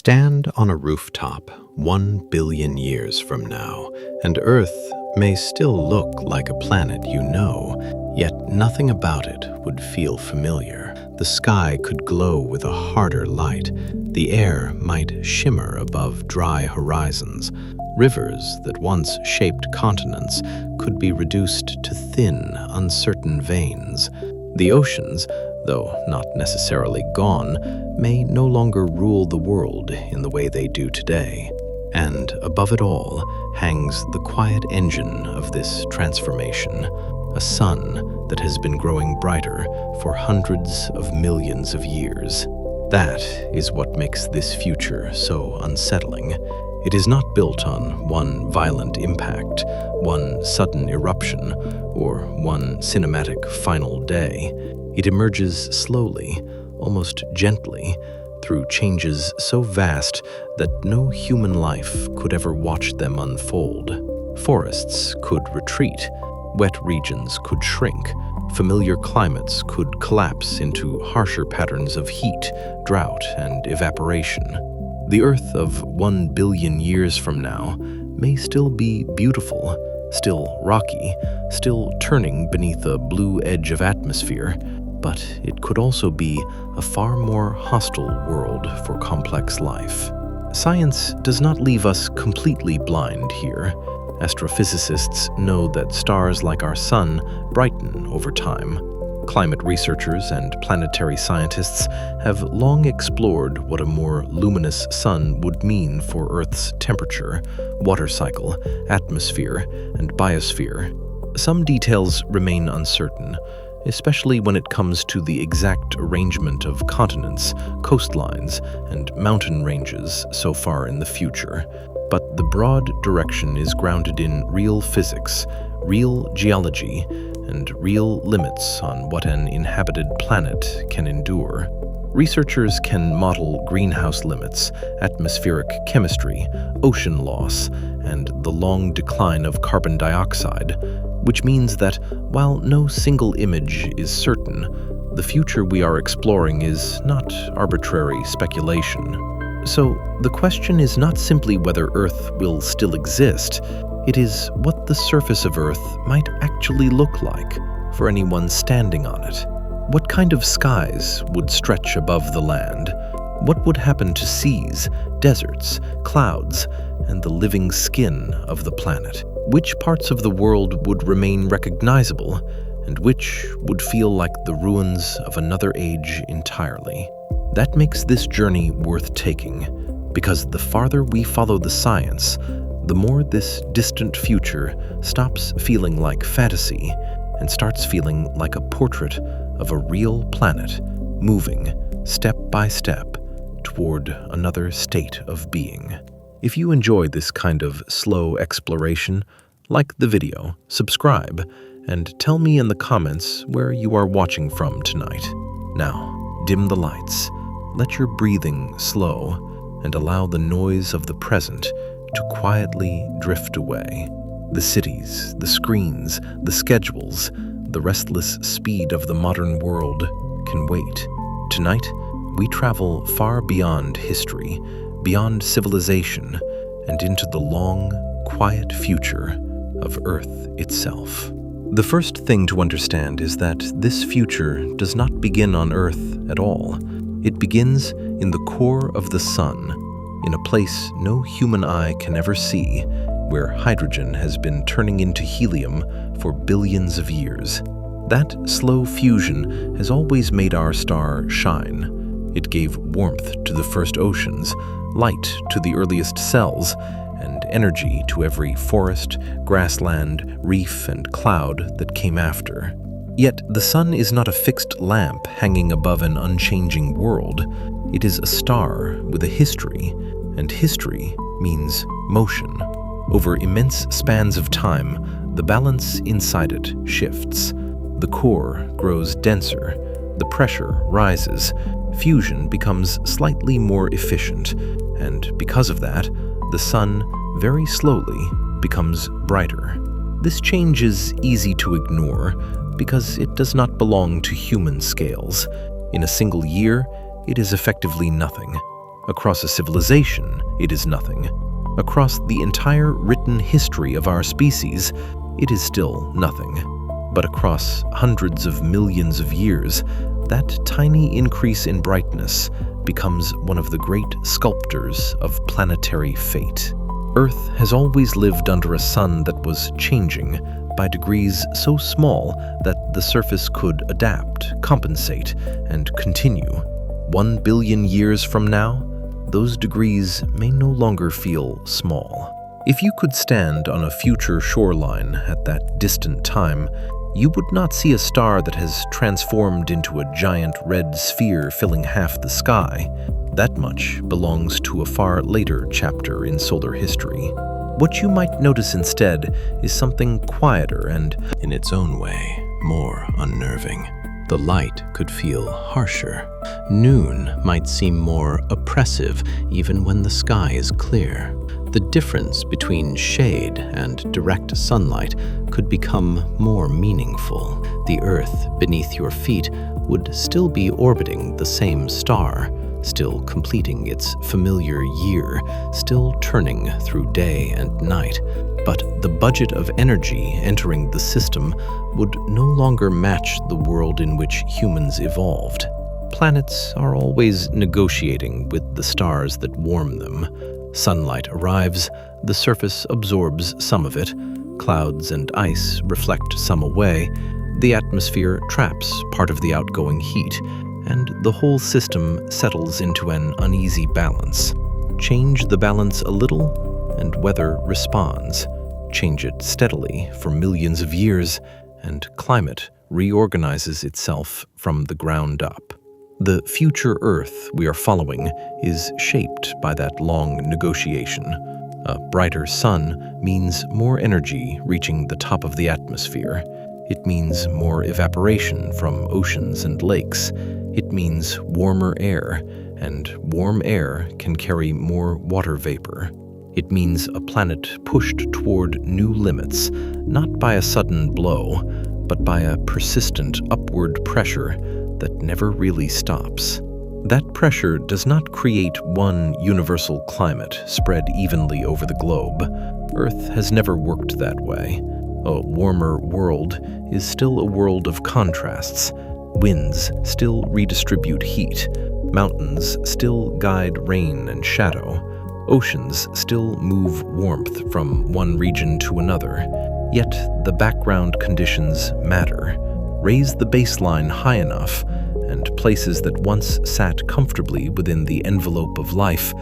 Stand on a rooftop 1 billion years from now, and Earth may still look like a planet you know, yet nothing about it would feel familiar. The sky could glow with a harder light. The air might shimmer above dry horizons. Rivers that once shaped continents could be reduced to thin, uncertain veins. The oceans, though not necessarily gone, may no longer rule the world in the way they do today. And above it all hangs the quiet engine of this transformation, a sun that has been growing brighter for hundreds of millions of years. That is what makes this future so unsettling. It is not built on one violent impact, one sudden eruption, or one cinematic final day. It emerges slowly, almost gently, through changes so vast that no human life could ever watch them unfold. Forests could retreat, wet regions could shrink, familiar climates could collapse into harsher patterns of heat, drought, and evaporation. The Earth of 1 billion years from now may still be beautiful, still rocky, still turning beneath a blue edge of atmosphere, but it could also be a far more hostile world for complex life. Science does not leave us completely blind here. Astrophysicists know that stars like our sun brighten over time. Climate researchers and planetary scientists have long explored what a more luminous sun would mean for Earth's temperature, water cycle, atmosphere, and biosphere. Some details remain uncertain, especially when it comes to the exact arrangement of continents, coastlines, and mountain ranges so far in the future. But the broad direction is grounded in real physics, real geology, and real limits on what an inhabited planet can endure. Researchers can model greenhouse limits, atmospheric chemistry, ocean loss, and the long decline of carbon dioxide, which means that while no single image is certain, the future we are exploring is not arbitrary speculation. So the question is not simply whether Earth will still exist, it is what the surface of Earth might actually look like for anyone standing on it. What kind of skies would stretch above the land? What would happen to seas, deserts, clouds, and the living skin of the planet? Which parts of the world would remain recognizable, and which would feel like the ruins of another age entirely? That makes this journey worth taking, because the farther we follow the science, the more this distant future stops feeling like fantasy and starts feeling like a portrait of a real planet moving, step by step, toward another state of being. If you enjoy this kind of slow exploration, like the video, subscribe, and tell me in the comments where you are watching from tonight. Now, dim the lights, let your breathing slow, and allow the noise of the present to quietly drift away. The cities, the screens, the schedules, the restless speed of the modern world can wait. Tonight, we travel far beyond history, beyond civilization, and into the long, quiet future of Earth itself. The first thing to understand is that this future does not begin on Earth at all. It begins in the core of the sun, in a place no human eye can ever see, where hydrogen has been turning into helium for billions of years. That slow fusion has always made our star shine. It gave warmth to the first oceans, light to the earliest cells, and energy to every forest, grassland, reef, and cloud that came after. Yet the sun is not a fixed lamp hanging above an unchanging world. It is a star with a history, and history means motion. Over immense spans of time, the balance inside it shifts. The core grows denser, the pressure rises, fusion becomes slightly more efficient, and because of that, the sun very slowly becomes brighter. This change is easy to ignore because it does not belong to human scales. In a single year, it is effectively nothing. Across a civilization, it is nothing. Across the entire written history of our species, it is still nothing. But across hundreds of millions of years, that tiny increase in brightness becomes one of the great sculptors of planetary fate. Earth has always lived under a sun that was changing by degrees so small that the surface could adapt, compensate, and continue. 1 billion years from now, those degrees may no longer feel small. If you could stand on a future shoreline at that distant time, you would not see a star that has transformed into a giant red sphere filling half the sky. That much belongs to a far later chapter in solar history. What you might notice instead is something quieter and, in its own way, more unnerving. The light could feel harsher. Noon might seem more oppressive even when the sky is clear. The difference between shade and direct sunlight could become more meaningful. The Earth beneath your feet would still be orbiting the same star, still completing its familiar year, still turning through day and night. But the budget of energy entering the system would no longer match the world in which humans evolved. Planets are always negotiating with the stars that warm them. Sunlight arrives, the surface absorbs some of it, clouds and ice reflect some away, the atmosphere traps part of the outgoing heat, and the whole system settles into an uneasy balance. Change the balance a little, and weather responds. Change it steadily for millions of years, and climate reorganizes itself from the ground up. The future Earth we are following is shaped by that long negotiation. A brighter sun means more energy reaching the top of the atmosphere. It means more evaporation from oceans and lakes. It means warmer air, and warm air can carry more water vapor. It means a planet pushed toward new limits, not by a sudden blow, but by a persistent upward pressure that never really stops. That pressure does not create one universal climate spread evenly over the globe. Earth has never worked that way. A warmer world is still a world of contrasts. Winds still redistribute heat. Mountains still guide rain and shadow. Oceans still move warmth from one region to another. Yet the background conditions matter. Raise the baseline high enough, and places that once sat comfortably within the envelope of life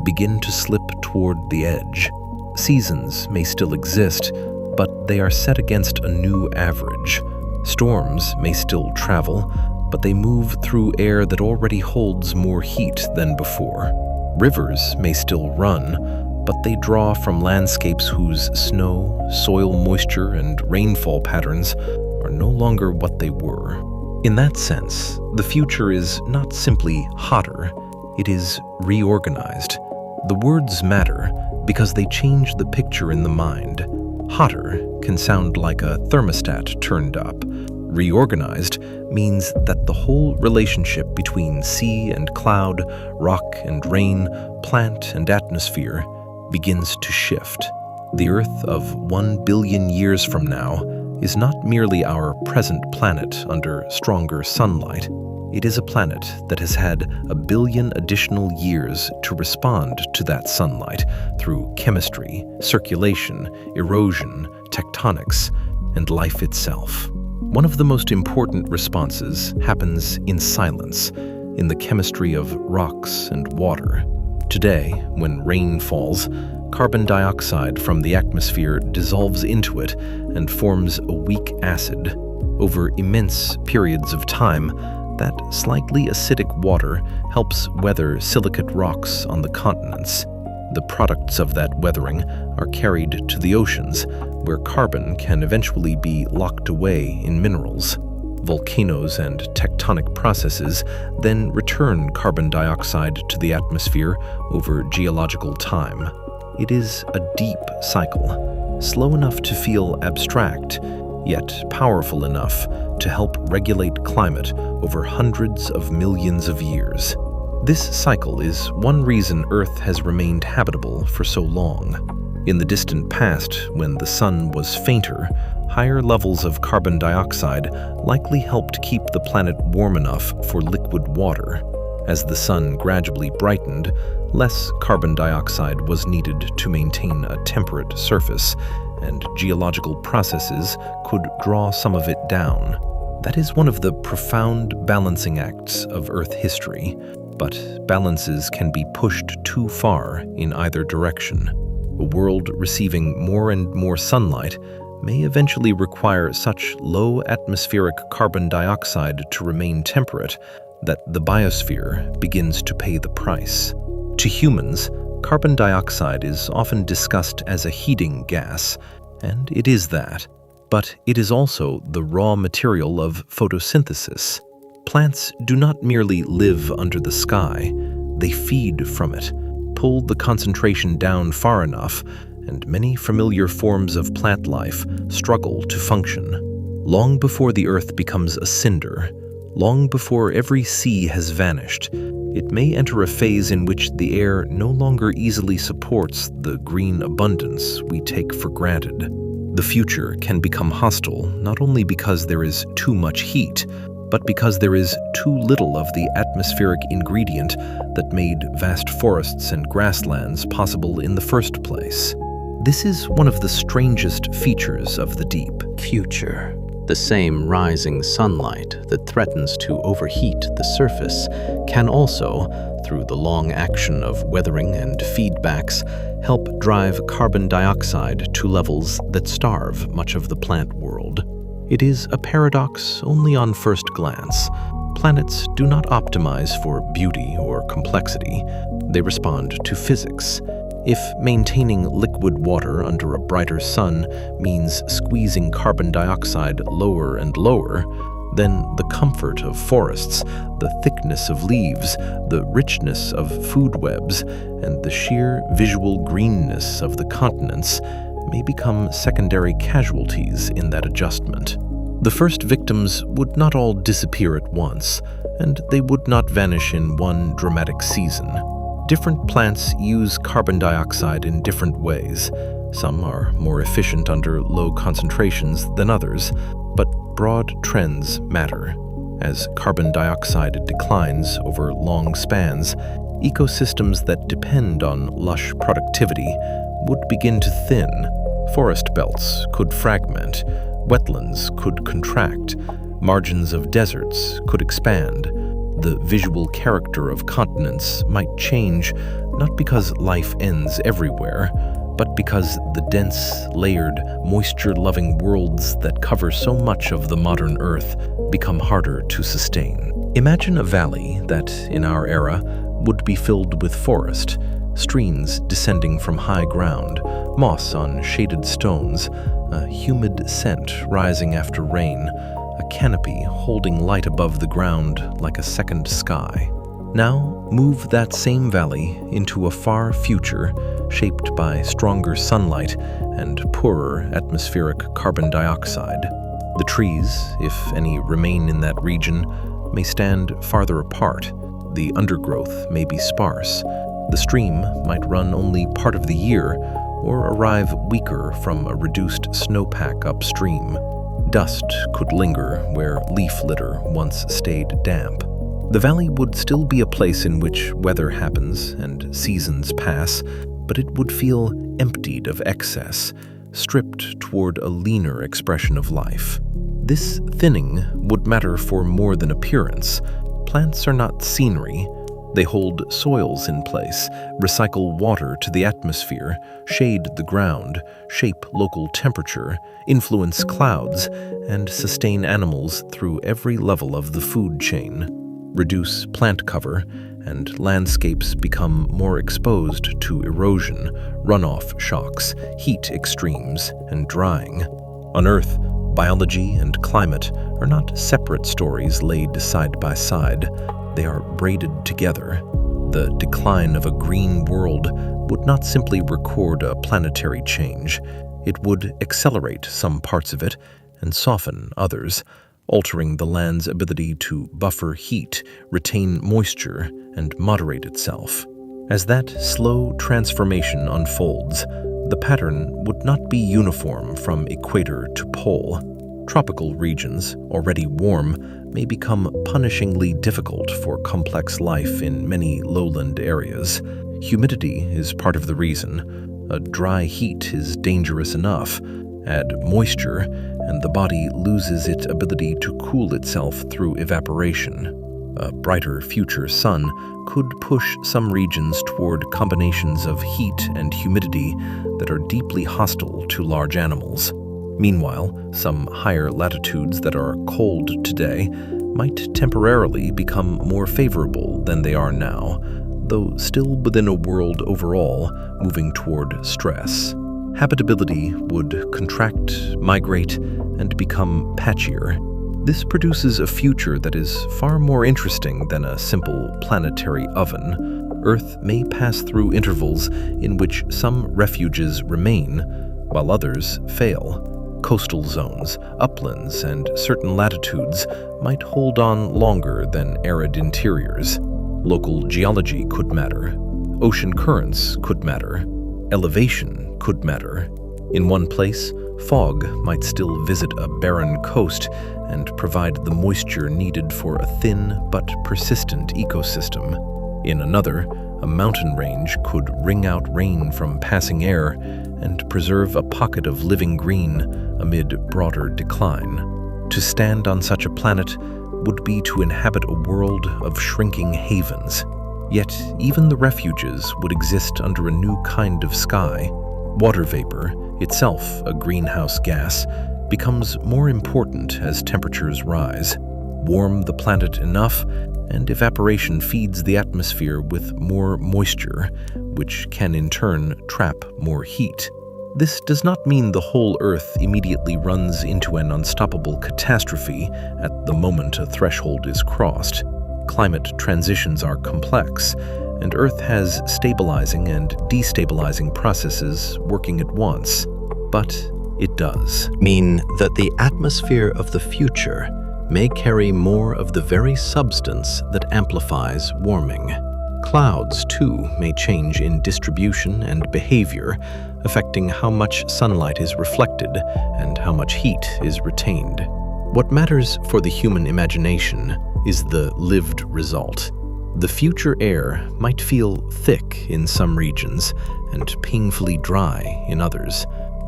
begin to slip toward the edge. Seasons may still exist, but they are set against a new average. Storms may still travel, but they move through air that already holds more heat than before. Rivers may still run, but they draw from landscapes whose snow, soil moisture, and rainfall patterns are no longer what they were. In that sense, the future is not simply hotter, it is reorganized. The words matter because they change the picture in the mind. Hotter can sound like a thermostat turned up. Reorganized means that the whole relationship between sea and cloud, rock and rain, plant and atmosphere begins to shift. The Earth of 1 billion years from now is not merely our present planet under stronger sunlight. It is a planet that has had 1 billion additional years to respond to that sunlight through chemistry, circulation, erosion, tectonics, and life itself. One of the most important responses happens in silence, in the chemistry of rocks and water. Today, when rain falls, carbon dioxide from the atmosphere dissolves into it and forms a weak acid. Over immense periods of time, that slightly acidic water helps weather silicate rocks on the continents. The products of that weathering are carried to the oceans, where carbon can eventually be locked away in minerals. Volcanoes and tectonic processes then return carbon dioxide to the atmosphere over geological time. It is a deep cycle, slow enough to feel abstract, yet powerful enough to help regulate climate over hundreds of millions of years. This cycle is one reason Earth has remained habitable for so long. In the distant past, when the sun was fainter, higher levels of carbon dioxide likely helped keep the planet warm enough for liquid water. As the sun gradually brightened, less carbon dioxide was needed to maintain a temperate surface, and geological processes could draw some of it down. That is one of the profound balancing acts of Earth history, but balances can be pushed too far in either direction. A world receiving more and more sunlight may eventually require such low atmospheric carbon dioxide to remain temperate that the biosphere begins to pay the price. To humans, carbon dioxide is often discussed as a heating gas, and it is that. But it is also the raw material of photosynthesis. Plants do not merely live under the sky, they feed from it, pull the concentration down far enough, and many familiar forms of plant life struggle to function. Long before the Earth becomes a cinder, long before every sea has vanished, it may enter a phase in which the air no longer easily supports the green abundance we take for granted. The future can become hostile not only because there is too much heat, but because there is too little of the atmospheric ingredient that made vast forests and grasslands possible in the first place. This is one of the strangest features of the deep. Future. The same rising sunlight that threatens to overheat the surface can also, through the long action of weathering and feedbacks, help drive carbon dioxide to levels that starve much of the plant world. It is a paradox only on first glance. Planets do not optimize for beauty or complexity. They respond to physics. If maintaining liquid water under a brighter sun means squeezing carbon dioxide lower and lower, then the comfort of forests, the thickness of leaves, the richness of food webs, and the sheer visual greenness of the continents may become secondary casualties in that adjustment. The first victims would not all disappear at once, and they would not vanish in one dramatic season. Different plants use carbon dioxide in different ways. Some are more efficient under low concentrations than others, but broad trends matter. As carbon dioxide declines over long spans, ecosystems that depend on lush productivity would begin to thin. Forest belts could fragment, wetlands could contract, margins of deserts could expand. The visual character of continents might change, not because life ends everywhere, but because the dense, layered, moisture-loving worlds that cover so much of the modern Earth become harder to sustain. Imagine a valley that, in our era, would be filled with forest, streams descending from high ground, moss on shaded stones, a humid scent rising after rain, a canopy holding light above the ground like a second sky. Now move that same valley into a far future shaped by stronger sunlight and poorer atmospheric carbon dioxide. The trees, if any remain in that region, may stand farther apart. The undergrowth may be sparse. The stream might run only part of the year or arrive weaker from a reduced snowpack upstream. Dust could linger where leaf litter once stayed damp. The valley would still be a place in which weather happens and seasons pass, but it would feel emptied of excess, stripped toward a leaner expression of life. This thinning would matter for more than appearance. Plants are not scenery. They hold soils in place, recycle water to the atmosphere, shade the ground, shape local temperature, influence clouds, and sustain animals through every level of the food chain. Reduce plant cover, and landscapes become more exposed to erosion, runoff shocks, heat extremes, and drying. On Earth, biology and climate are not separate stories laid side by side. They are braided together. The decline of a green world would not simply record a planetary change. It would accelerate some parts of it and soften others, altering the land's ability to buffer heat, retain moisture, and moderate itself. As that slow transformation unfolds, the pattern would not be uniform from equator to pole. Tropical regions, already warm, may become punishingly difficult for complex life in many lowland areas. Humidity is part of the reason. A dry heat is dangerous enough. Add moisture, and the body loses its ability to cool itself through evaporation. A brighter future sun could push some regions toward combinations of heat and humidity that are deeply hostile to large animals. Meanwhile, some higher latitudes that are cold today might temporarily become more favorable than they are now, though still within a world overall moving toward stress. Habitability would contract, migrate, and become patchier. This produces a future that is far more interesting than a simple planetary oven. Earth may pass through intervals in which some refuges remain, while others fail. Coastal zones, uplands, and certain latitudes might hold on longer than arid interiors. Local geology could matter. Ocean currents could matter. Elevation could matter. In one place, fog might still visit a barren coast and provide the moisture needed for a thin but persistent ecosystem. In another, a mountain range could wring out rain from passing air and preserve a pocket of living green amid broader decline. To stand on such a planet would be to inhabit a world of shrinking havens. Yet even the refuges would exist under a new kind of sky. Water vapor, itself a greenhouse gas, becomes more important as temperatures rise. Warm the planet enough, and evaporation feeds the atmosphere with more moisture, which can in turn trap more heat. This does not mean the whole Earth immediately runs into an unstoppable catastrophe at the moment a threshold is crossed. Climate transitions are complex, and Earth has stabilizing and destabilizing processes working at once. But it does mean that the atmosphere of the future may carry more of the very substance that amplifies warming. Clouds, too, may change in distribution and behavior, affecting how much sunlight is reflected and how much heat is retained. What matters for the human imagination is the lived result. The future air might feel thick in some regions and painfully dry in others.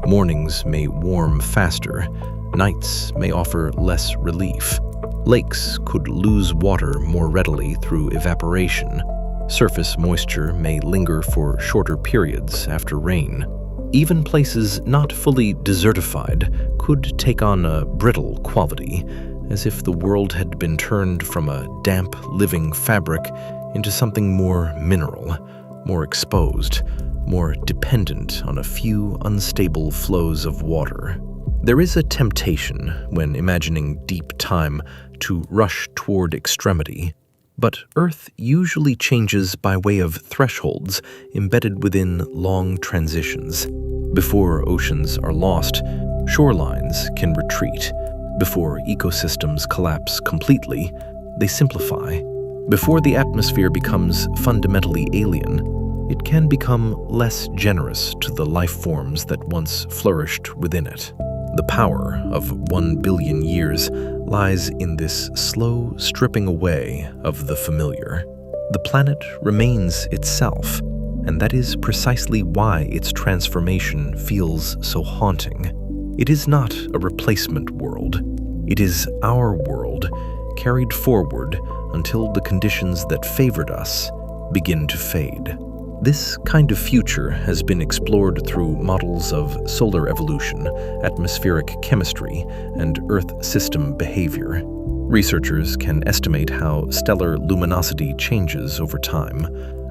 Mornings may warm faster. Nights may offer less relief. Lakes could lose water more readily through evaporation. Surface moisture may linger for shorter periods after rain. Even places not fully desertified could take on a brittle quality, as if the world had been turned from a damp, living fabric into something more mineral, more exposed, more dependent on a few unstable flows of water. There is a temptation, when imagining deep time, to rush toward extremity. But Earth usually changes by way of thresholds embedded within long transitions. Before oceans are lost, shorelines can retreat. Before ecosystems collapse completely, they simplify. Before the atmosphere becomes fundamentally alien, it can become less generous to the life forms that once flourished within it. The power of 1 billion years lies in this slow stripping away of the familiar. The planet remains itself, and that is precisely why its transformation feels so haunting. It is not a replacement world. It is our world, carried forward until the conditions that favored us begin to fade. This kind of future has been explored through models of solar evolution, atmospheric chemistry, and Earth system behavior. Researchers can estimate how stellar luminosity changes over time.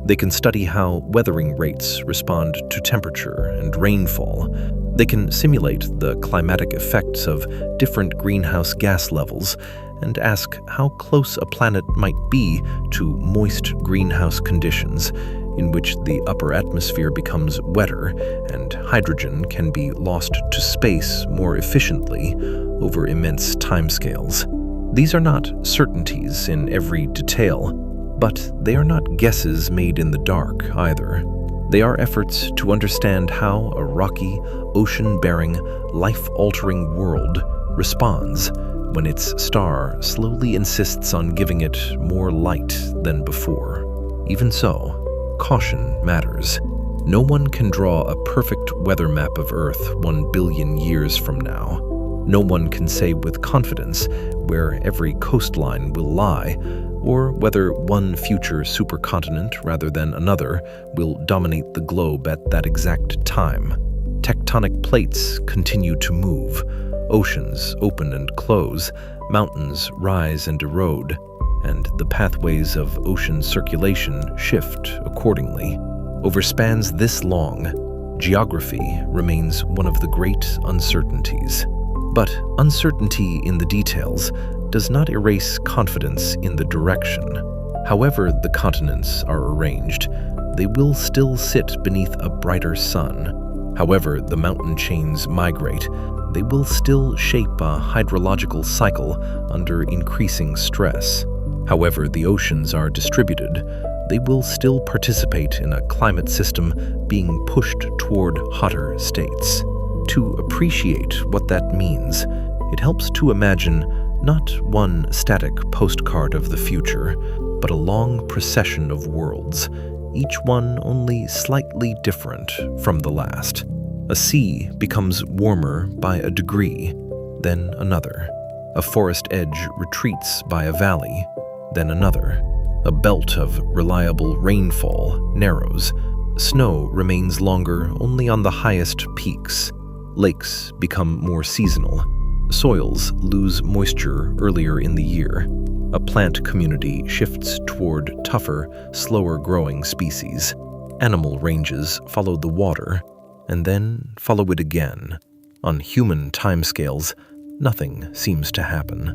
They can study how weathering rates respond to temperature and rainfall. They can simulate the climatic effects of different greenhouse gas levels and ask how close a planet might be to moist greenhouse conditions, in which the upper atmosphere becomes wetter and hydrogen can be lost to space more efficiently over immense timescales. These are not certainties in every detail. But they are not guesses made in the dark either. They are efforts to understand how a rocky, ocean-bearing, life-altering world responds when its star slowly insists on giving it more light than before. Even so, caution matters. No one can draw a perfect weather map of Earth 1 billion years from now. No one can say with confidence where every coastline will lie, or whether one future supercontinent rather than another will dominate the globe at that exact time. Tectonic plates continue to move, oceans open and close, mountains rise and erode, and the pathways of ocean circulation shift accordingly. Over spans this long, geography remains one of the great uncertainties. But uncertainty in the details does not erase confidence in the direction. However the continents are arranged, they will still sit beneath a brighter sun. However the mountain chains migrate, they will still shape a hydrological cycle under increasing stress. However the oceans are distributed, they will still participate in a climate system being pushed toward hotter states. To appreciate what that means, it helps to imagine not one static postcard of the future, but a long procession of worlds, each one only slightly different from the last. A sea becomes warmer by a degree, then another. A forest edge retreats by a valley, then another. A belt of reliable rainfall narrows. Snow remains longer only on the highest peaks. Lakes become more seasonal. Soils lose moisture earlier in the year. A plant community shifts toward tougher, slower-growing species. Animal ranges follow the water, and then follow it again. On human timescales, nothing seems to happen.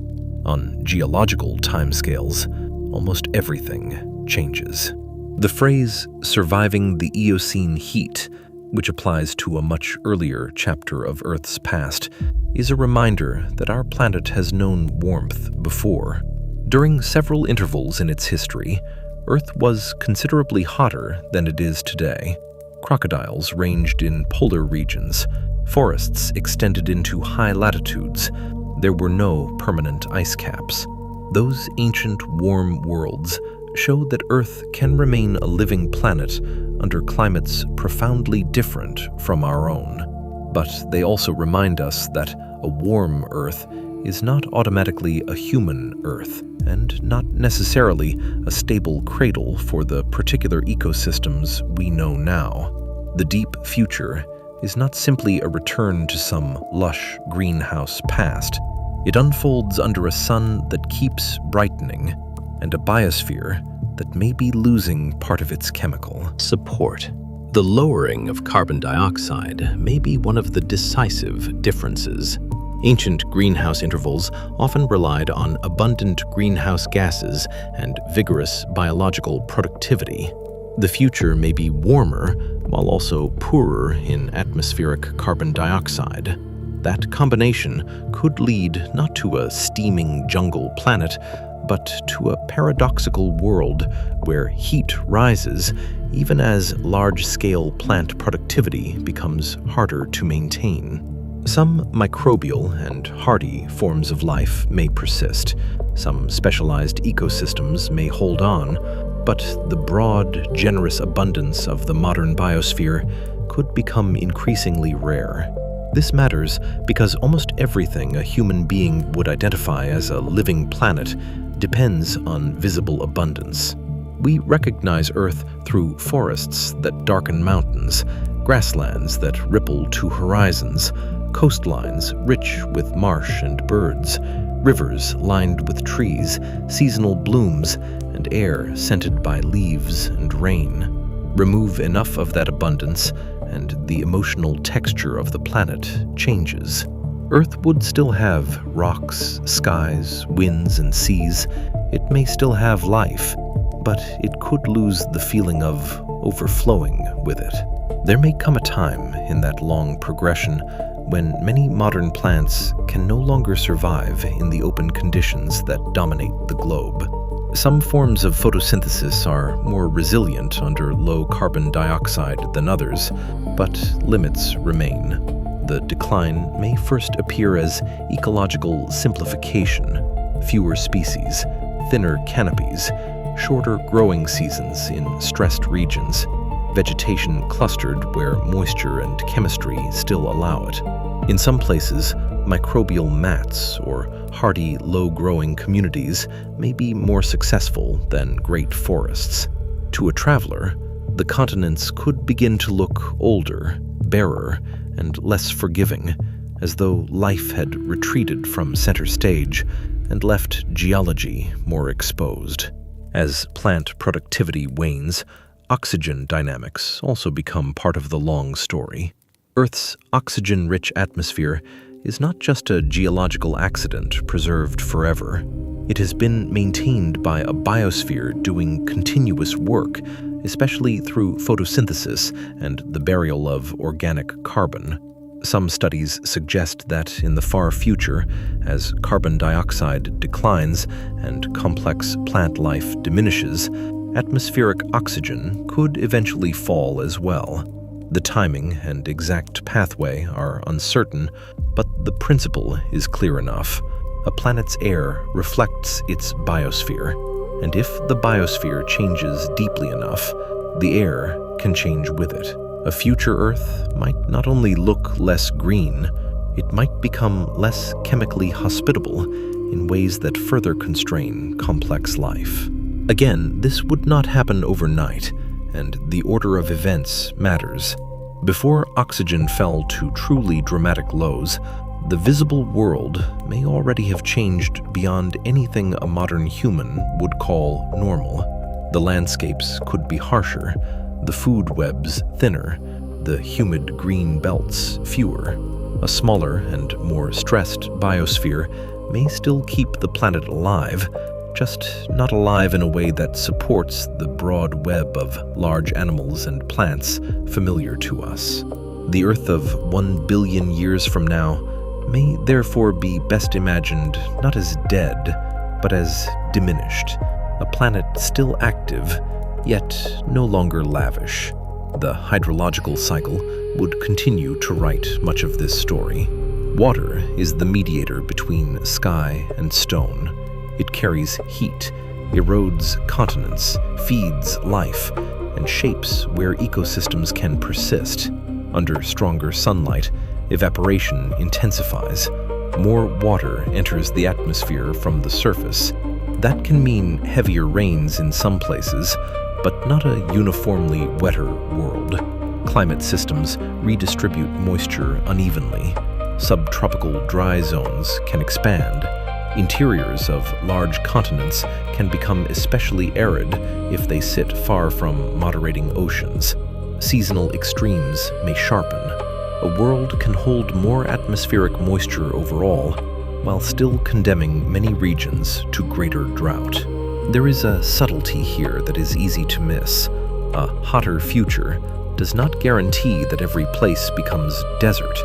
On geological timescales, almost everything changes. The phrase "surviving the Eocene heat," which applies to a much earlier chapter of Earth's past, is a reminder that our planet has known warmth before. During several intervals in its history, Earth was considerably hotter than it is today. Crocodiles ranged in polar regions. Forests extended into high latitudes. There were no permanent ice caps. Those ancient warm worlds show that Earth can remain a living planet under climates profoundly different from our own. But they also remind us that a warm Earth is not automatically a human Earth, and not necessarily a stable cradle for the particular ecosystems we know now. The deep future is not simply a return to some lush greenhouse past. It unfolds under a sun that keeps brightening, and a biosphere that may be losing part of its chemical support. The lowering of carbon dioxide may be one of the decisive differences. Ancient greenhouse intervals often relied on abundant greenhouse gases and vigorous biological productivity. The future may be warmer while also poorer in atmospheric carbon dioxide. That combination could lead not to a steaming jungle planet, but to a paradoxical world where heat rises even as large-scale plant productivity becomes harder to maintain. Some microbial and hardy forms of life may persist. Some specialized ecosystems may hold on, but the broad, generous abundance of the modern biosphere could become increasingly rare. This matters because almost everything a human being would identify as a living planet depends on visible abundance. We recognize Earth through forests that darken mountains, grasslands that ripple to horizons, coastlines rich with marsh and birds, rivers lined with trees, seasonal blooms, and air scented by leaves and rain. Remove enough of that abundance, and the emotional texture of the planet changes. Earth would still have rocks, skies, winds, and seas. It may still have life, but it could lose the feeling of overflowing with it. There may come a time in that long progression when many modern plants can no longer survive in the open conditions that dominate the globe. Some forms of photosynthesis are more resilient under low carbon dioxide than others, but limits remain. The decline may first appear as ecological simplification, fewer species, thinner canopies, shorter growing seasons in stressed regions, vegetation clustered where moisture and chemistry still allow it. In some places, microbial mats or hardy, low-growing communities may be more successful than great forests. To a traveler, the continents could begin to look older, barer, and less forgiving, as though life had retreated from center stage and left geology more exposed. As plant productivity wanes, oxygen dynamics also become part of the long story. Earth's oxygen-rich atmosphere is not just a geological accident preserved forever. It has been maintained by a biosphere doing continuous work, especially through photosynthesis and the burial of organic carbon. Some studies suggest that in the far future, as carbon dioxide declines and complex plant life diminishes, atmospheric oxygen could eventually fall as well. The timing and exact pathway are uncertain, but the principle is clear enough. A planet's air reflects its biosphere, and if the biosphere changes deeply enough, the air can change with it. A future Earth might not only look less green, it might become less chemically hospitable in ways that further constrain complex life. Again, this would not happen overnight, and the order of events matters. Before oxygen fell to truly dramatic lows, the visible world may already have changed beyond anything a modern human would call normal. The landscapes could be harsher, the food webs thinner, the humid green belts fewer. A smaller and more stressed biosphere may still keep the planet alive, just not alive in a way that supports the broad web of large animals and plants familiar to us. The Earth of 1 billion years from now may therefore be best imagined not as dead, but as diminished, a planet still active, yet no longer lavish. The hydrological cycle would continue to write much of this story. Water is the mediator between sky and stone. It carries heat, erodes continents, feeds life, and shapes where ecosystems can persist. Under stronger sunlight, evaporation intensifies. More water enters the atmosphere from the surface. That can mean heavier rains in some places, but not a uniformly wetter world. Climate systems redistribute moisture unevenly. Subtropical dry zones can expand. Interiors of large continents can become especially arid if they sit far from moderating oceans. Seasonal extremes may sharpen. A world can hold more atmospheric moisture overall, while still condemning many regions to greater drought. There is a subtlety here that is easy to miss. A hotter future does not guarantee that every place becomes desert.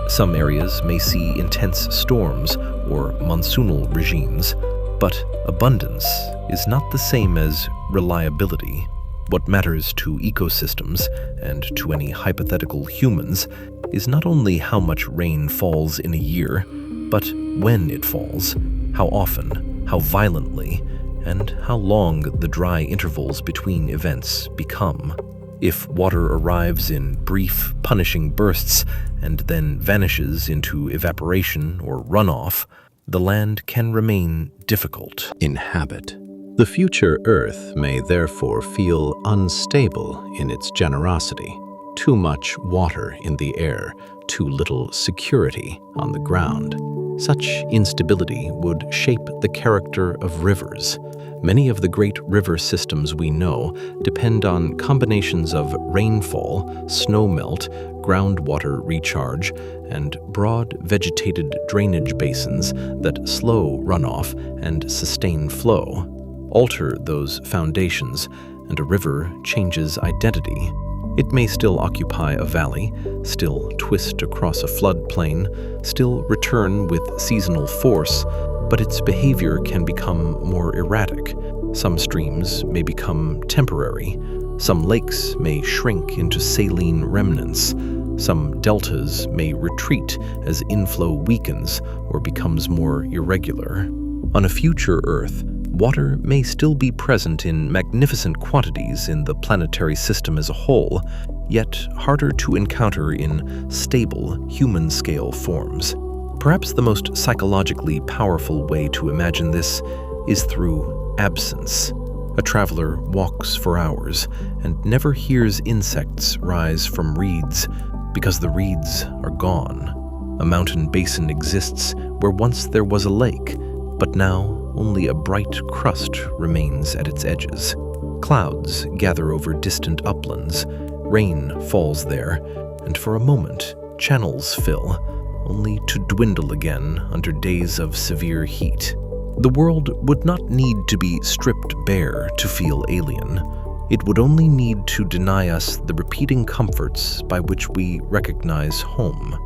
Some areas may see intense storms or monsoonal regimes, but abundance is not the same as reliability. What matters to ecosystems and to any hypothetical humans is not only how much rain falls in a year, but when it falls, how often, how violently, and how long the dry intervals between events become. If water arrives in brief, punishing bursts and then vanishes into evaporation or runoff, the land can remain difficult to inhabit. The future Earth may therefore feel unstable in its generosity. Too much water in the air, too little security on the ground. Such instability would shape the character of rivers. Many of the great river systems we know depend on combinations of rainfall, snowmelt, groundwater recharge, and broad vegetated drainage basins that slow runoff and sustain flow. Alter those foundations, and a river changes identity. It may still occupy a valley, still twist across a floodplain, still return with seasonal force, but its behavior can become more erratic. Some streams may become temporary. Some lakes may shrink into saline remnants. Some deltas may retreat as inflow weakens or becomes more irregular. On a future Earth, water may still be present in magnificent quantities in the planetary system as a whole, yet harder to encounter in stable, human-scale forms. Perhaps the most psychologically powerful way to imagine this is through absence. A traveler walks for hours and never hears insects rise from reeds because the reeds are gone. A mountain basin exists where once there was a lake, but now only a bright crust remains at its edges. Clouds gather over distant uplands, rain falls there, and for a moment channels fill, only to dwindle again under days of severe heat. The world would not need to be stripped bare to feel alien. It would only need to deny us the repeating comforts by which we recognize home.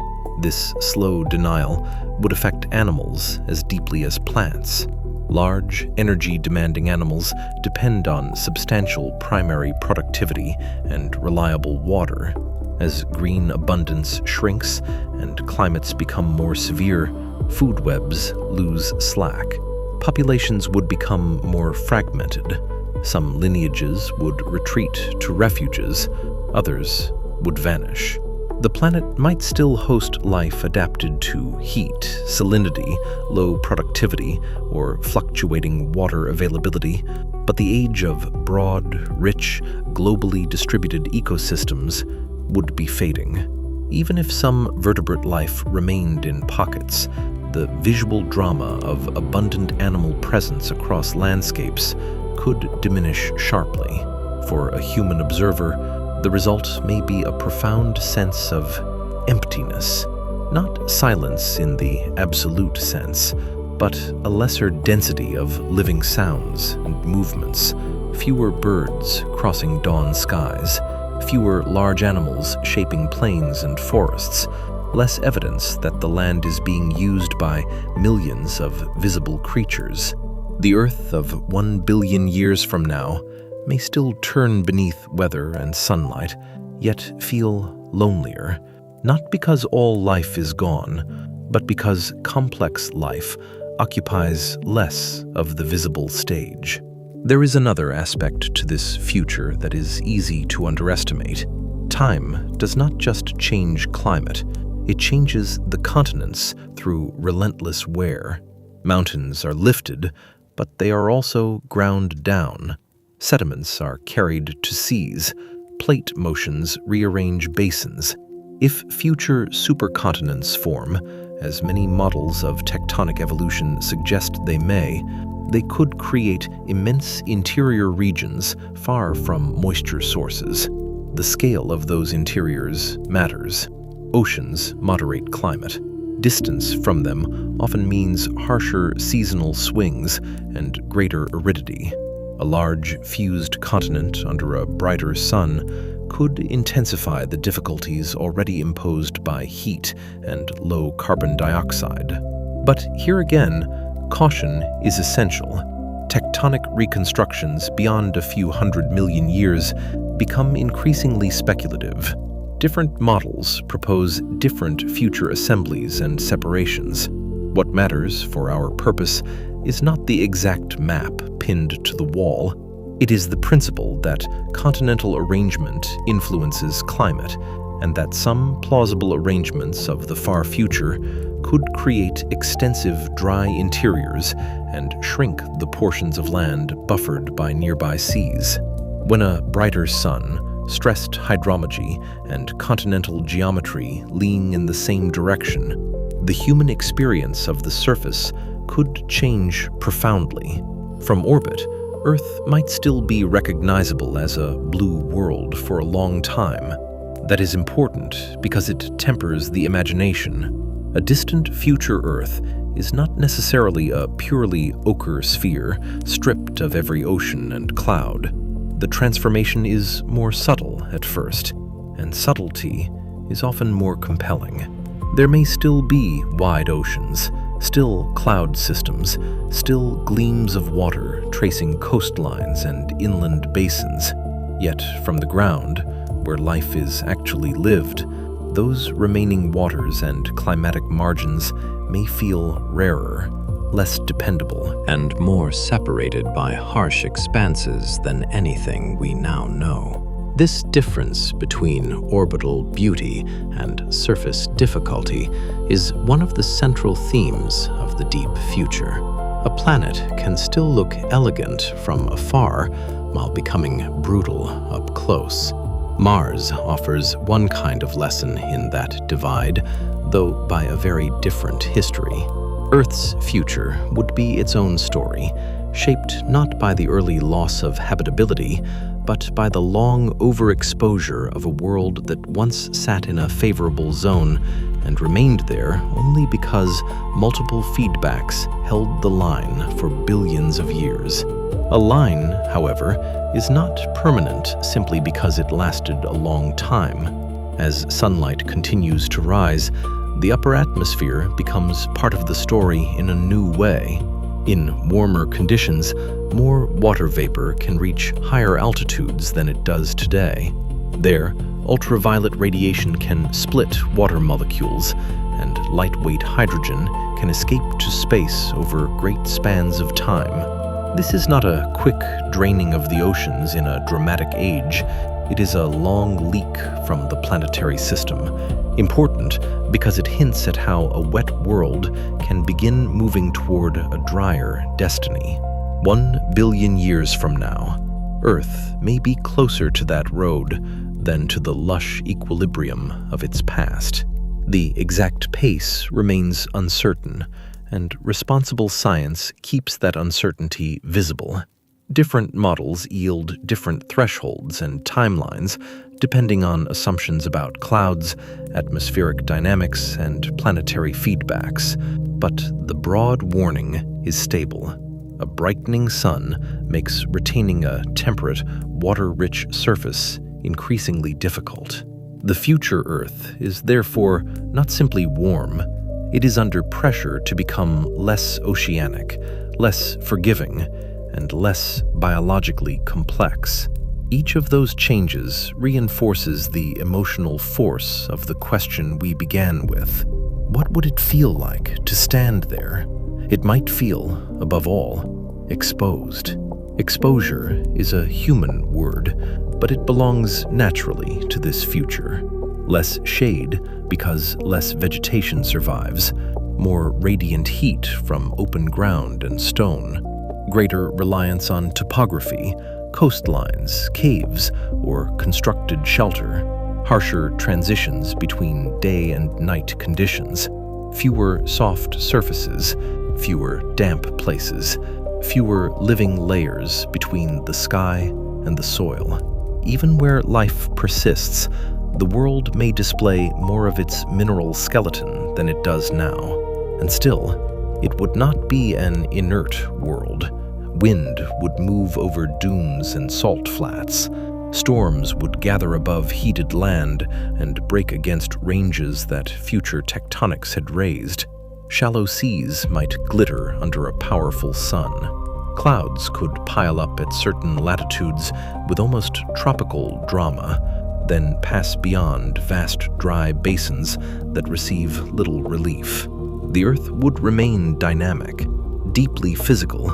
This slow denial would affect animals as deeply as plants. Large, energy-demanding animals depend on substantial primary productivity and reliable water. As green abundance shrinks and climates become more severe, food webs lose slack. Populations would become more fragmented. Some lineages would retreat to refuges, others would vanish. The planet might still host life adapted to heat, salinity, low productivity, or fluctuating water availability, but the age of broad, rich, globally distributed ecosystems would be fading. Even if some vertebrate life remained in pockets, the visual drama of abundant animal presence across landscapes could diminish sharply. For a human observer, the result may be a profound sense of emptiness, not silence in the absolute sense, but a lesser density of living sounds and movements, fewer birds crossing dawn skies, fewer large animals shaping plains and forests, less evidence that the land is being used by millions of visible creatures. The Earth of 1 billion years from now may still turn beneath weather and sunlight, yet feel lonelier, not because all life is gone, but because complex life occupies less of the visible stage. There is another aspect to this future that is easy to underestimate. Time does not just change climate, it changes the continents through relentless wear. Mountains are lifted, but they are also ground down. Sediments are carried to seas. Plate motions rearrange basins. If future supercontinents form, as many models of tectonic evolution suggest they may, they could create immense interior regions far from moisture sources. The scale of those interiors matters. Oceans moderate climate. Distance from them often means harsher seasonal swings and greater aridity. A large, fused continent under a brighter sun could intensify the difficulties already imposed by heat and low carbon dioxide. But here again, caution is essential. Tectonic reconstructions beyond a few 100 million years become increasingly speculative. Different models propose different future assemblies and separations. What matters for our purpose is not the exact map pinned to the wall. It is the principle that continental arrangement influences climate, and that some plausible arrangements of the far future could create extensive dry interiors and shrink the portions of land buffered by nearby seas. When a brighter sun, stressed hydrology, and continental geometry lean in the same direction, the human experience of the surface could change profoundly. From orbit, Earth might still be recognizable as a blue world for a long time. That is important because it tempers the imagination. A distant future Earth is not necessarily a purely ochre sphere stripped of every ocean and cloud. The transformation is more subtle at first, and subtlety is often more compelling. There may still be wide oceans, Still cloud systems, still gleams of water tracing coastlines and inland basins. Yet from the ground, where life is actually lived, those remaining waters and climatic margins may feel rarer, less dependable, and more separated by harsh expanses than anything we now know. This difference between orbital beauty and surface difficulty is one of the central themes of the deep future. A planet can still look elegant from afar while becoming brutal up close. Mars offers one kind of lesson in that divide, though by a very different history. Earth's future would be its own story, shaped not by the early loss of habitability, but by the long overexposure of a world that once sat in a favorable zone and remained there only because multiple feedbacks held the line for billions of years. A line, however, is not permanent simply because it lasted a long time. As sunlight continues to rise, the upper atmosphere becomes part of the story in a new way. In warmer conditions, more water vapor can reach higher altitudes than it does today. There, ultraviolet radiation can split water molecules, and lightweight hydrogen can escape to space over great spans of time. This is not a quick draining of the oceans in a dramatic age. It is a long leak from the planetary system, important because it hints at how a wet world can begin moving toward a drier destiny. 1 billion years from now, Earth may be closer to that road than to the lush equilibrium of its past. The exact pace remains uncertain, and responsible science keeps that uncertainty visible. Different models yield different thresholds and timelines, depending on assumptions about clouds, atmospheric dynamics, and planetary feedbacks. But the broad warning is stable. A brightening sun makes retaining a temperate, water-rich surface increasingly difficult. The future Earth is therefore not simply warm, it is under pressure to become less oceanic, less forgiving, and less biologically complex. Each of those changes reinforces the emotional force of the question we began with. What would it feel like to stand there? It might feel, above all, exposed. Exposure is a human word, but it belongs naturally to this future. Less shade because less vegetation survives, more radiant heat from open ground and stone, greater reliance on topography, coastlines, caves, or constructed shelter, harsher transitions between day and night conditions, fewer soft surfaces, fewer damp places, fewer living layers between the sky and the soil. Even where life persists, the world may display more of its mineral skeleton than it does now. And still, it would not be an inert world. Wind would move over dunes and salt flats. Storms would gather above heated land and break against ranges that future tectonics had raised. Shallow seas might glitter under a powerful sun. Clouds could pile up at certain latitudes with almost tropical drama, then pass beyond vast dry basins that receive little relief. The Earth would remain dynamic, deeply physical,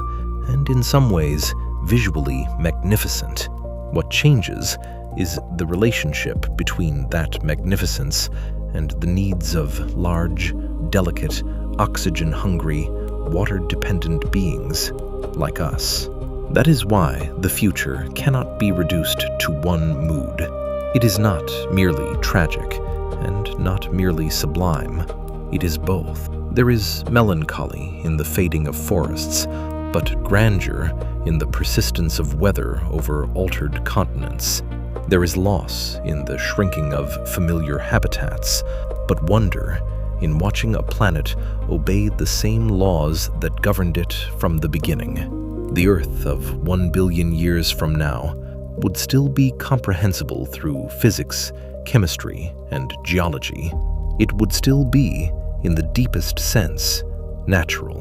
and in some ways visually magnificent. What changes is the relationship between that magnificence and the needs of large, delicate, oxygen-hungry, water-dependent beings like us. That is why the future cannot be reduced to one mood. It is not merely tragic and not merely sublime. It is both. There is melancholy in the fading of forests, but grandeur in the persistence of weather over altered continents. There is loss in the shrinking of familiar habitats, but wonder in watching a planet obey the same laws that governed it from the beginning. The Earth of 1 billion years from now would still be comprehensible through physics, chemistry, and geology. It would still be, in the deepest sense, natural.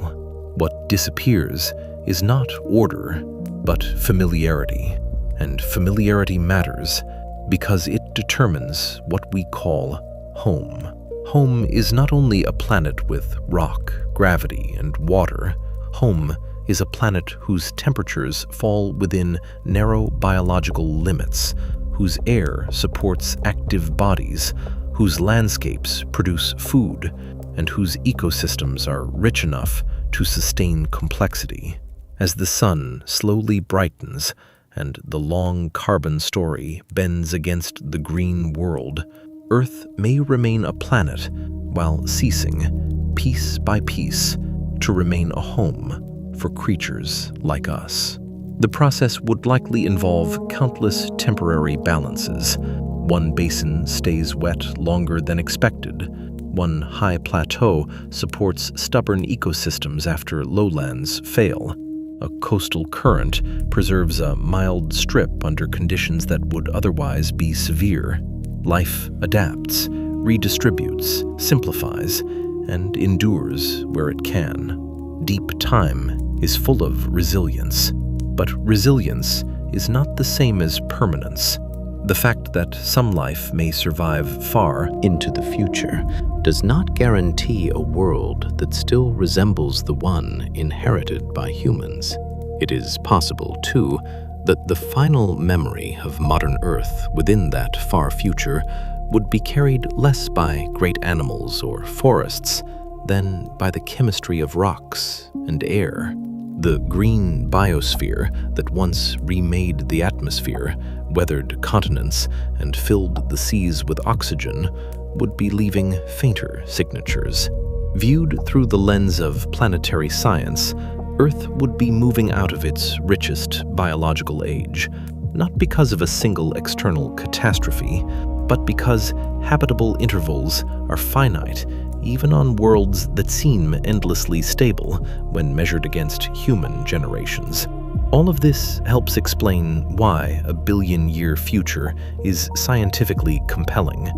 What disappears is not order, but familiarity. And familiarity matters because it determines what we call home. Home is not only a planet with rock, gravity, and water. Home is a planet whose temperatures fall within narrow biological limits, whose air supports active bodies, whose landscapes produce food, and whose ecosystems are rich enough to sustain complexity. As the sun slowly brightens and the long carbon story bends against the green world, Earth may remain a planet while ceasing, piece by piece, to remain a home for creatures like us. The process would likely involve countless temporary balances. One basin stays wet longer than expected. One high plateau supports stubborn ecosystems after lowlands fail. A coastal current preserves a mild strip under conditions that would otherwise be severe. Life adapts, redistributes, simplifies, and endures where it can. Deep time is full of resilience, but resilience is not the same as permanence. The fact that some life may survive far into the future does not guarantee a world that still resembles the one inherited by humans. It is possible, too, that the final memory of modern Earth within that far future would be carried less by great animals or forests than by the chemistry of rocks and air. The green biosphere that once remade the atmosphere, weathered continents, and filled the seas with oxygen would be leaving fainter signatures. Viewed through the lens of planetary science, Earth would be moving out of its richest biological age, not because of a single external catastrophe, but because habitable intervals are finite, even on worlds that seem endlessly stable when measured against human generations. All of this helps explain why a billion-year future is scientifically compelling.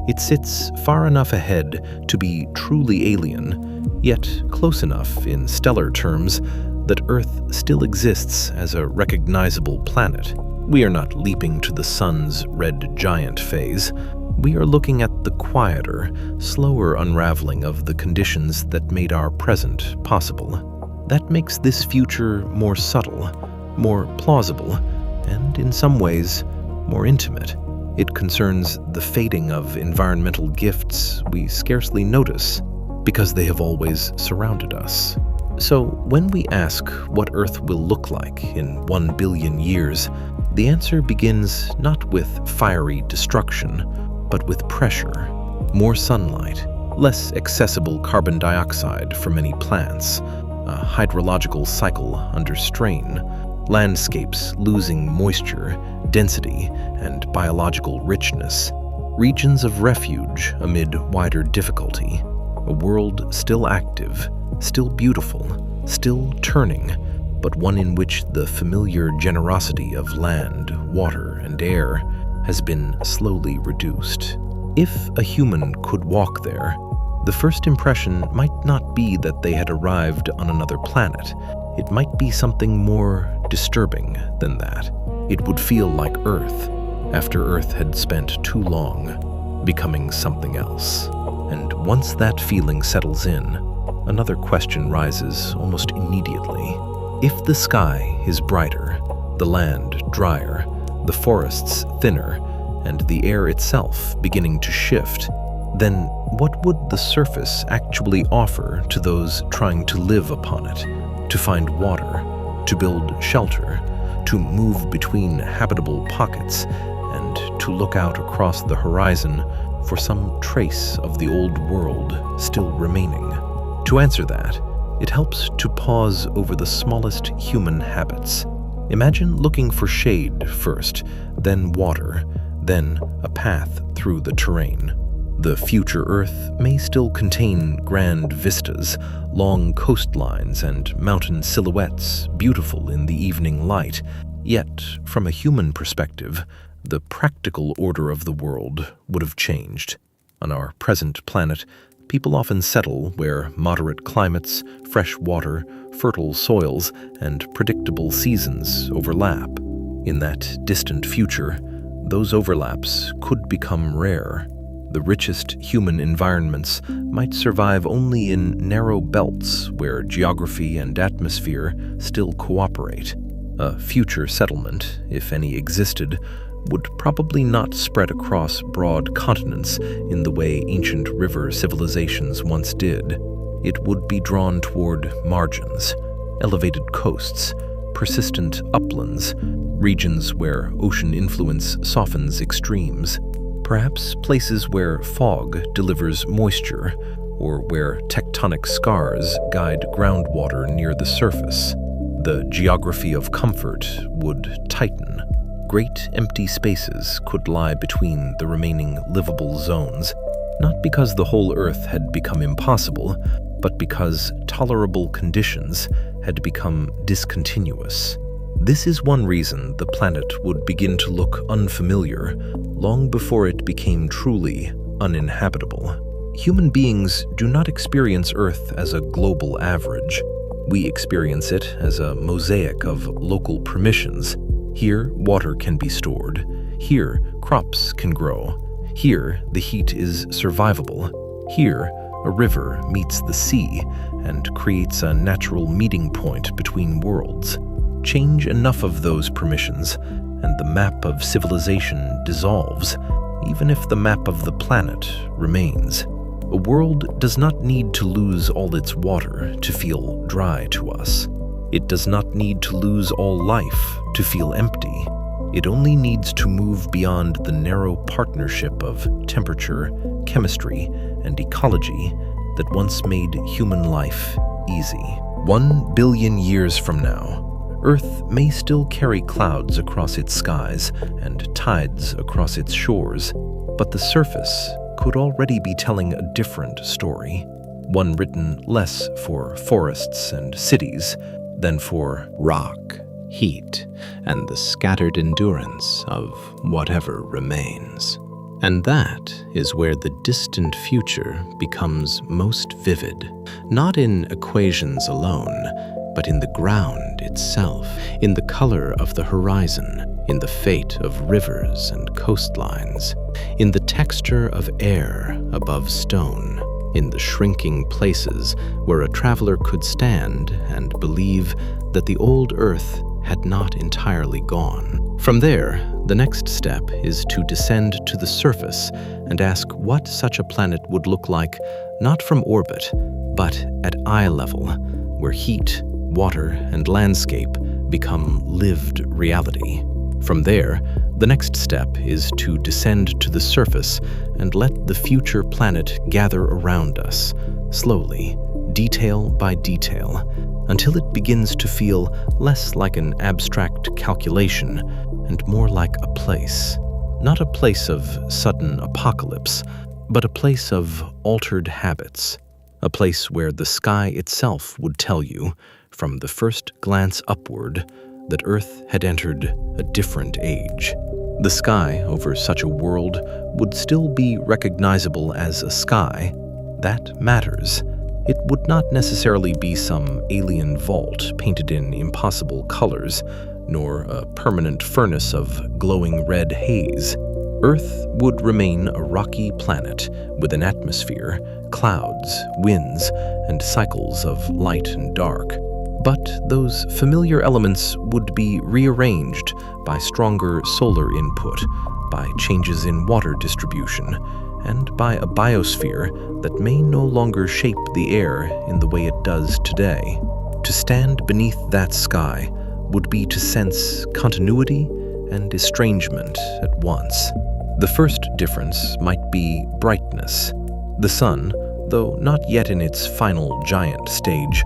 It sits far enough ahead to be truly alien, yet close enough in stellar terms that Earth still exists as a recognizable planet. We are not leaping to the sun's red giant phase. We are looking at the quieter, slower unraveling of the conditions that made our present possible. That makes this future more subtle, more plausible, and in some ways, more intimate. It concerns the fading of environmental gifts we scarcely notice because they have always surrounded us. So when we ask what Earth will look like in 1 billion years, the answer begins not with fiery destruction, but with pressure. More sunlight, less accessible carbon dioxide for many plants, a hydrological cycle under strain, landscapes losing moisture, density, and biological richness, regions of refuge amid wider difficulty, a world still active, still beautiful, still turning, but one in which the familiar generosity of land, water, and air has been slowly reduced. If a human could walk there, the first impression might not be that they had arrived on another planet. It might be something more disturbing than that. It would feel like Earth, after Earth had spent too long becoming something else. And once that feeling settles in, another question rises almost immediately. If the sky is brighter, the land drier, the forests thinner, and the air itself beginning to shift, then what would the surface actually offer to those trying to live upon it, to find water, to build shelter, to move between habitable pockets, and to look out across the horizon for some trace of the old world still remaining? To answer that, it helps to pause over the smallest human habits. Imagine looking for shade first, then water, then a path through the terrain. The future Earth may still contain grand vistas, long coastlines, and mountain silhouettes beautiful in the evening light. Yet, from a human perspective, the practical order of the world would have changed. On our present planet, People often settle where moderate climates, fresh water, fertile soils, and predictable seasons overlap. In that distant future, those overlaps could become rare. The richest human environments might survive only in narrow belts where geography and atmosphere still cooperate. A future settlement, if any existed, would probably not spread across broad continents in the way ancient river civilizations once did. It would be drawn toward margins, elevated coasts, persistent uplands, regions where ocean influence softens extremes. Perhaps places where fog delivers moisture, or where tectonic scars guide groundwater near the surface. The geography of comfort would tighten. Great empty spaces could lie between the remaining livable zones, not because the whole Earth had become impossible, but because tolerable conditions had become discontinuous. This is one reason the planet would begin to look unfamiliar long before it became truly uninhabitable. Human beings do not experience Earth as a global average. We experience it as a mosaic of local permissions. Here, water can be stored. Here, crops can grow. Here, the heat is survivable. Here, a river meets the sea and creates a natural meeting point between worlds. Change enough of those permissions, and the map of civilization dissolves, even if the map of the planet remains. A world does not need to lose all its water to feel dry to us. It does not need to lose all life to feel empty. It only needs to move beyond the narrow partnership of temperature, chemistry, and ecology that once made human life easy. 1 billion years from now, Earth may still carry clouds across its skies and tides across its shores, but the surface could already be telling a different story, one written less for forests and cities than for rock, heat, and the scattered endurance of whatever remains. And that is where the distant future becomes most vivid, not in equations alone, but in the ground itself, in the color of the horizon, in the fate of rivers and coastlines, in the texture of air above stone, in the shrinking places where a traveler could stand and believe that the old Earth had not entirely gone. From there, the next step is to descend to the surface and ask what such a planet would look like, not from orbit, but at eye level, where heat, water, and landscape become lived reality. From there, the next step is to descend to the surface and let the future planet gather around us, slowly, detail by detail, until it begins to feel less like an abstract calculation and more like a place. Not a place of sudden apocalypse, but a place of altered habits. A place where the sky itself would tell you, from the first glance upward, that Earth had entered a different age. The sky over such a world would still be recognizable as a sky. That matters. It would not necessarily be some alien vault painted in impossible colors, nor a permanent furnace of glowing red haze. Earth would remain a rocky planet with an atmosphere, clouds, winds, and cycles of light and dark. But those familiar elements would be rearranged by stronger solar input, by changes in water distribution, and by a biosphere that may no longer shape the air in the way it does today. To stand beneath that sky would be to sense continuity and estrangement at once. The first difference might be brightness. The sun, though not yet in its final giant stage,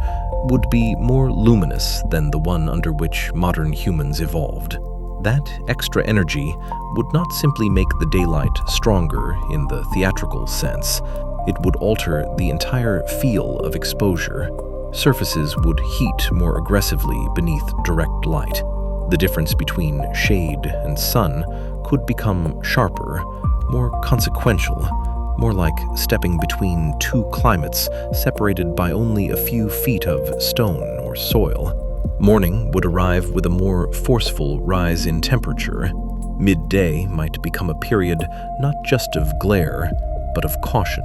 would be more luminous than the one under which modern humans evolved. That extra energy would not simply make the daylight stronger in the theatrical sense. It would alter the entire feel of exposure. Surfaces would heat more aggressively beneath direct light. The difference between shade and sun could become sharper, more consequential, more like stepping between two climates separated by only a few feet of stone or soil. Morning would arrive with a more forceful rise in temperature. Midday might become a period not just of glare, but of caution.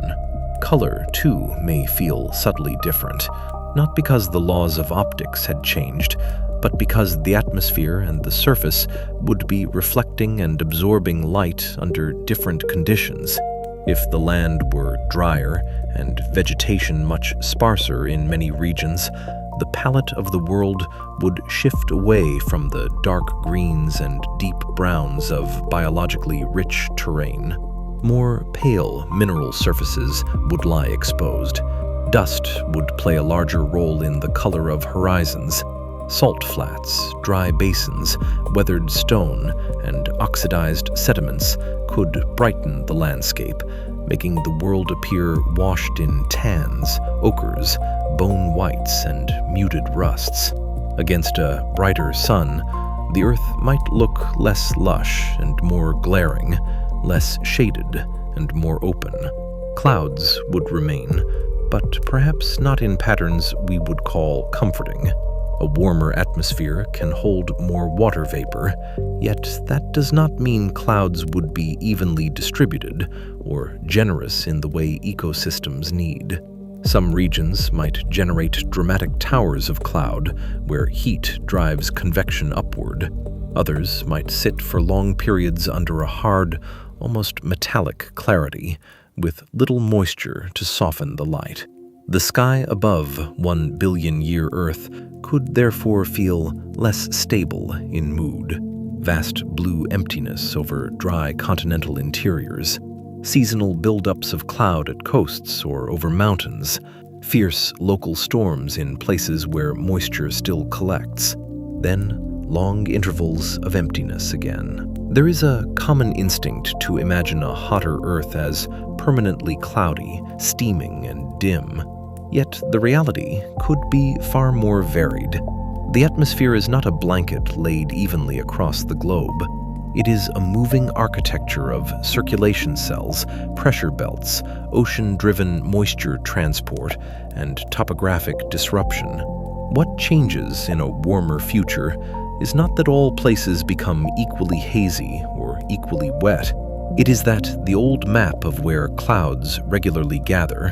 Color, too, may feel subtly different, not because the laws of optics had changed, but because the atmosphere and the surface would be reflecting and absorbing light under different conditions. If the land were drier and vegetation much sparser in many regions, the palette of the world would shift away from the dark greens and deep browns of biologically rich terrain. More pale mineral surfaces would lie exposed. Dust would play a larger role in the color of horizons. Salt flats, dry basins, weathered stone, and oxidized sediments could brighten the landscape, making the world appear washed in tans, ochres, bone whites, and muted rusts. Against a brighter sun, the earth might look less lush and more glaring, less shaded and more open. Clouds would remain, but perhaps not in patterns we would call comforting. A warmer atmosphere can hold more water vapor, yet that does not mean clouds would be evenly distributed or generous in the way ecosystems need. Some regions might generate dramatic towers of cloud where heat drives convection upward. Others might sit for long periods under a hard, almost metallic clarity, with little moisture to soften the light. The sky above 1 billion-year Earth could therefore feel less stable in mood. Vast blue emptiness over dry continental interiors, seasonal buildups of cloud at coasts or over mountains, fierce local storms in places where moisture still collects, then long intervals of emptiness again. There is a common instinct to imagine a hotter Earth as permanently cloudy, steaming, and dim. Yet the reality could be far more varied. The atmosphere is not a blanket laid evenly across the globe. It is a moving architecture of circulation cells, pressure belts, ocean-driven moisture transport, and topographic disruption. What changes in a warmer future is not that all places become equally hazy or equally wet. It is that the old map of where clouds regularly gather,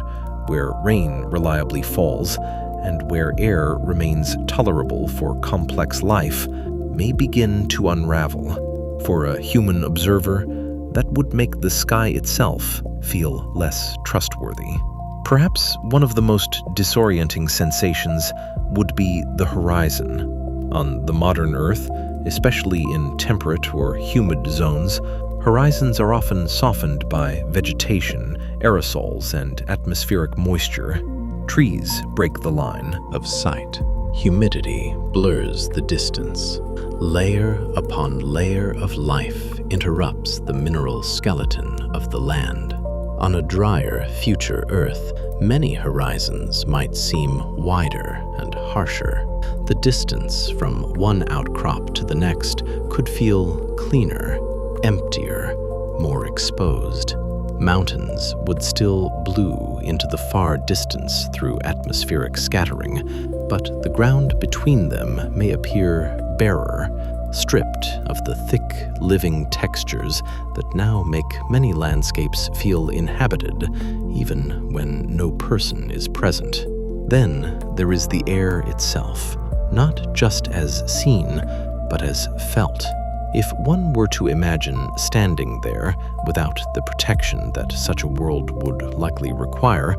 where rain reliably falls, and where air remains tolerable for complex life, may begin to unravel. For a human observer, that would make the sky itself feel less trustworthy. Perhaps one of the most disorienting sensations would be the horizon. On the modern Earth, especially in temperate or humid zones, horizons are often softened by vegetation, aerosols, and atmospheric moisture. Trees break the line of sight. Humidity blurs the distance. Layer upon layer of life interrupts the mineral skeleton of the land. On a drier future Earth, many horizons might seem wider and harsher. The distance from one outcrop to the next could feel cleaner, emptier, more exposed. Mountains would still blue into the far distance through atmospheric scattering, but the ground between them may appear barer, stripped of the thick, living textures that now make many landscapes feel inhabited, even when no person is present. Then there is the air itself, not just as seen, but as felt. If one were to imagine standing there without the protection that such a world would likely require,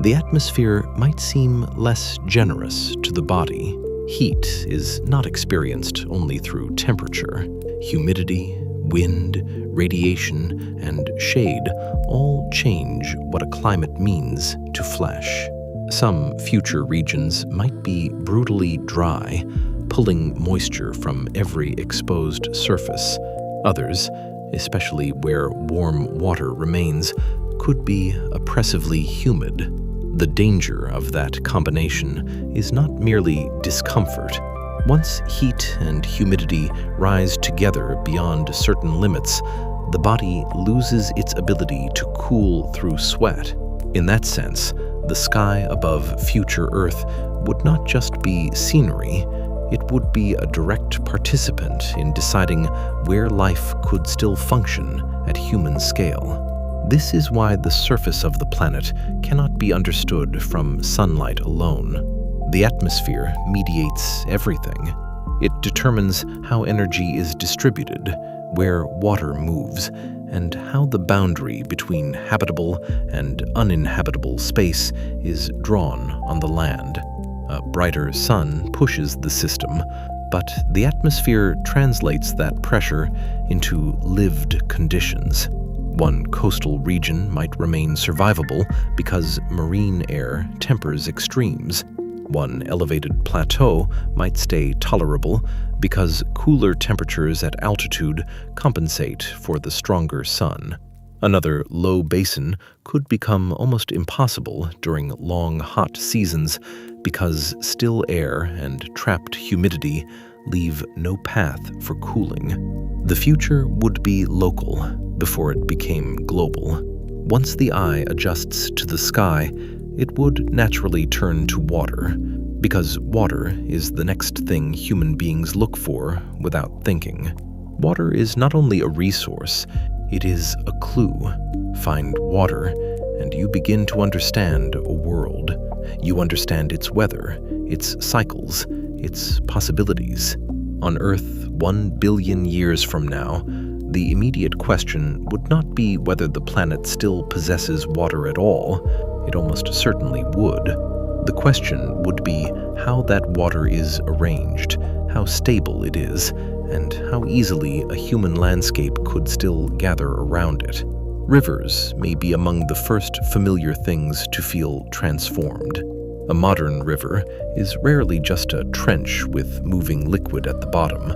the atmosphere might seem less generous to the body. Heat is not experienced only through temperature. Humidity, wind, radiation, and shade all change what a climate means to flesh. Some future regions might be brutally dry, pulling moisture from every exposed surface. Others, especially where warm water remains, could be oppressively humid. The danger of that combination is not merely discomfort. Once heat and humidity rise together beyond certain limits, the body loses its ability to cool through sweat. In that sense, the sky above future Earth would not just be scenery, it would be a direct participant in deciding where life could still function at human scale. This is why the surface of the planet cannot be understood from sunlight alone. The atmosphere mediates everything. It determines how energy is distributed, where water moves, and how the boundary between habitable and uninhabitable space is drawn on the land. A brighter sun pushes the system, but the atmosphere translates that pressure into lived conditions. One coastal region might remain survivable because marine air tempers extremes. One elevated plateau might stay tolerable because cooler temperatures at altitude compensate for the stronger sun. Another low basin could become almost impossible during long hot seasons because still air and trapped humidity leave no path for cooling. The future would be local before it became global. Once the eye adjusts to the sky, it would naturally turn to water, because water is the next thing human beings look for without thinking. Water is not only a resource, it is a clue. Find water, and you begin to understand a world. You understand its weather, its cycles, its possibilities. On Earth, 1 billion years from now, the immediate question would not be whether the planet still possesses water at all. It almost certainly would. The question would be how that water is arranged, how stable it is, and how easily a human landscape could still gather around it. Rivers may be among the first familiar things to feel transformed. A modern river is rarely just a trench with moving liquid at the bottom.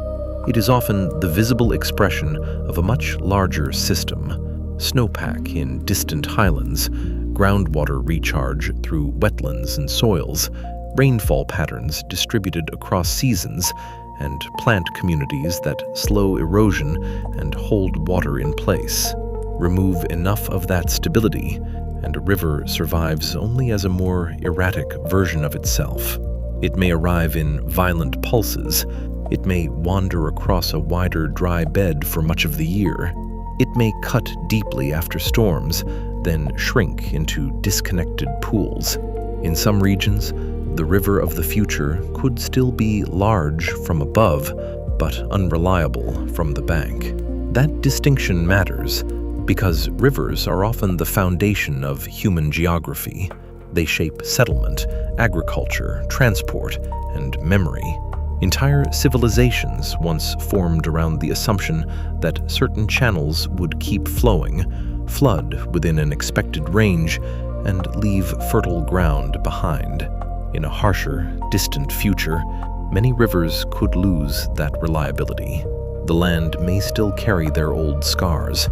It is often the visible expression of a much larger system. Snowpack in distant highlands, groundwater recharge through wetlands and soils, rainfall patterns distributed across seasons, and plant communities that slow erosion and hold water in place. Remove enough of that stability, and a river survives only as a more erratic version of itself. It may arrive in violent pulses. It may wander across a wider dry bed for much of the year. It may cut deeply after storms, then shrink into disconnected pools. In some regions, the river of the future could still be large from above, but unreliable from the bank. That distinction matters because rivers are often the foundation of human geography. They shape settlement, agriculture, transport, and memory. Entire civilizations once formed around the assumption that certain channels would keep flowing, flood within an expected range, and leave fertile ground behind. In a harsher, distant future, many rivers could lose that reliability. The land may still carry their old scars.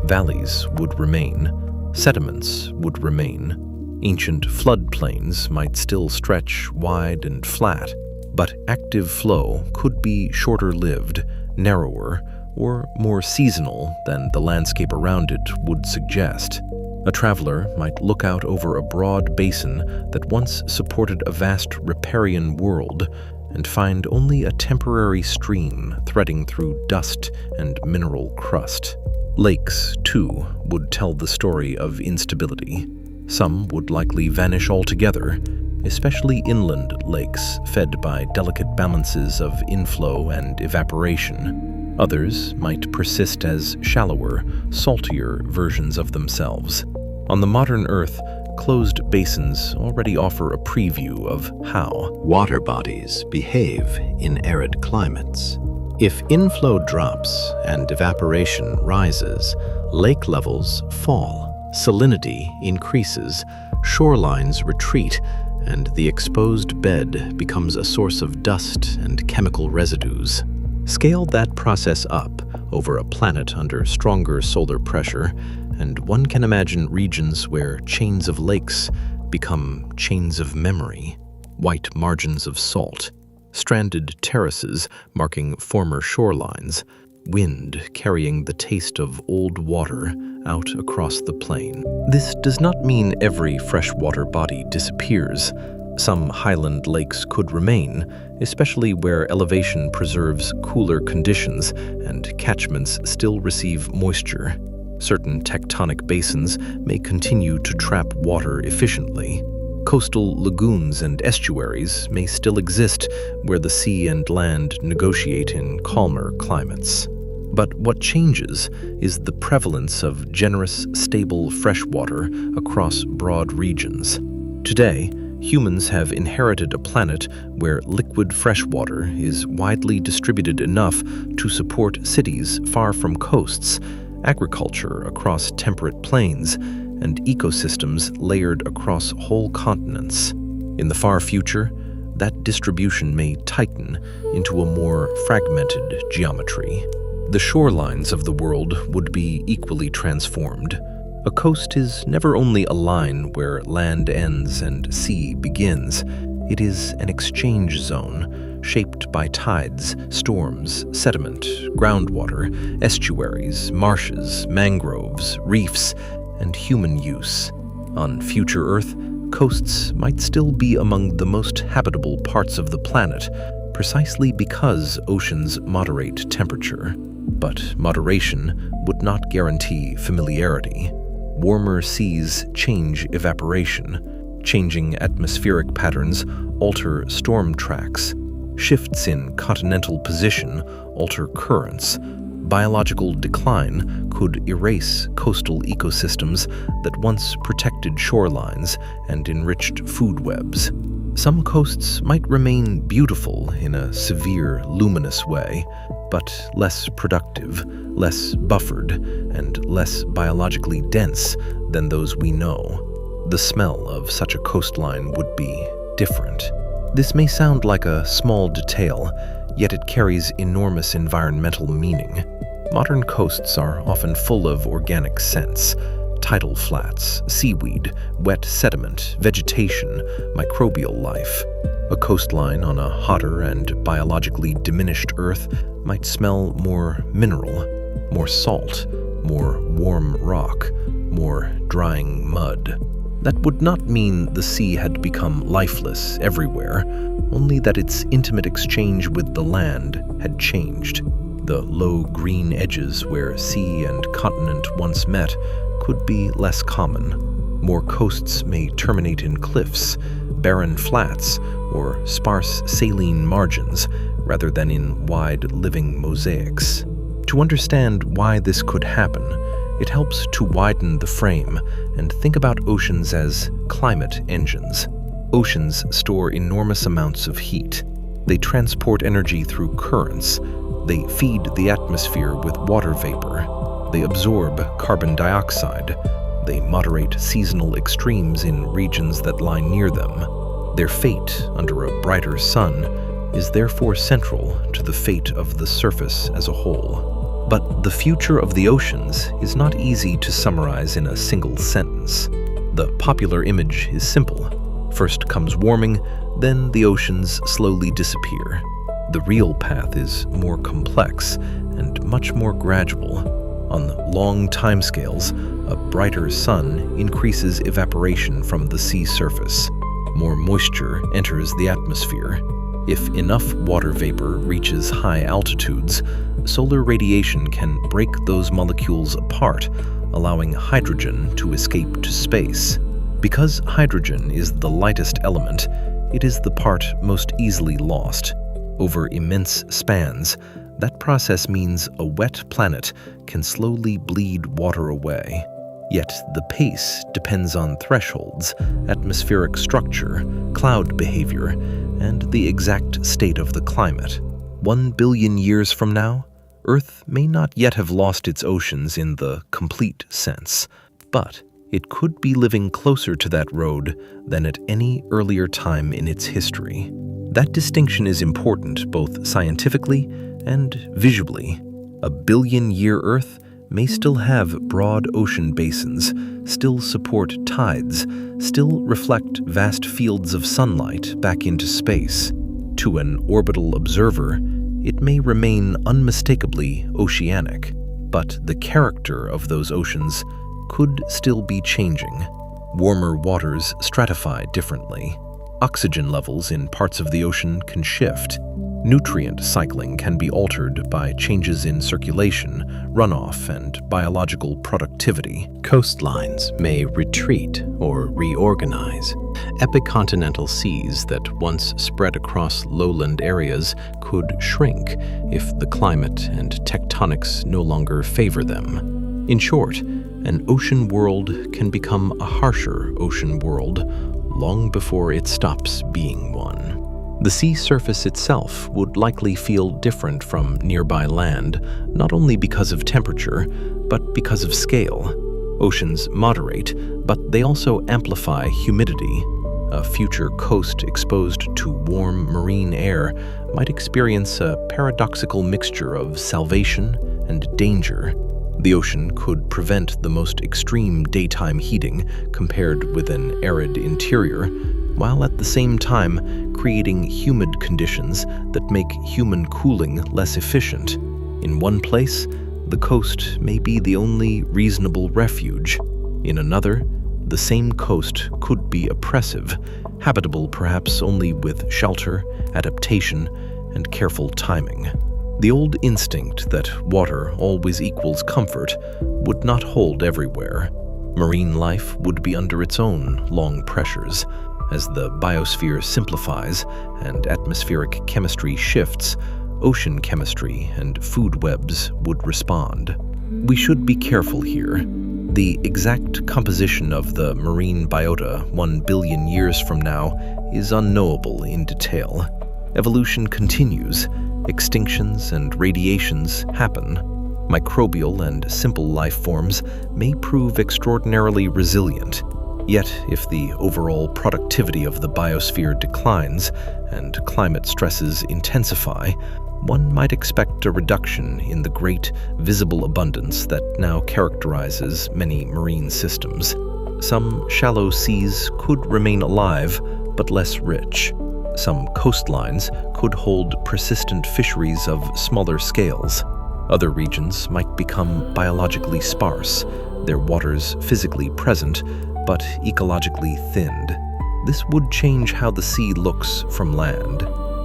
Valleys would remain. Sediments would remain. Ancient floodplains might still stretch wide and flat, but active flow could be shorter-lived, narrower, or more seasonal than the landscape around it would suggest. A traveler might look out over a broad basin that once supported a vast riparian world and find only a temporary stream threading through dust and mineral crust. Lakes, too, would tell the story of instability. Some would likely vanish altogether, especially inland lakes fed by delicate balances of inflow and evaporation. Others might persist as shallower, saltier versions of themselves. On the modern Earth, closed basins already offer a preview of how water bodies behave in arid climates. If inflow drops and evaporation rises, lake levels fall, salinity increases, shorelines retreat, and the exposed bed becomes a source of dust and chemical residues. Scale that process up over a planet under stronger solar pressure, and one can imagine regions where chains of lakes become chains of memory, white margins of salt, stranded terraces marking former shorelines, wind carrying the taste of old water out across the plain. This does not mean every freshwater body disappears. Some highland lakes could remain, especially where elevation preserves cooler conditions and catchments still receive moisture. Certain tectonic basins may continue to trap water efficiently. Coastal lagoons and estuaries may still exist where the sea and land negotiate in calmer climates. But what changes is the prevalence of generous, stable freshwater across broad regions. Today, humans have inherited a planet where liquid freshwater is widely distributed enough to support cities far from coasts, agriculture across temperate plains, and ecosystems layered across whole continents. In the far future, that distribution may tighten into a more fragmented geometry. The shorelines of the world would be equally transformed. A coast is never only a line where land ends and sea begins. It is an exchange zone shaped by tides, storms, sediment, groundwater, estuaries, marshes, mangroves, reefs, and human use. On future Earth, coasts might still be among the most habitable parts of the planet, precisely because oceans moderate temperature. But moderation would not guarantee familiarity. Warmer seas change evaporation. Changing atmospheric patterns alter storm tracks. Shifts in continental position alter currents. Biological decline could erase coastal ecosystems that once protected shorelines and enriched food webs. Some coasts might remain beautiful in a severe, luminous way, but less productive, less buffered, and less biologically dense than those we know. The smell of such a coastline would be different. This may sound like a small detail, yet it carries enormous environmental meaning. Modern coasts are often full of organic scents: tidal flats, seaweed, wet sediment, vegetation, microbial life. A coastline on a hotter and biologically diminished Earth might smell more mineral, more salt, more warm rock, more drying mud. That would not mean the sea had become lifeless everywhere, only that its intimate exchange with the land had changed. The low green edges where sea and continent once met could be less common. More coasts may terminate in cliffs, barren flats, or sparse saline margins, rather than in wide living mosaics. To understand why this could happen, it helps to widen the frame and think about oceans as climate engines. Oceans store enormous amounts of heat. They transport energy through currents. They feed the atmosphere with water vapor. They absorb carbon dioxide. They moderate seasonal extremes in regions that lie near them. Their fate under a brighter sun is therefore central to the fate of the surface as a whole. But the future of the oceans is not easy to summarize in a single sentence. The popular image is simple. First comes warming, then the oceans slowly disappear. The real path is more complex and much more gradual. On long timescales, a brighter sun increases evaporation from the sea surface. More moisture enters the atmosphere. If enough water vapor reaches high altitudes, solar radiation can break those molecules apart, allowing hydrogen to escape to space. Because hydrogen is the lightest element, it is the part most easily lost. Over immense spans, that process means a wet planet can slowly bleed water away. Yet the pace depends on thresholds, atmospheric structure, cloud behavior, and the exact state of the climate. 1 billion years from now, Earth may not yet have lost its oceans in the complete sense, but it could be living closer to that road than at any earlier time in its history. That distinction is important both scientifically and visually. A billion-year Earth may still have broad ocean basins, still support tides, still reflect vast fields of sunlight back into space. To an orbital observer, it may remain unmistakably oceanic, but the character of those oceans could still be changing. Warmer waters stratify differently. Oxygen levels in parts of the ocean can shift. Nutrient cycling can be altered by changes in circulation, runoff, and biological productivity. Coastlines may retreat or reorganize. Epicontinental seas that once spread across lowland areas could shrink if the climate and tectonics no longer favor them. In short, an ocean world can become a harsher ocean world long before it stops being one. The sea surface itself would likely feel different from nearby land, not only because of temperature, but because of scale. Oceans moderate, but they also amplify humidity. A future coast exposed to warm marine air might experience a paradoxical mixture of salvation and danger. The ocean could prevent the most extreme daytime heating compared with an arid interior, while at the same time creating humid conditions that make human cooling less efficient. In one place, the coast may be the only reasonable refuge. In another, the same coast could be oppressive, habitable perhaps only with shelter, adaptation, and careful timing. The old instinct that water always equals comfort would not hold everywhere. Marine life would be under its own long pressures. As the biosphere simplifies and atmospheric chemistry shifts, ocean chemistry and food webs would respond. We should be careful here. The exact composition of the marine biota 1 billion years from now is unknowable in detail. Evolution continues. Extinctions and radiations happen. Microbial and simple life forms may prove extraordinarily resilient. Yet, if the overall productivity of the biosphere declines and climate stresses intensify, one might expect a reduction in the great visible abundance that now characterizes many marine systems. Some shallow seas could remain alive, but less rich. Some coastlines could hold persistent fisheries of smaller scales. Other regions might become biologically sparse, their waters physically present, but ecologically thinned. This would change how the sea looks from land.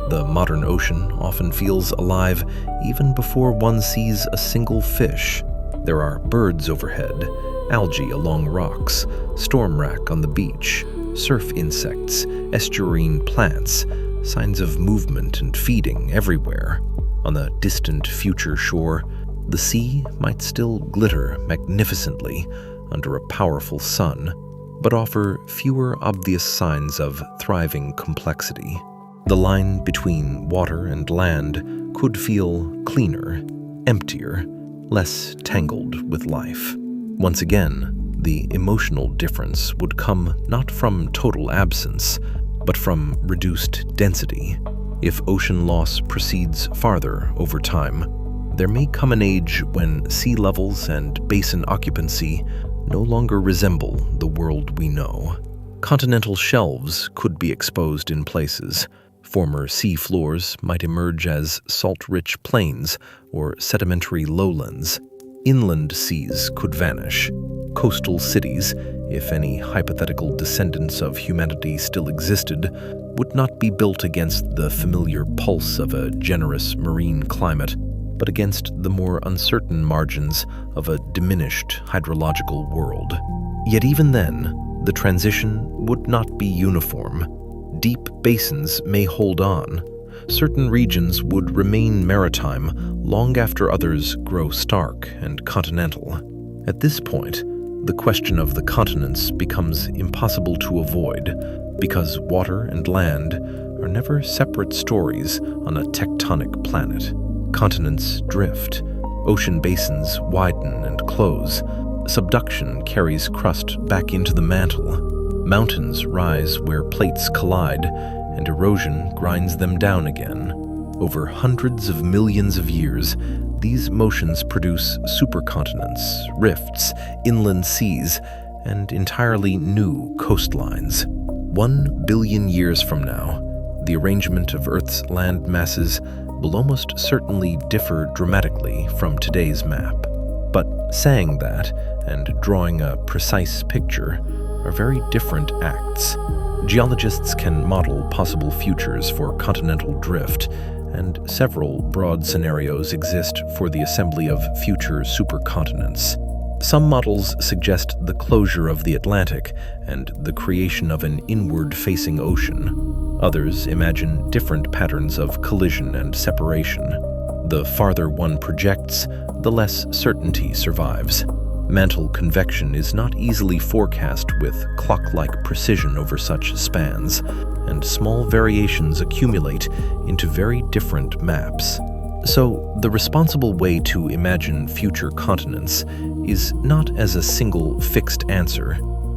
The modern ocean often feels alive even before one sees a single fish. There are birds overhead, algae along rocks, storm wrack on the beach, surf insects, estuarine plants, signs of movement and feeding everywhere. On the distant future shore, the sea might still glitter magnificently under a powerful sun, but offer fewer obvious signs of thriving complexity. The line between water and land could feel cleaner, emptier, less tangled with life. Once again, the emotional difference would come not from total absence, but from reduced density. If ocean loss proceeds farther over time, there may come an age when sea levels and basin occupancy no longer resemble the world we know. Continental shelves could be exposed in places. Former sea floors might emerge as salt-rich plains or sedimentary lowlands. Inland seas could vanish. Coastal cities, if any hypothetical descendants of humanity still existed, would not be built against the familiar pulse of a generous marine climate, but against the more uncertain margins of a diminished hydrological world. Yet even then, the transition would not be uniform. Deep basins may hold on. Certain regions would remain maritime long after others grow stark and continental. At this point, the question of the continents becomes impossible to avoid, because water and land are never separate stories on a tectonic planet. Continents drift, ocean basins widen and close, subduction carries crust back into the mantle, mountains rise where plates collide, and erosion grinds them down again. Over hundreds of millions of years, these motions produce supercontinents, rifts, inland seas, and entirely new coastlines. 1 billion years from now, the arrangement of Earth's land masses will almost certainly differ dramatically from today's map. But saying that and drawing a precise picture are very different acts. Geologists can model possible futures for continental drift, and several broad scenarios exist for the assembly of future supercontinents. Some models suggest the closure of the Atlantic and the creation of an inward-facing ocean. Others imagine different patterns of collision and separation. The farther one projects, the less certainty survives. Mantle convection is not easily forecast with clock-like precision over such spans, and small variations accumulate into very different maps. So, the responsible way to imagine future continents is not as a single fixed answer,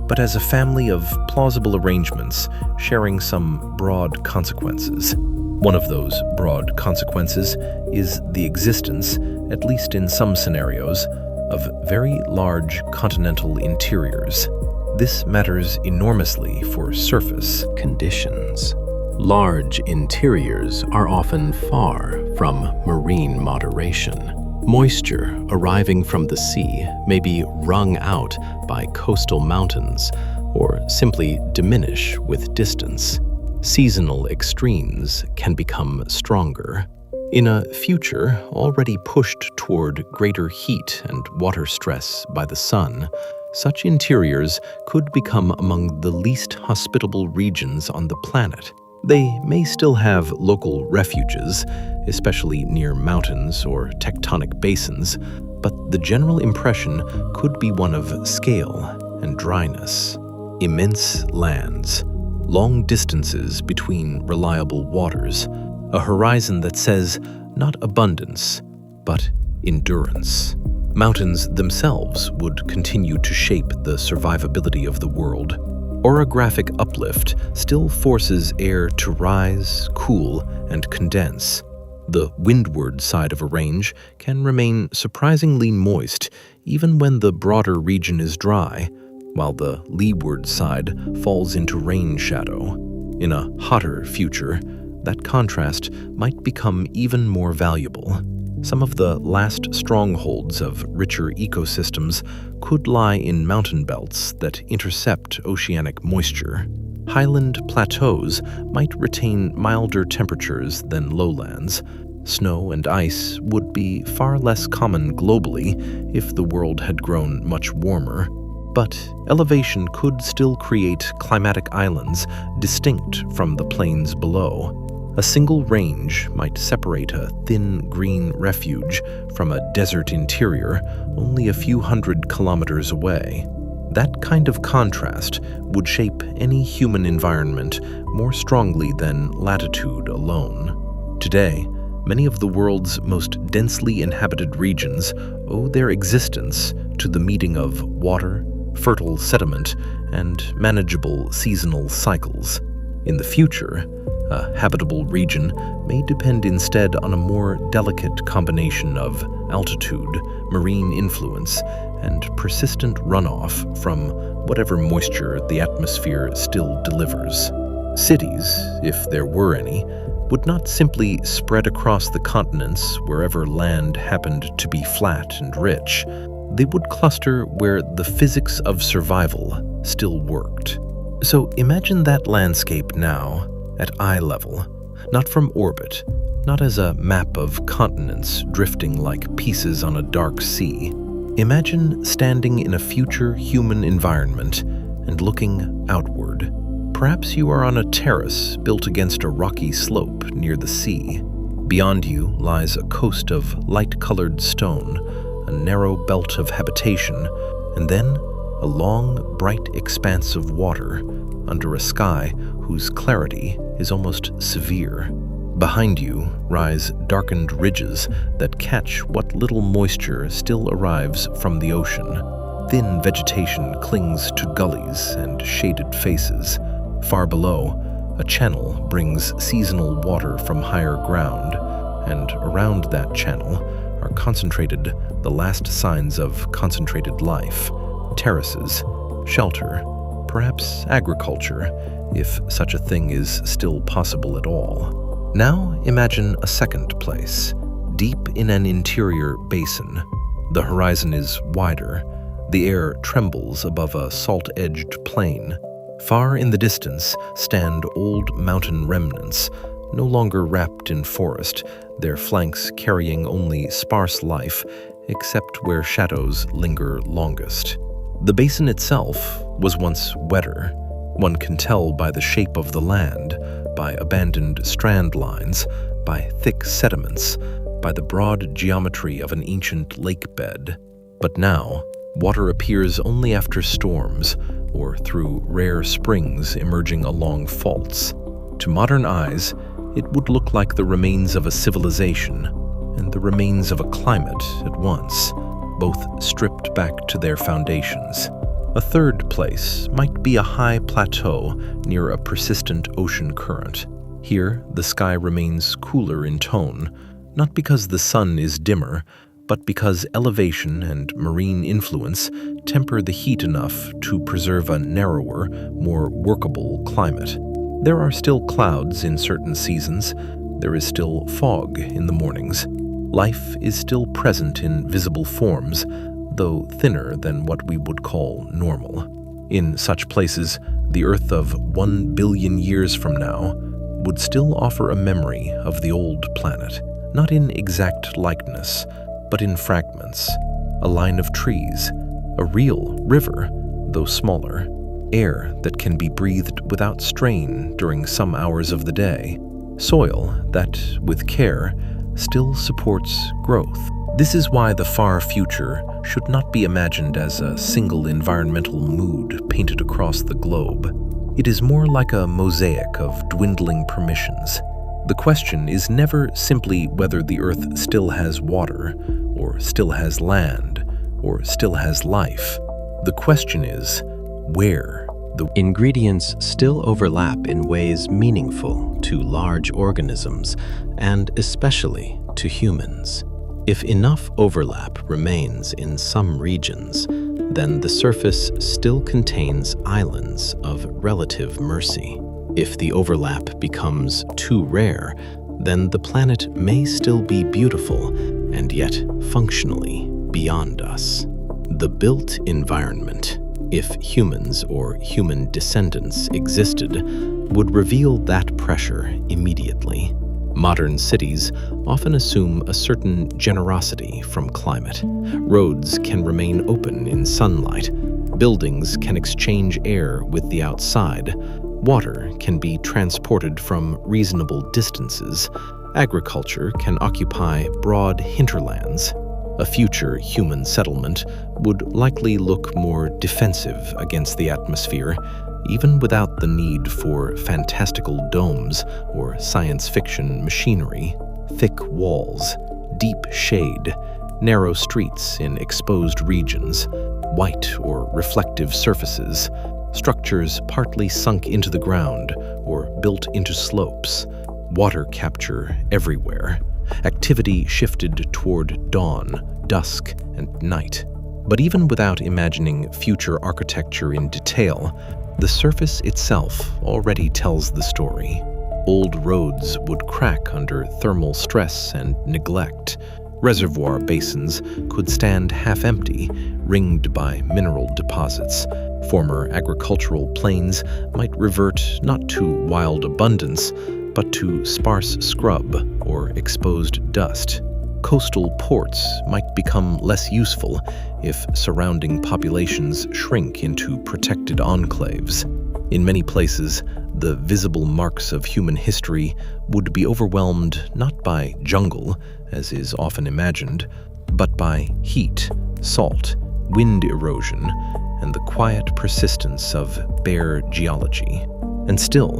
but as a family of plausible arrangements sharing some broad consequences. One of those broad consequences is the existence, at least in some scenarios, of very large continental interiors. This matters enormously for surface conditions. Large interiors are often far from marine moderation. Moisture arriving from the sea may be wrung out by coastal mountains or simply diminish with distance. Seasonal extremes can become stronger. In a future already pushed toward greater heat and water stress by the sun, such interiors could become among the least hospitable regions on the planet. They may still have local refuges, especially near mountains or tectonic basins, but the general impression could be one of scale and dryness. Immense lands, long distances between reliable waters, a horizon that says not abundance, but endurance. Mountains themselves would continue to shape the survivability of the world. Orographic uplift still forces air to rise, cool, and condense. The windward side of a range can remain surprisingly moist even when the broader region is dry, while the leeward side falls into rain shadow. In a hotter future, that contrast might become even more valuable. Some of the last strongholds of richer ecosystems could lie in mountain belts that intercept oceanic moisture. Highland plateaus might retain milder temperatures than lowlands. Snow and ice would be far less common globally if the world had grown much warmer. But elevation could still create climatic islands distinct from the plains below. A single range might separate a thin green refuge from a desert interior only a few hundred kilometers away. That kind of contrast would shape any human environment more strongly than latitude alone. Today, many of the world's most densely inhabited regions owe their existence to the meeting of water, fertile sediment, and manageable seasonal cycles. In the future, a habitable region may depend instead on a more delicate combination of altitude, marine influence, and persistent runoff from whatever moisture the atmosphere still delivers. Cities, if there were any, would not simply spread across the continents wherever land happened to be flat and rich. They would cluster where the physics of survival still worked. So imagine that landscape now, at eye level, not from orbit, not as a map of continents drifting like pieces on a dark sea. Imagine standing in a future human environment and looking outward. Perhaps you are on a terrace built against a rocky slope near the sea. Beyond you lies a coast of light-colored stone, a narrow belt of habitation, and then a long, bright expanse of water under a sky whose clarity is almost severe. Behind you rise darkened ridges that catch what little moisture still arrives from the ocean. Thin vegetation clings to gullies and shaded faces. Far below, a channel brings seasonal water from higher ground, and around that channel are concentrated the last signs of concentrated life: terraces, shelter, perhaps agriculture, if such a thing is still possible at all. Now imagine a second place, deep in an interior basin. The horizon is wider. The air trembles above a salt-edged plain. Far in the distance stand old mountain remnants, no longer wrapped in forest, their flanks carrying only sparse life, except where shadows linger longest. The basin itself was once wetter. One can tell by the shape of the land, by abandoned strand lines, by thick sediments, by the broad geometry of an ancient lake bed. But now, water appears only after storms, or through rare springs emerging along faults. To modern eyes, it would look like the remains of a civilization and the remains of a climate at once, both stripped back to their foundations. A third place might be a high plateau near a persistent ocean current. Here, the sky remains cooler in tone, not because the sun is dimmer, but because elevation and marine influence temper the heat enough to preserve a narrower, more workable climate. There are still clouds in certain seasons. There is still fog in the mornings. Life is still present in visible forms, though thinner than what we would call normal. In such places, the Earth of 1 billion years from now would still offer a memory of the old planet, not in exact likeness, but in fragments. A line of trees, a real river, though smaller, air that can be breathed without strain during some hours of the day, soil that, with care, still supports growth. This is why the far future should not be imagined as a single environmental mood painted across the globe. It is more like a mosaic of dwindling permissions. The question is never simply whether the Earth still has water, or still has land, or still has life. The question is, where? The ingredients still overlap in ways meaningful to large organisms, and especially to humans. If enough overlap remains in some regions, then the surface still contains islands of relative mercy. If the overlap becomes too rare, then the planet may still be beautiful and yet functionally beyond us. The built environment, if humans or human descendants existed, would reveal that pressure immediately. Modern cities often assume a certain generosity from climate. Roads can remain open in sunlight. Buildings can exchange air with the outside. Water can be transported from reasonable distances. Agriculture can occupy broad hinterlands. A future human settlement would likely look more defensive against the atmosphere, even without the need for fantastical domes or science fiction machinery. Thick walls, deep shade, narrow streets in exposed regions, white or reflective surfaces, structures partly sunk into the ground or built into slopes, water capture everywhere. Activity shifted toward dawn, dusk, and night. But even without imagining future architecture in detail, the surface itself already tells the story. Old roads would crack under thermal stress and neglect. Reservoir basins could stand half-empty, ringed by mineral deposits. Former agricultural plains might revert not to wild abundance, but to sparse scrub or exposed dust. Coastal ports might become less useful if surrounding populations shrink into protected enclaves. In many places, the visible marks of human history would be overwhelmed not by jungle, as is often imagined, but by heat, salt, wind erosion, and the quiet persistence of bare geology. And still,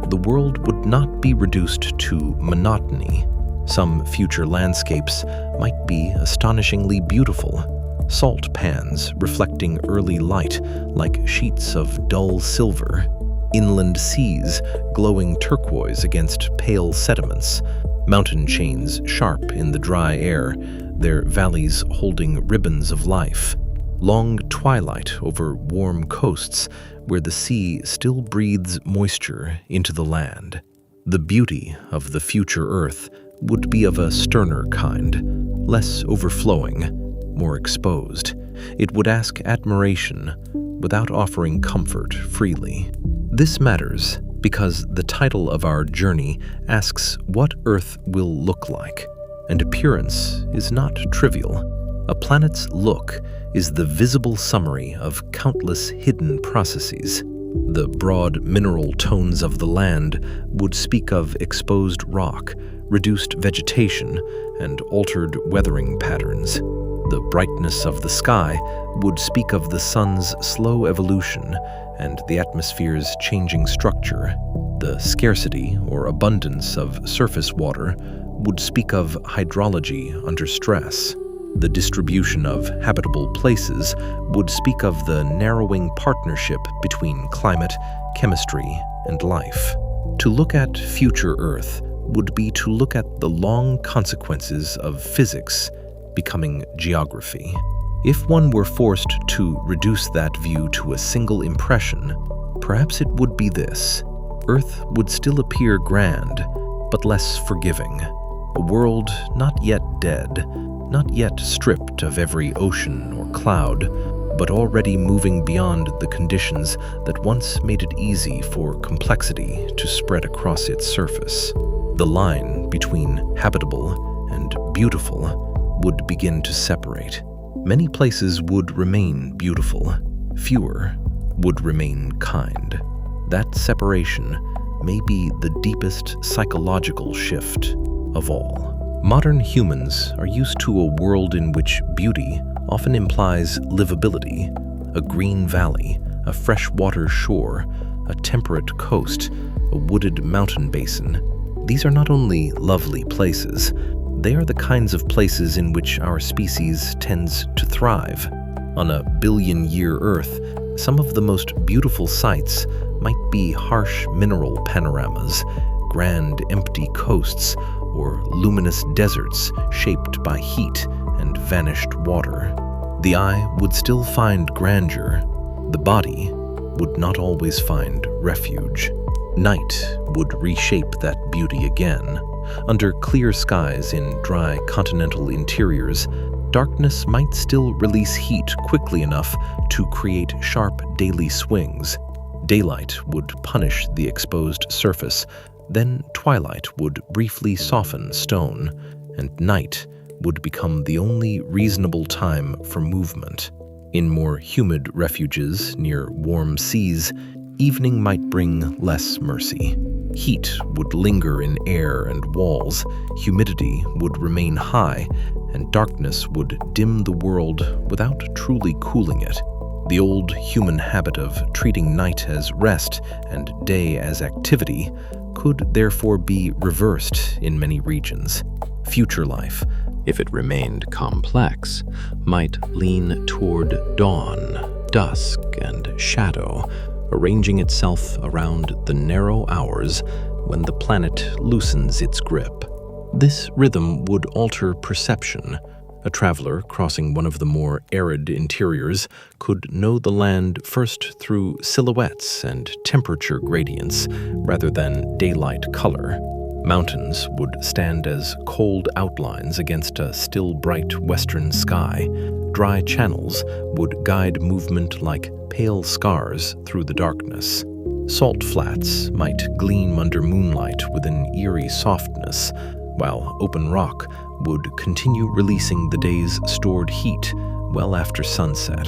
the world would not be reduced to monotony. Some future landscapes might be astonishingly beautiful. Salt pans reflecting early light like sheets of dull silver. Inland seas glowing turquoise against pale sediments. Mountain chains sharp in the dry air, their valleys holding ribbons of life. Long twilight over warm coasts where the sea still breathes moisture into the land. The beauty of the future Earth would be of a sterner kind, less overflowing, more exposed. It would ask admiration without offering comfort freely. This matters because the title of our journey asks what Earth will look like, and appearance is not trivial. A planet's look is the visible summary of countless hidden processes. The broad mineral tones of the land would speak of exposed rock, reduced vegetation, and altered weathering patterns. The brightness of the sky would speak of the sun's slow evolution and the atmosphere's changing structure. The scarcity or abundance of surface water would speak of hydrology under stress. The distribution of habitable places would speak of the narrowing partnership between climate, chemistry, and life. To look at future Earth would be to look at the long consequences of physics becoming geography. If one were forced to reduce that view to a single impression, perhaps it would be this: Earth would still appear grand, but less forgiving. A world not yet dead, not yet stripped of every ocean or cloud, but already moving beyond the conditions that once made it easy for complexity to spread across its surface. The line between habitable and beautiful would begin to separate. Many places would remain beautiful, fewer would remain kind. That separation may be the deepest psychological shift of all. Modern humans are used to a world in which beauty often implies livability: a green valley, a freshwater shore, a temperate coast, a wooded mountain basin. These are not only lovely places, they are the kinds of places in which our species tends to thrive. On a billion-year Earth, some of the most beautiful sights might be harsh mineral panoramas, grand empty coasts, or luminous deserts shaped by heat and vanished water. The eye would still find grandeur. The body would not always find refuge. Night would reshape that beauty again. Under clear skies in dry continental interiors, darkness might still release heat quickly enough to create sharp daily swings. Daylight would punish the exposed surface, then twilight would briefly soften stone, and night would become the only reasonable time for movement. In more humid refuges near warm seas, evening might bring less mercy. Heat would linger in air and walls, humidity would remain high, and darkness would dim the world without truly cooling it. The old human habit of treating night as rest and day as activity could therefore be reversed in many regions. Future life, if it remained complex, might lean toward dawn, dusk, and shadow, arranging itself around the narrow hours when the planet loosens its grip. This rhythm would alter perception. A traveler crossing one of the more arid interiors could know the land first through silhouettes and temperature gradients rather than daylight color. Mountains would stand as cold outlines against a still bright western sky. Dry channels would guide movement like pale scars through the darkness. Salt flats might gleam under moonlight with an eerie softness, while open rock would continue releasing the day's stored heat well after sunset.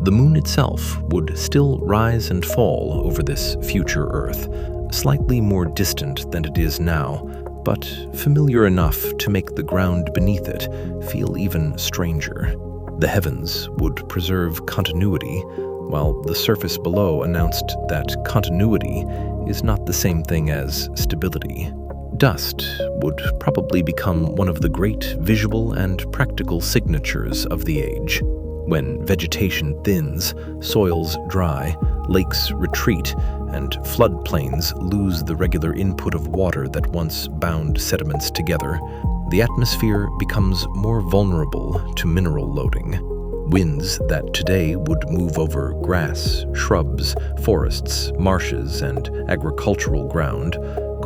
The moon itself would still rise and fall over this future Earth, slightly more distant than it is now, but familiar enough to make the ground beneath it feel even stranger. The heavens would preserve continuity, while the surface below announced that continuity is not the same thing as stability. Dust would probably become one of the great visual and practical signatures of the age. When vegetation thins, soils dry, lakes retreat, and floodplains lose the regular input of water that once bound sediments together, the atmosphere becomes more vulnerable to mineral loading. Winds that today would move over grass, shrubs, forests, marshes, and agricultural ground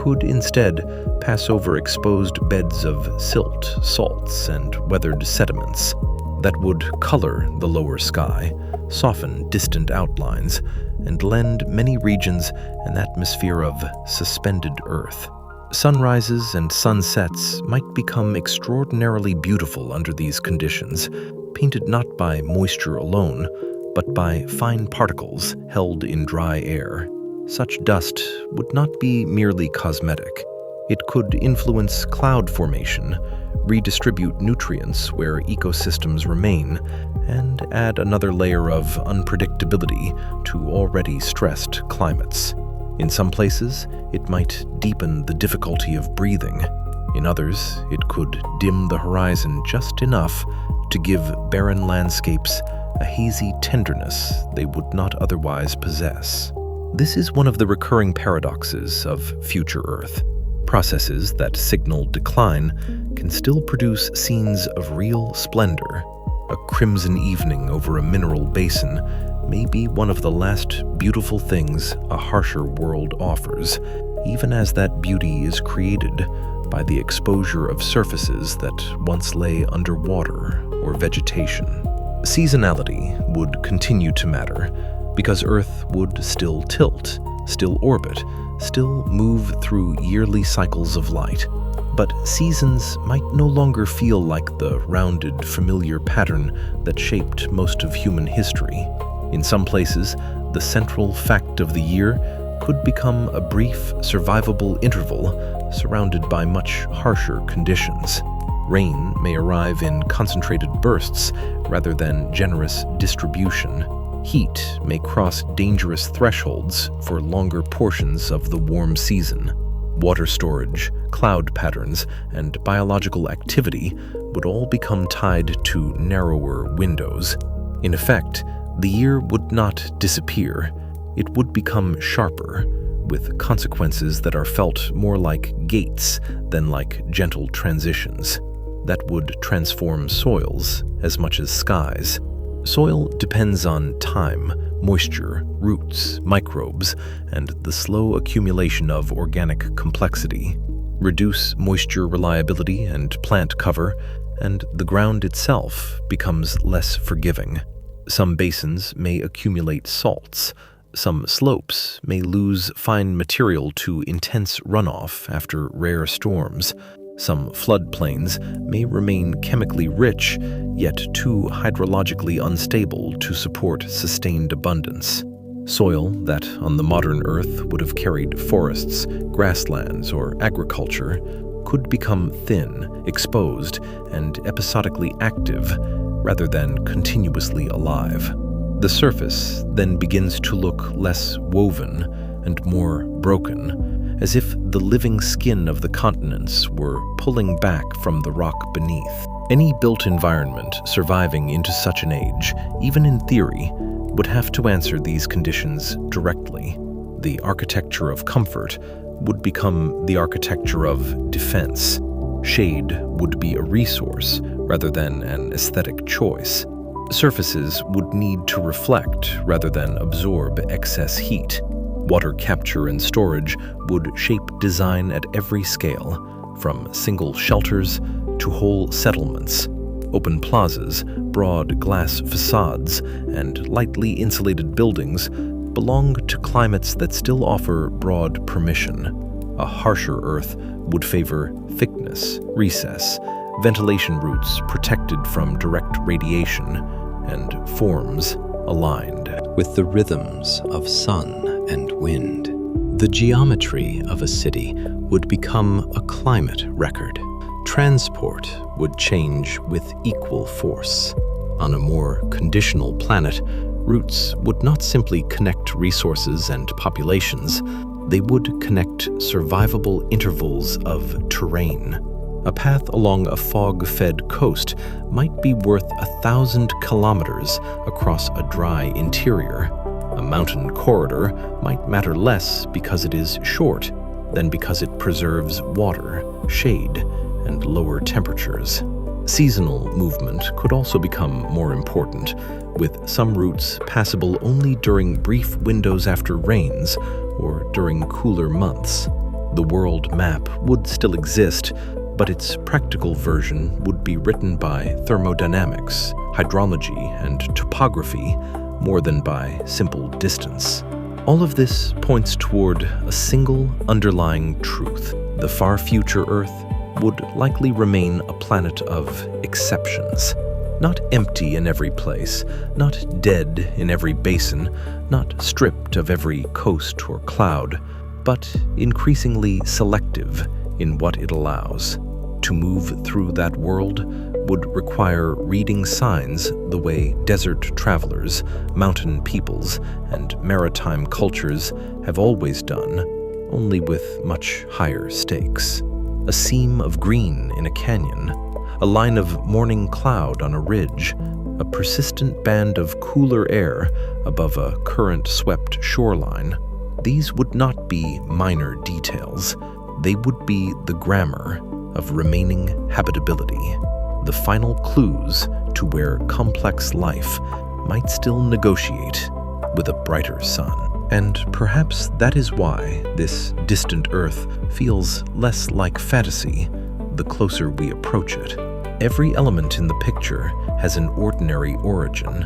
could instead pass over exposed beds of silt, salts, and weathered sediments that would color the lower sky, soften distant outlines, and lend many regions an atmosphere of suspended earth. Sunrises and sunsets might become extraordinarily beautiful under these conditions, painted not by moisture alone, but by fine particles held in dry air. Such dust would not be merely cosmetic. It could influence cloud formation, redistribute nutrients where ecosystems remain, and add another layer of unpredictability to already stressed climates. In some places, it might deepen the difficulty of breathing. In others, it could dim the horizon just enough to give barren landscapes a hazy tenderness they would not otherwise possess. This is one of the recurring paradoxes of future Earth. Processes that signal decline can still produce scenes of real splendor. A crimson evening over a mineral basin may be one of the last beautiful things a harsher world offers, even as that beauty is created by the exposure of surfaces that once lay underwater or vegetation. Seasonality would continue to matter because Earth would still tilt, still orbit, still move through yearly cycles of light. But seasons might no longer feel like the rounded, familiar pattern that shaped most of human history. In some places, the central fact of the year could become a brief, survivable interval surrounded by much harsher conditions. Rain may arrive in concentrated bursts rather than generous distribution. Heat may cross dangerous thresholds for longer portions of the warm season. Water storage, cloud patterns, and biological activity would all become tied to narrower windows. In effect, the year would not disappear. It would become sharper, with consequences that are felt more like gates than like gentle transitions, that would transform soils as much as skies. Soil depends on time, moisture, roots, microbes, and the slow accumulation of organic complexity. Reduce moisture reliability and plant cover, and the ground itself becomes less forgiving. Some basins may accumulate salts. Some slopes may lose fine material to intense runoff after rare storms. Some floodplains may remain chemically rich, yet too hydrologically unstable to support sustained abundance. Soil that on the modern Earth would have carried forests, grasslands, or agriculture could become thin, exposed, and episodically active rather than continuously alive. The surface then begins to look less woven and more broken, as if the living skin of the continents were pulling back from the rock beneath. Any built environment surviving into such an age, even in theory, would have to answer these conditions directly. The architecture of comfort would become the architecture of defense. Shade would be a resource rather than an aesthetic choice. Surfaces would need to reflect rather than absorb excess heat. Water capture and storage would shape design at every scale, from single shelters to whole settlements. Open plazas, broad glass facades, and lightly insulated buildings belong to climates that still offer broad permission. A harsher Earth would favor thickness, recess, ventilation routes protected from direct radiation, and forms aligned with the rhythms of sun and wind. The geometry of a city would become a climate record. Transport would change with equal force. On a more conditional planet, routes would not simply connect resources and populations, they would connect survivable intervals of terrain. A path along a fog-fed coast might be worth 1,000 kilometers across a dry interior. A mountain corridor might matter less because it is short than because it preserves water, shade, and lower temperatures. Seasonal movement could also become more important, with some routes passable only during brief windows after rains or during cooler months. The world map would still exist, but its practical version would be written by thermodynamics, hydrology, and topography more than by simple distance. All of this points toward a single underlying truth. The far future Earth would likely remain a planet of exceptions. Not empty in every place, not dead in every basin, not stripped of every coast or cloud, but increasingly selective in what it allows. To move through that world would require reading signs the way desert travelers, mountain peoples, and maritime cultures have always done, only with much higher stakes. A seam of green in a canyon, a line of morning cloud on a ridge, a persistent band of cooler air above a current-swept shoreline. These would not be minor details. They would be the grammar of remaining habitability, the final clues to where complex life might still negotiate with a brighter sun. And perhaps that is why this distant Earth feels less like fantasy the closer we approach it. Every element in the picture has an ordinary origin: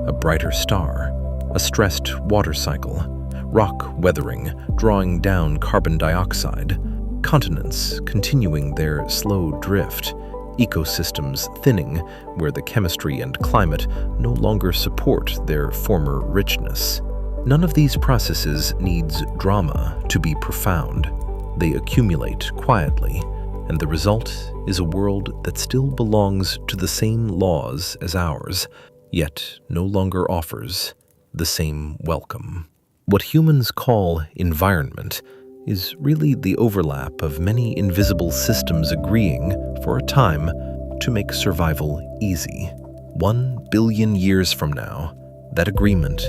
a brighter star, a stressed water cycle, rock weathering drawing down carbon dioxide, continents continuing their slow drift, ecosystems thinning where the chemistry and climate no longer support their former richness. None of these processes needs drama to be profound. They accumulate quietly, and the result is a world that still belongs to the same laws as ours, yet no longer offers the same welcome. What humans call environment is really the overlap of many invisible systems agreeing, for a time, to make survival easy. 1 billion years from now, that agreement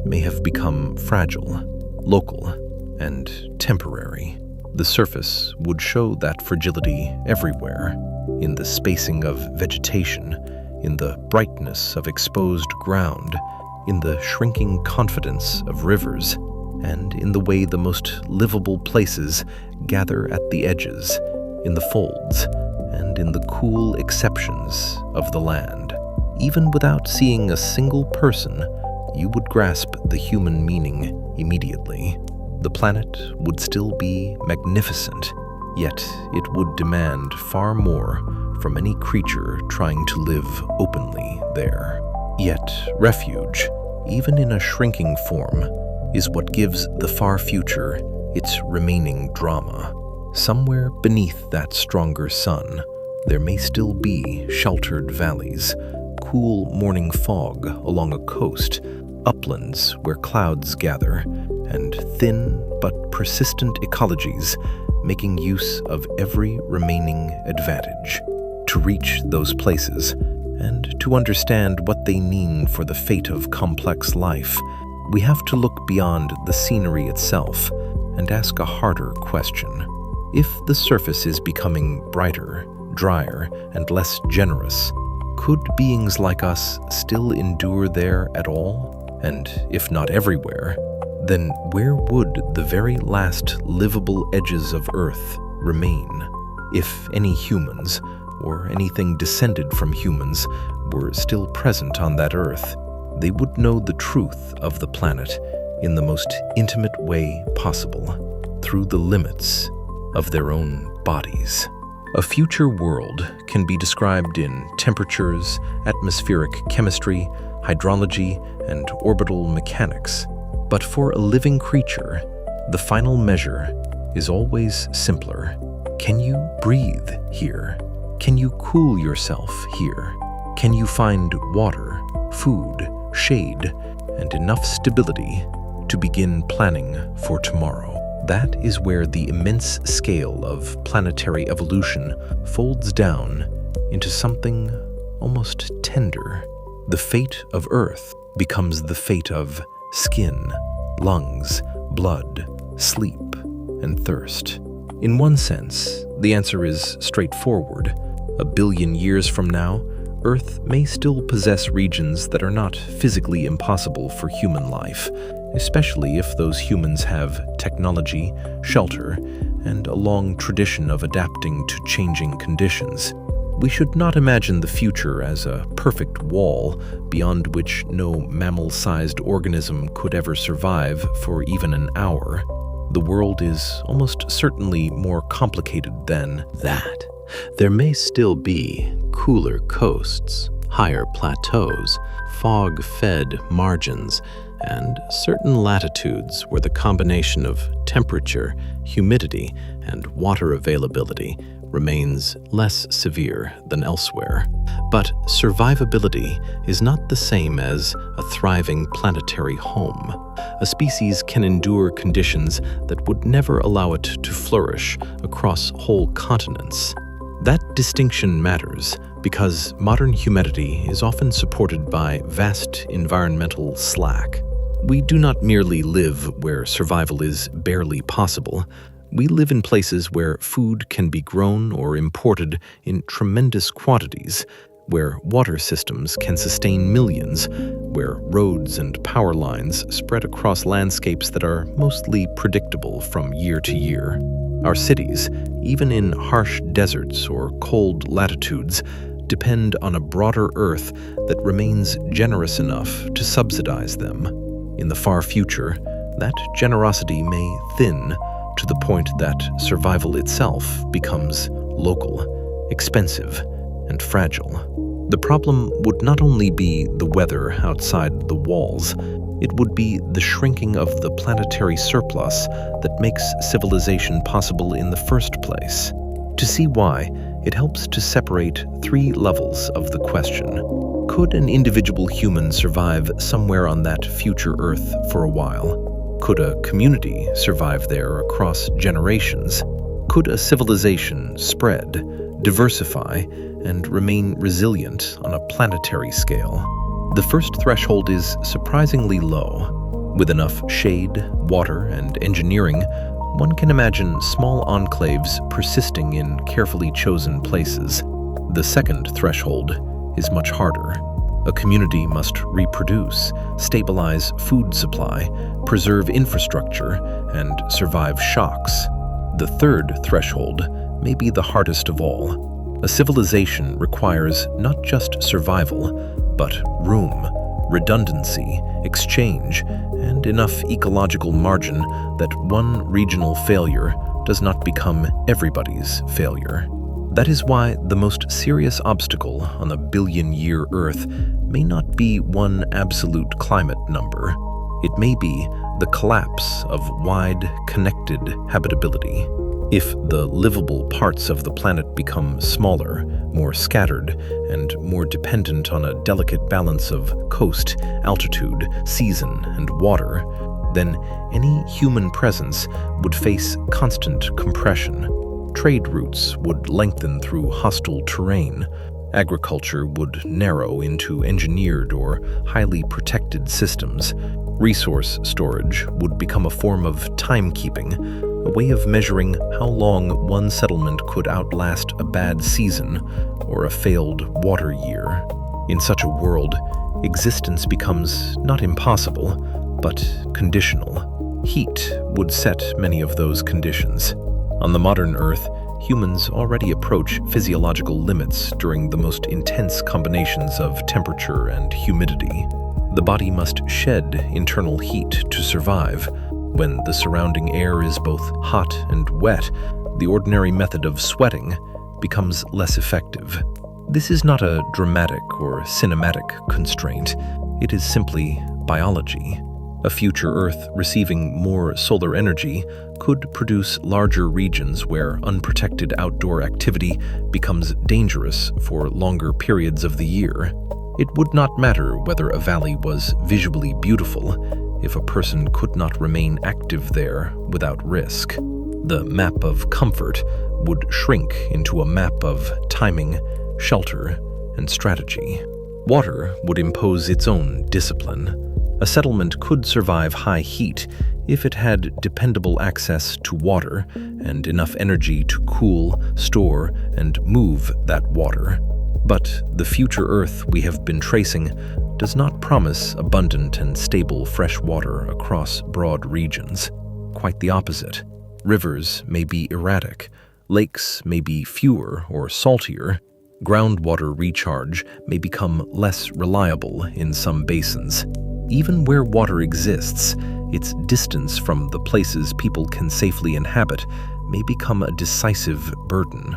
may have become fragile, local, and temporary. The surface would show that fragility everywhere, in the spacing of vegetation, in the brightness of exposed ground, in the shrinking confidence of rivers, and in the way the most livable places gather at the edges, in the folds, and in the cool exceptions of the land. Even without seeing a single person, you would grasp the human meaning immediately. The planet would still be magnificent, yet it would demand far more from any creature trying to live openly there. Yet refuge, even in a shrinking form, is what gives the far future its remaining drama. Somewhere beneath that stronger sun, there may still be sheltered valleys, cool morning fog along a coast, uplands where clouds gather, and thin but persistent ecologies making use of every remaining advantage. To reach those places, and to understand what they mean for the fate of complex life, we have to look beyond the scenery itself and ask a harder question. If the surface is becoming brighter, drier, and less generous, could beings like us still endure there at all? And if not everywhere, then where would the very last livable edges of Earth remain? If any humans, or anything descended from humans, were still present on that Earth, they would know the truth of the planet in the most intimate way possible, through the limits of their own bodies. A future world can be described in temperatures, atmospheric chemistry, hydrology, and orbital mechanics. But for a living creature, the final measure is always simpler. Can you breathe here? Can you cool yourself here? Can you find water, food, shade, and enough stability to begin planning for tomorrow? That is where the immense scale of planetary evolution folds down into something almost tender. The fate of Earth becomes the fate of skin, lungs, blood, sleep, and thirst. In one sense, the answer is straightforward. 1 billion years from now, Earth may still possess regions that are not physically impossible for human life, especially if those humans have technology, shelter, and a long tradition of adapting to changing conditions. We should not imagine the future as a perfect wall beyond which no mammal-sized organism could ever survive for even an hour. The world is almost certainly more complicated than that. There may still be cooler coasts, higher plateaus, fog-fed margins, and certain latitudes where the combination of temperature, humidity, and water availability remains less severe than elsewhere. But survivability is not the same as a thriving planetary home. A species can endure conditions that would never allow it to flourish across whole continents. That distinction matters because modern humanity is often supported by vast environmental slack. We do not merely live where survival is barely possible. We live in places where food can be grown or imported in tremendous quantities, where water systems can sustain millions, where roads and power lines spread across landscapes that are mostly predictable from year to year. Our cities, even in harsh deserts or cold latitudes, depend on a broader Earth that remains generous enough to subsidize them. In the far future, that generosity may thin to the point that survival itself becomes local, expensive, and fragile. The problem would not only be the weather outside the walls, it would be the shrinking of the planetary surplus that makes civilization possible in the first place. To see why, it helps to separate three levels of the question. Could an individual human survive somewhere on that future Earth for a while? Could a community survive there across generations? Could a civilization spread, diversify, and remain resilient on a planetary scale? The first threshold is surprisingly low. With enough shade, water, and engineering, one can imagine small enclaves persisting in carefully chosen places. The second threshold is much harder. A community must reproduce, stabilize food supply, preserve infrastructure, and survive shocks. The third threshold may be the hardest of all. A civilization requires not just survival, but room, redundancy, exchange, and enough ecological margin that one regional failure does not become everybody's failure. That is why the most serious obstacle on a billion-year Earth may not be one absolute climate number. It may be the collapse of wide, connected habitability. If the livable parts of the planet become smaller, more scattered, and more dependent on a delicate balance of coast, altitude, season, and water, then any human presence would face constant compression. Trade routes would lengthen through hostile terrain. Agriculture would narrow into engineered or highly protected systems. Resource storage would become a form of timekeeping, a way of measuring how long one settlement could outlast a bad season or a failed water year. In such a world, existence becomes not impossible, but conditional. Heat would set many of those conditions. On the modern Earth, humans already approach physiological limits during the most intense combinations of temperature and humidity. The body must shed internal heat to survive. When the surrounding air is both hot and wet, the ordinary method of sweating becomes less effective. This is not a dramatic or cinematic constraint. It is simply biology. A future Earth receiving more solar energy could produce larger regions where unprotected outdoor activity becomes dangerous for longer periods of the year. It would not matter whether a valley was visually beautiful if a person could not remain active there without risk. The map of comfort would shrink into a map of timing, shelter, and strategy. Water would impose its own discipline. A settlement could survive high heat if it had dependable access to water and enough energy to cool, store, and move that water. But the future Earth we have been tracing does not promise abundant and stable fresh water across broad regions. Quite the opposite. Rivers may be erratic, lakes may be fewer or saltier, groundwater recharge may become less reliable in some basins. Even where water exists, its distance from the places people can safely inhabit may become a decisive burden.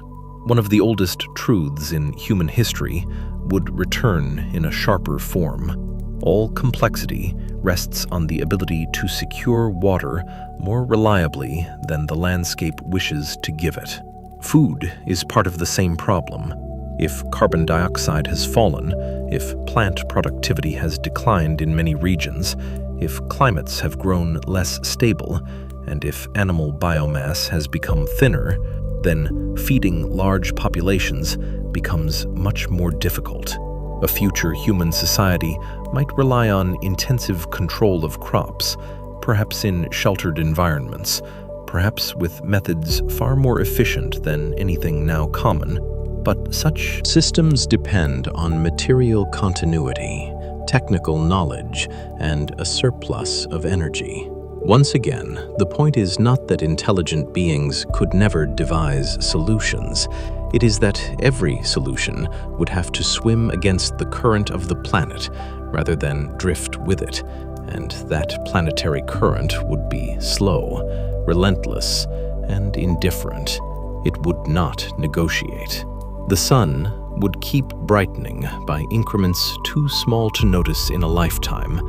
One of the oldest truths in human history would return in a sharper form. All complexity rests on the ability to secure water more reliably than the landscape wishes to give it. Food is part of the same problem. If carbon dioxide has fallen, if plant productivity has declined in many regions, if climates have grown less stable, and if animal biomass has become thinner, then feeding large populations becomes much more difficult. A future human society might rely on intensive control of crops, perhaps in sheltered environments, perhaps with methods far more efficient than anything now common. But such systems depend on material continuity, technical knowledge, and a surplus of energy. Once again, the point is not that intelligent beings could never devise solutions. It is that every solution would have to swim against the current of the planet rather than drift with it, and that planetary current would be slow, relentless, and indifferent. It would not negotiate. The sun would keep brightening by increments too small to notice in a lifetime,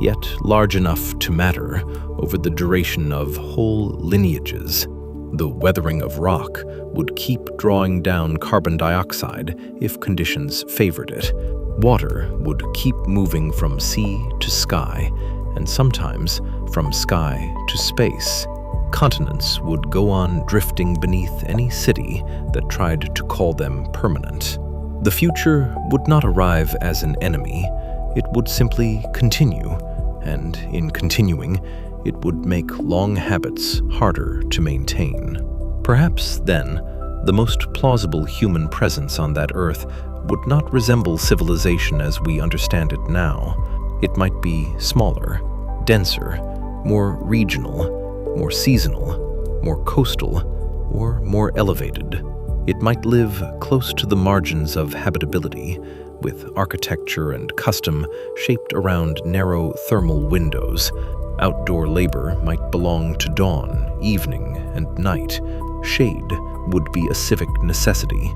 yet large enough to matter over the duration of whole lineages. The weathering of rock would keep drawing down carbon dioxide if conditions favored it. Water would keep moving from sea to sky, and sometimes from sky to space. Continents would go on drifting beneath any city that tried to call them permanent. The future would not arrive as an enemy. It would simply continue, and in continuing, it would make long habits harder to maintain. Perhaps then, the most plausible human presence on that earth would not resemble civilization as we understand it now. It might be smaller, denser, more regional, more seasonal, more coastal, or more elevated. It might live close to the margins of habitability, with architecture and custom shaped around narrow thermal windows. Outdoor labor might belong to dawn, evening, and night. Shade would be a civic necessity.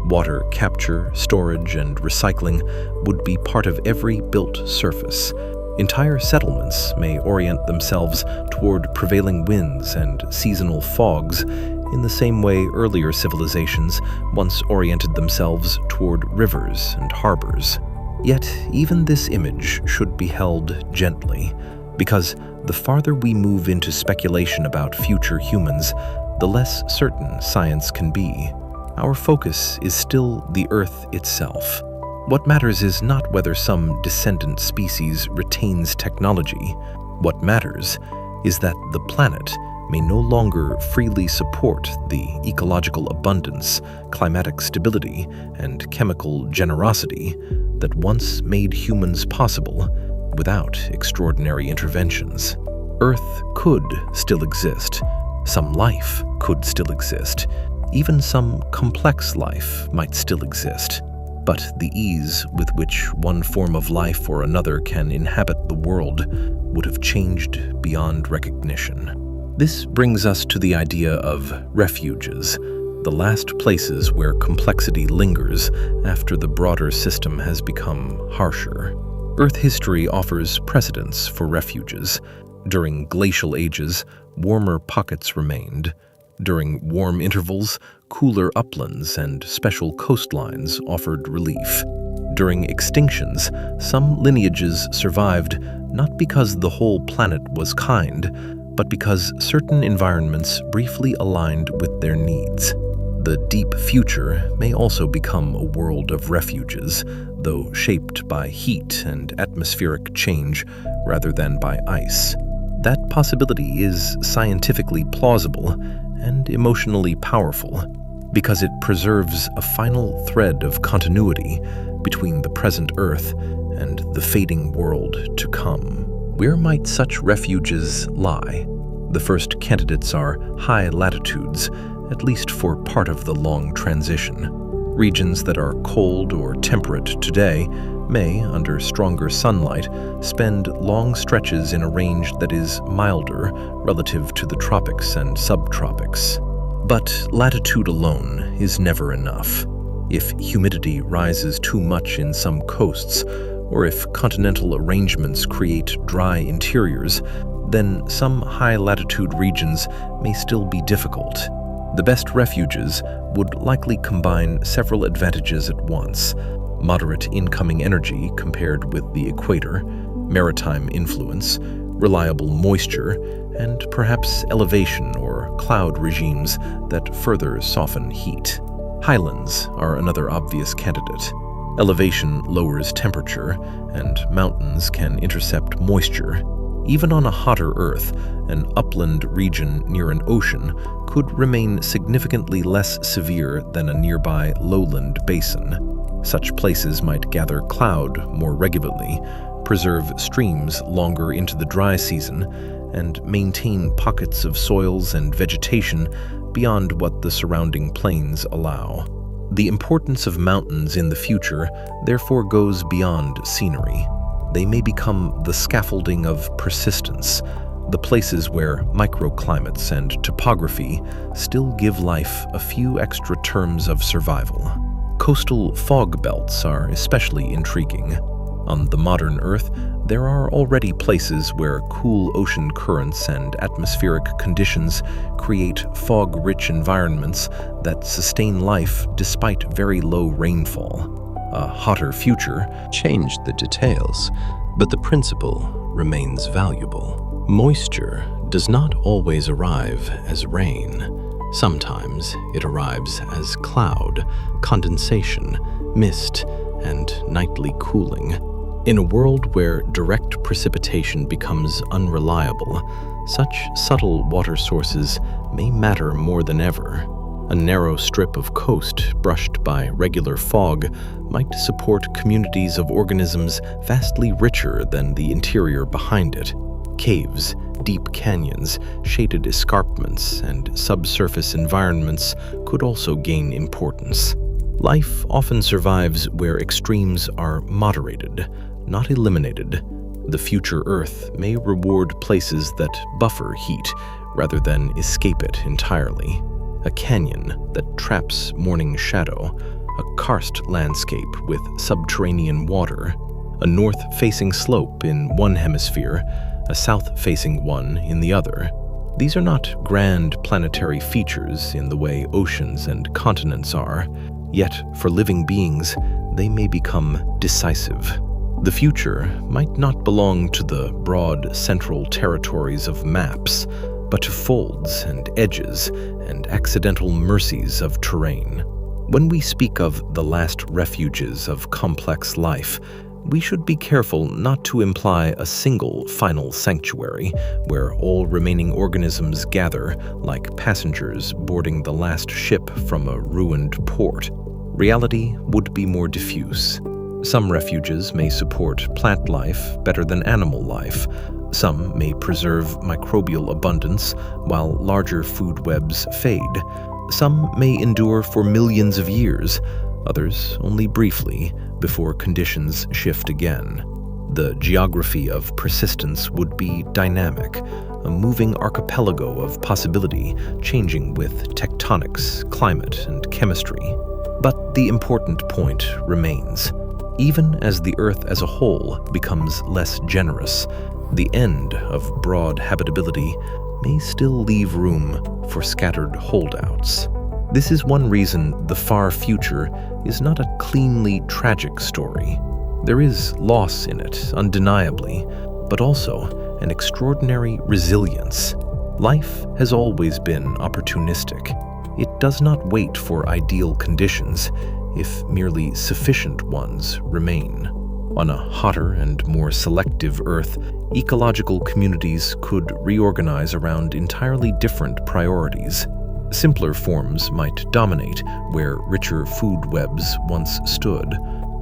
Water capture, storage, and recycling would be part of every built surface. Entire settlements may orient themselves toward prevailing winds and seasonal fogs in the same way earlier civilizations once oriented themselves toward rivers and harbors. Yet even this image should be held gently, because the farther we move into speculation about future humans, the less certain science can be. Our focus is still the Earth itself. What matters is not whether some descendant species retains technology. What matters is that the planet may no longer freely support the ecological abundance, climatic stability, and chemical generosity that once made humans possible without extraordinary interventions. Earth could still exist. Some life could still exist. Even some complex life might still exist. But the ease with which one form of life or another can inhabit the world would have changed beyond recognition. This brings us to the idea of refuges, the last places where complexity lingers after the broader system has become harsher. Earth history offers precedents for refuges. During glacial ages, warmer pockets remained. During warm intervals, cooler uplands and special coastlines offered relief. During extinctions, some lineages survived not because the whole planet was kind, but because certain environments briefly aligned with their needs. The deep future may also become a world of refuges, though shaped by heat and atmospheric change rather than by ice. That possibility is scientifically plausible and emotionally powerful, because it preserves a final thread of continuity between the present Earth and the fading world to come. Where might such refuges lie? The first candidates are high latitudes, at least for part of the long transition. Regions that are cold or temperate today may, under stronger sunlight, spend long stretches in a range that is milder relative to the tropics and subtropics. But latitude alone is never enough. If humidity rises too much in some coasts, or if continental arrangements create dry interiors, then some high-latitude regions may still be difficult. The best refuges would likely combine several advantages at once: moderate incoming energy compared with the equator, maritime influence, reliable moisture, and perhaps elevation or cloud regimes that further soften heat. Highlands are another obvious candidate. Elevation lowers temperature, and mountains can intercept moisture. Even on a hotter Earth, an upland region near an ocean could remain significantly less severe than a nearby lowland basin. Such places might gather cloud more regularly, preserve streams longer into the dry season, and maintain pockets of soils and vegetation beyond what the surrounding plains allow. The importance of mountains in the future therefore goes beyond scenery. They may become the scaffolding of persistence, the places where microclimates and topography still give life a few extra terms of survival. Coastal fog belts are especially intriguing. On the modern Earth, there are already places where cool ocean currents and atmospheric conditions create fog-rich environments that sustain life despite very low rainfall. A hotter future Changed the details, but the principle remains valuable. Moisture does not always arrive as rain. Sometimes it arrives as cloud, condensation, mist, and nightly cooling. In a world where direct precipitation becomes unreliable, such subtle water sources may matter more than ever. A narrow strip of coast brushed by regular fog might support communities of organisms vastly richer than the interior behind it. Caves, deep canyons, shaded escarpments, and subsurface environments could also gain importance. Life often survives where extremes are moderated, not eliminated. The future Earth may reward places that buffer heat rather than escape it entirely. A canyon that traps morning shadow, a karst landscape with subterranean water, a north-facing slope in one hemisphere, a south-facing one in the other. These are not grand planetary features in the way oceans and continents are, yet for living beings, they may become decisive. The future might not belong to the broad central territories of maps, but to folds and edges and accidental mercies of terrain. When we speak of the last refuges of complex life, we should be careful not to imply a single final sanctuary where all remaining organisms gather like passengers boarding the last ship from a ruined port. Reality would be more diffuse. Some refuges may support plant life better than animal life. Some may preserve microbial abundance while larger food webs fade. Some may endure for millions of years, others only briefly, before conditions shift again. The geography of persistence would be dynamic, a moving archipelago of possibility changing with tectonics, climate, and chemistry. But the important point remains. Even as the Earth as a whole becomes less generous, the end of broad habitability may still leave room for scattered holdouts. This is one reason the far future is not a cleanly tragic story. There is loss in it, undeniably, but also an extraordinary resilience. Life has always been opportunistic. It does not wait for ideal conditions, if merely sufficient ones remain. On a hotter and more selective Earth, ecological communities could reorganize around entirely different priorities. Simpler forms might dominate where richer food webs once stood.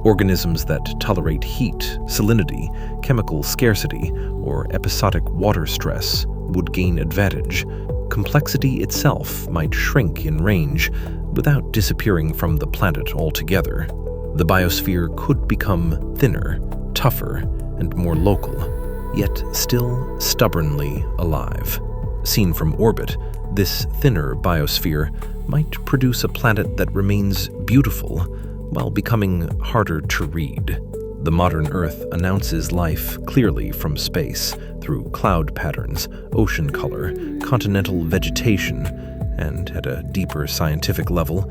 Organisms that tolerate heat, salinity, chemical scarcity, or episodic water stress would gain advantage. Complexity itself might shrink in range without disappearing from the planet altogether. The biosphere could become thinner, tougher, and more local, yet still stubbornly alive. Seen from orbit, this thinner biosphere might produce a planet that remains beautiful while becoming harder to read. The modern Earth announces life clearly from space through cloud patterns, ocean color, continental vegetation, and, at a deeper scientific level,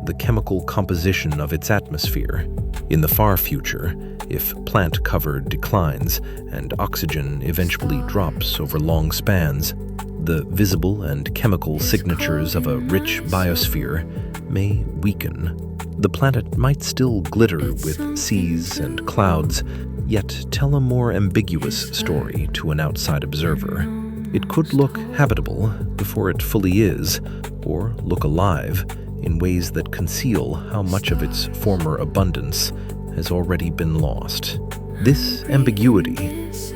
the chemical composition of its atmosphere. In the far future, if plant cover declines and oxygen eventually drops over long spans, the visible and chemical signatures of a rich biosphere may weaken. The planet might still glitter with seas and clouds, yet tell a more ambiguous story to an outside observer. It could look habitable before it fully is, or look alive in ways that conceal how much of its former abundance has already been lost. This ambiguity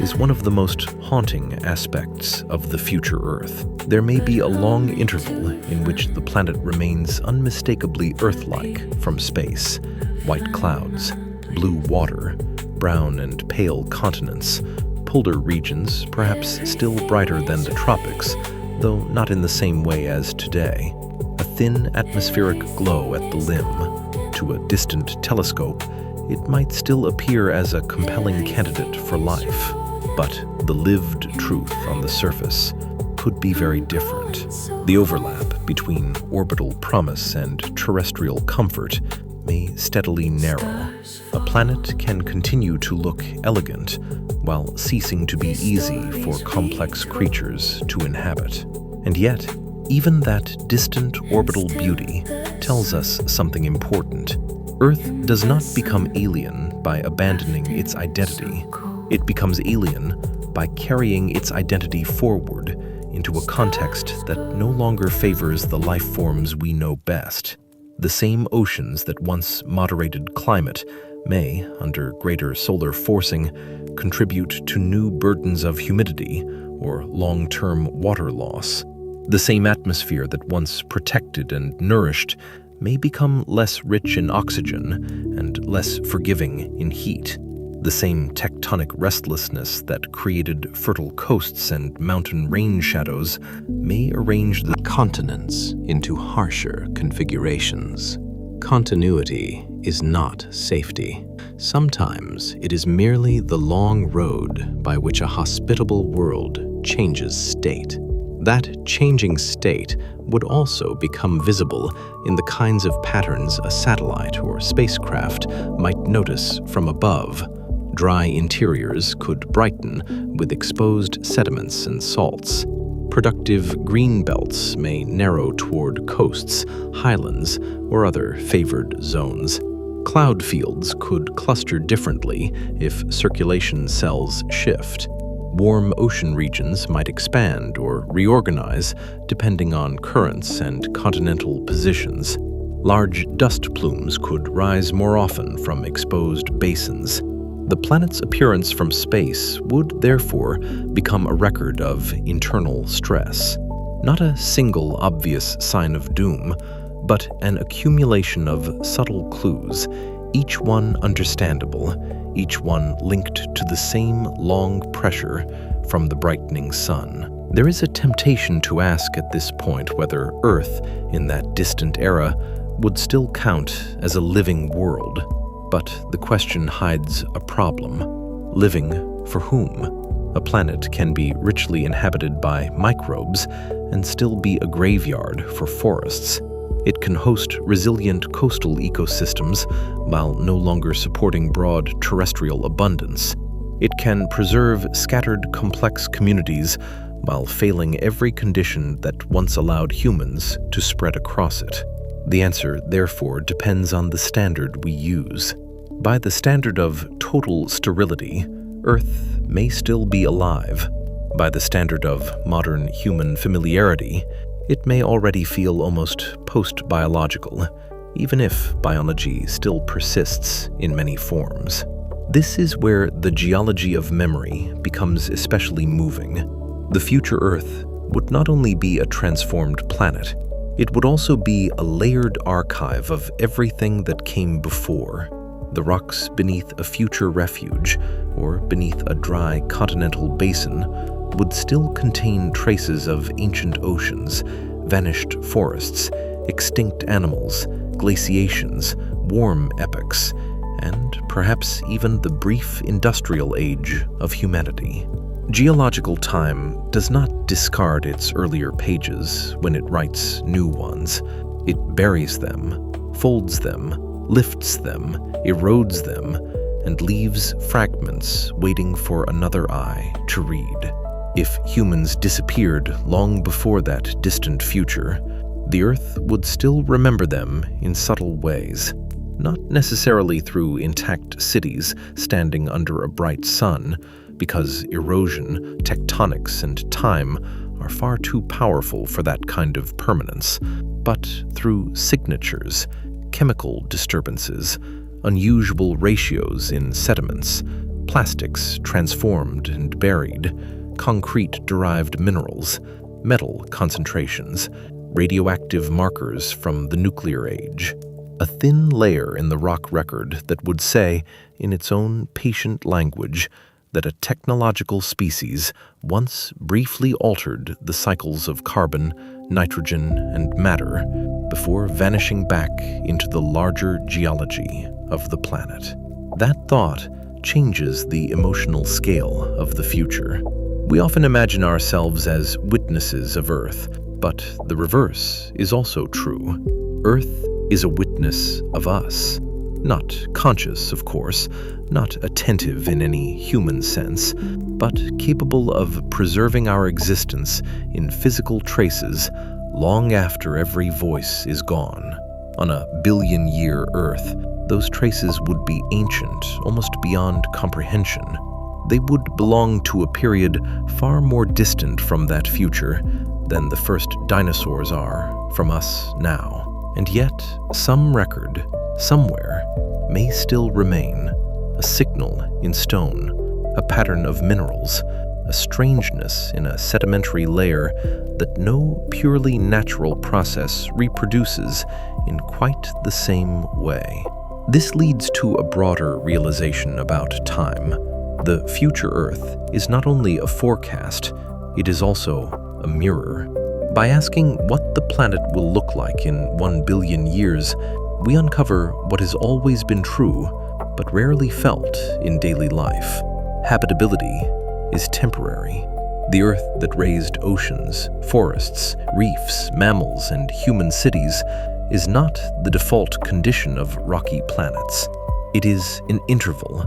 is one of the most haunting aspects of the future Earth. There may be a long interval in which the planet remains unmistakably Earth-like from space. White clouds, blue water, brown and pale continents, polar regions perhaps still brighter than the tropics, though not in the same way as today. A thin atmospheric glow at the limb. To a distant telescope, it might still appear as a compelling candidate for life, but the lived truth on the surface could be very different. The overlap between orbital promise and terrestrial comfort may steadily narrow. A planet can continue to look elegant while ceasing to be easy for complex creatures to inhabit. And yet, even that distant orbital beauty tells us something important. Earth does not become alien by abandoning its identity. It becomes alien by carrying its identity forward into a context that no longer favors the life forms we know best. The same oceans that once moderated climate may, under greater solar forcing, contribute to new burdens of humidity or long-term water loss. The same atmosphere that once protected and nourished may become less rich in oxygen and less forgiving in heat. The same tectonic restlessness that created fertile coasts and mountain range shadows may arrange the continents into harsher configurations. Continuity is not safety. Sometimes it is merely the long road by which a hospitable world changes state. That changing state would also become visible in the kinds of patterns a satellite or spacecraft might notice from above. Dry interiors could brighten with exposed sediments and salts. Productive green belts may narrow toward coasts, highlands, or other favored zones. Cloud fields could cluster differently if circulation cells shift. Warm ocean regions might expand or reorganize depending on currents and continental positions. Large dust plumes could rise more often from exposed basins. The planet's appearance from space would therefore become a record of internal stress. Not a single obvious sign of doom, but an accumulation of subtle clues, each one understandable, each one linked to the same long pressure from the brightening sun. There is a temptation to ask at this point whether Earth, in that distant era, would still count as a living world. But the question hides a problem. Living for whom? A planet can be richly inhabited by microbes and still be a graveyard for forests. It can host resilient coastal ecosystems while no longer supporting broad terrestrial abundance. It can preserve scattered complex communities while failing every condition that once allowed humans to spread across it. The answer, therefore, depends on the standard we use. By the standard of total sterility, Earth may still be alive. By the standard of modern human familiarity, it may already feel almost post-biological, even if biology still persists in many forms. This is where the geology of memory becomes especially moving. The future Earth would not only be a transformed planet, it would also be a layered archive of everything that came before. The rocks beneath a future refuge, or beneath a dry continental basin, would still contain traces of ancient oceans, vanished forests, extinct animals, glaciations, warm epochs, and perhaps even the brief industrial age of humanity. Geological time does not discard its earlier pages when it writes new ones. It buries them, folds them, lifts them, erodes them, and leaves fragments waiting for another eye to read. If humans disappeared long before that distant future, the Earth would still remember them in subtle ways, not necessarily through intact cities standing under a bright sun, because erosion, tectonics, and time are far too powerful for that kind of permanence, but through signatures, chemical disturbances, unusual ratios in sediments, plastics transformed and buried, concrete-derived minerals, metal concentrations, radioactive markers from the nuclear age. A thin layer in the rock record that would say, in its own patient language, that a technological species once briefly altered the cycles of carbon, nitrogen, and matter before vanishing back into the larger geology of the planet. That thought changes the emotional scale of the future. We often imagine ourselves as witnesses of Earth, but the reverse is also true. Earth is a witness of us. Not conscious, of course, not attentive in any human sense, but capable of preserving our existence in physical traces long after every voice is gone. On a billion-year Earth, those traces would be ancient, almost beyond comprehension. They would belong to a period far more distant from that future than the first dinosaurs are from us now. And yet, some record, somewhere, may still remain, a signal in stone, a pattern of minerals, a strangeness in a sedimentary layer that no purely natural process reproduces in quite the same way. This leads to a broader realization about time. The future Earth is not only a forecast, it is also a mirror. By asking what the planet will look like in 1 billion years, we uncover what has always been true, but rarely felt in daily life. Habitability is temporary. The Earth that raised oceans, forests, reefs, mammals, and human cities is not the default condition of rocky planets. It is an interval,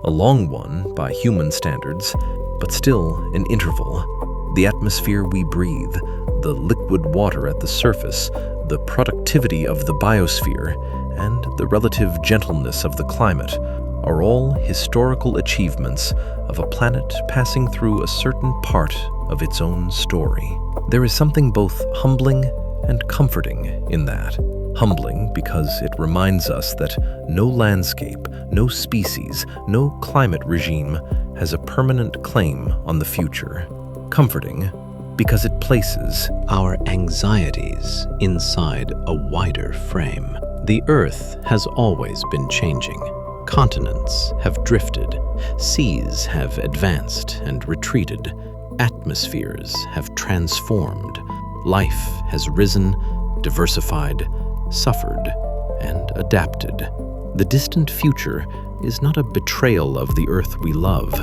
a long one by human standards, but still an interval. The atmosphere we breathe, the liquid water at the surface, the productivity of the biosphere, and the relative gentleness of the climate are all historical achievements of a planet passing through a certain part of its own story. There is something both humbling and comforting in that. Humbling because it reminds us that no landscape, no species, no climate regime has a permanent claim on the future. Comforting because it places our anxieties inside a wider frame. The Earth has always been changing. Continents have drifted, seas have advanced and retreated, atmospheres have transformed, life has risen, diversified, suffered, and adapted. The distant future is not a betrayal of the Earth we love.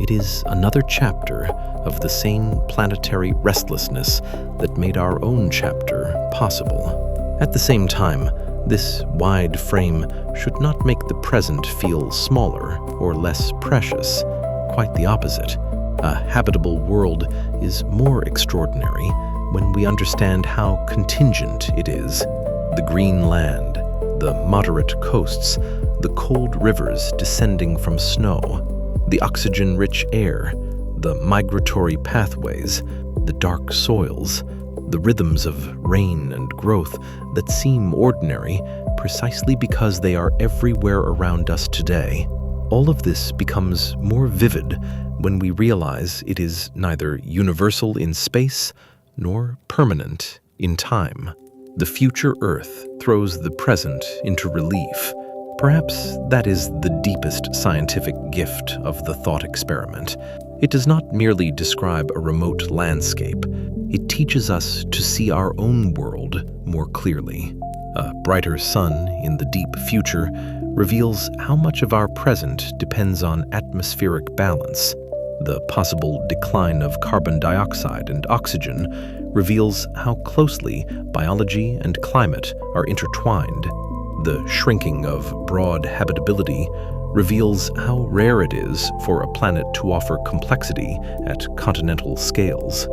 It is another chapter of the same planetary restlessness that made our own chapter possible. At the same time, this wide frame should not make the present feel smaller or less precious. Quite the opposite. A habitable world is more extraordinary when we understand how contingent it is. The green land, the moderate coasts, the cold rivers descending from snow, the oxygen-rich air, the migratory pathways, the dark soils, the rhythms of rain and growth that seem ordinary precisely because they are everywhere around us today. All of this becomes more vivid when we realize it is neither universal in space nor permanent in time. The future Earth throws the present into relief. Perhaps that is the deepest scientific gift of the thought experiment. It does not merely describe a remote landscape. It teaches us to see our own world more clearly. A brighter sun in the deep future reveals how much of our present depends on atmospheric balance. The possible decline of carbon dioxide and oxygen reveals how closely biology and climate are intertwined. The shrinking of broad habitability reveals how rare it is for a planet to offer complexity at continental scales.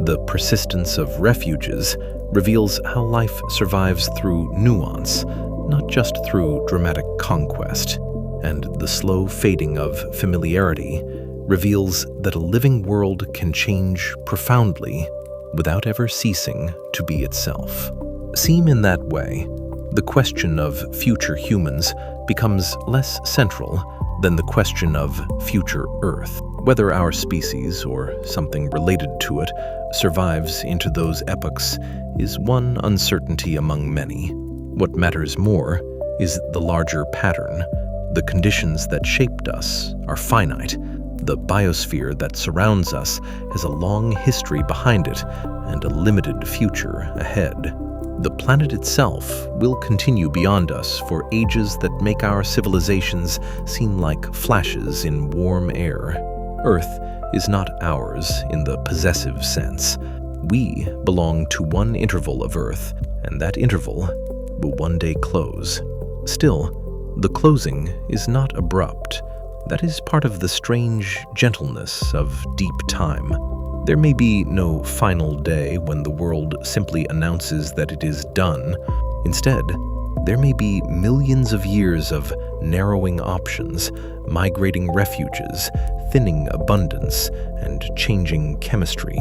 The persistence of refuges reveals how life survives through nuance, not just through dramatic conquest. And the slow fading of familiarity reveals that a living world can change profoundly without ever ceasing to be itself. Seen in that way, the question of future humans becomes less central than the question of future Earth. Whether our species, or something related to it, survives into those epochs is one uncertainty among many. What matters more is the larger pattern. The conditions that shaped us are finite. The biosphere that surrounds us has a long history behind it and a limited future ahead. The planet itself will continue beyond us for ages that make our civilizations seem like flashes in warm air. Earth is not ours in the possessive sense. We belong to one interval of Earth, and that interval will one day close. Still, the closing is not abrupt. That is part of the strange gentleness of deep time. There may be no final day when the world simply announces that it is done. Instead, there may be millions of years of narrowing options, migrating refuges, thinning abundance, and changing chemistry.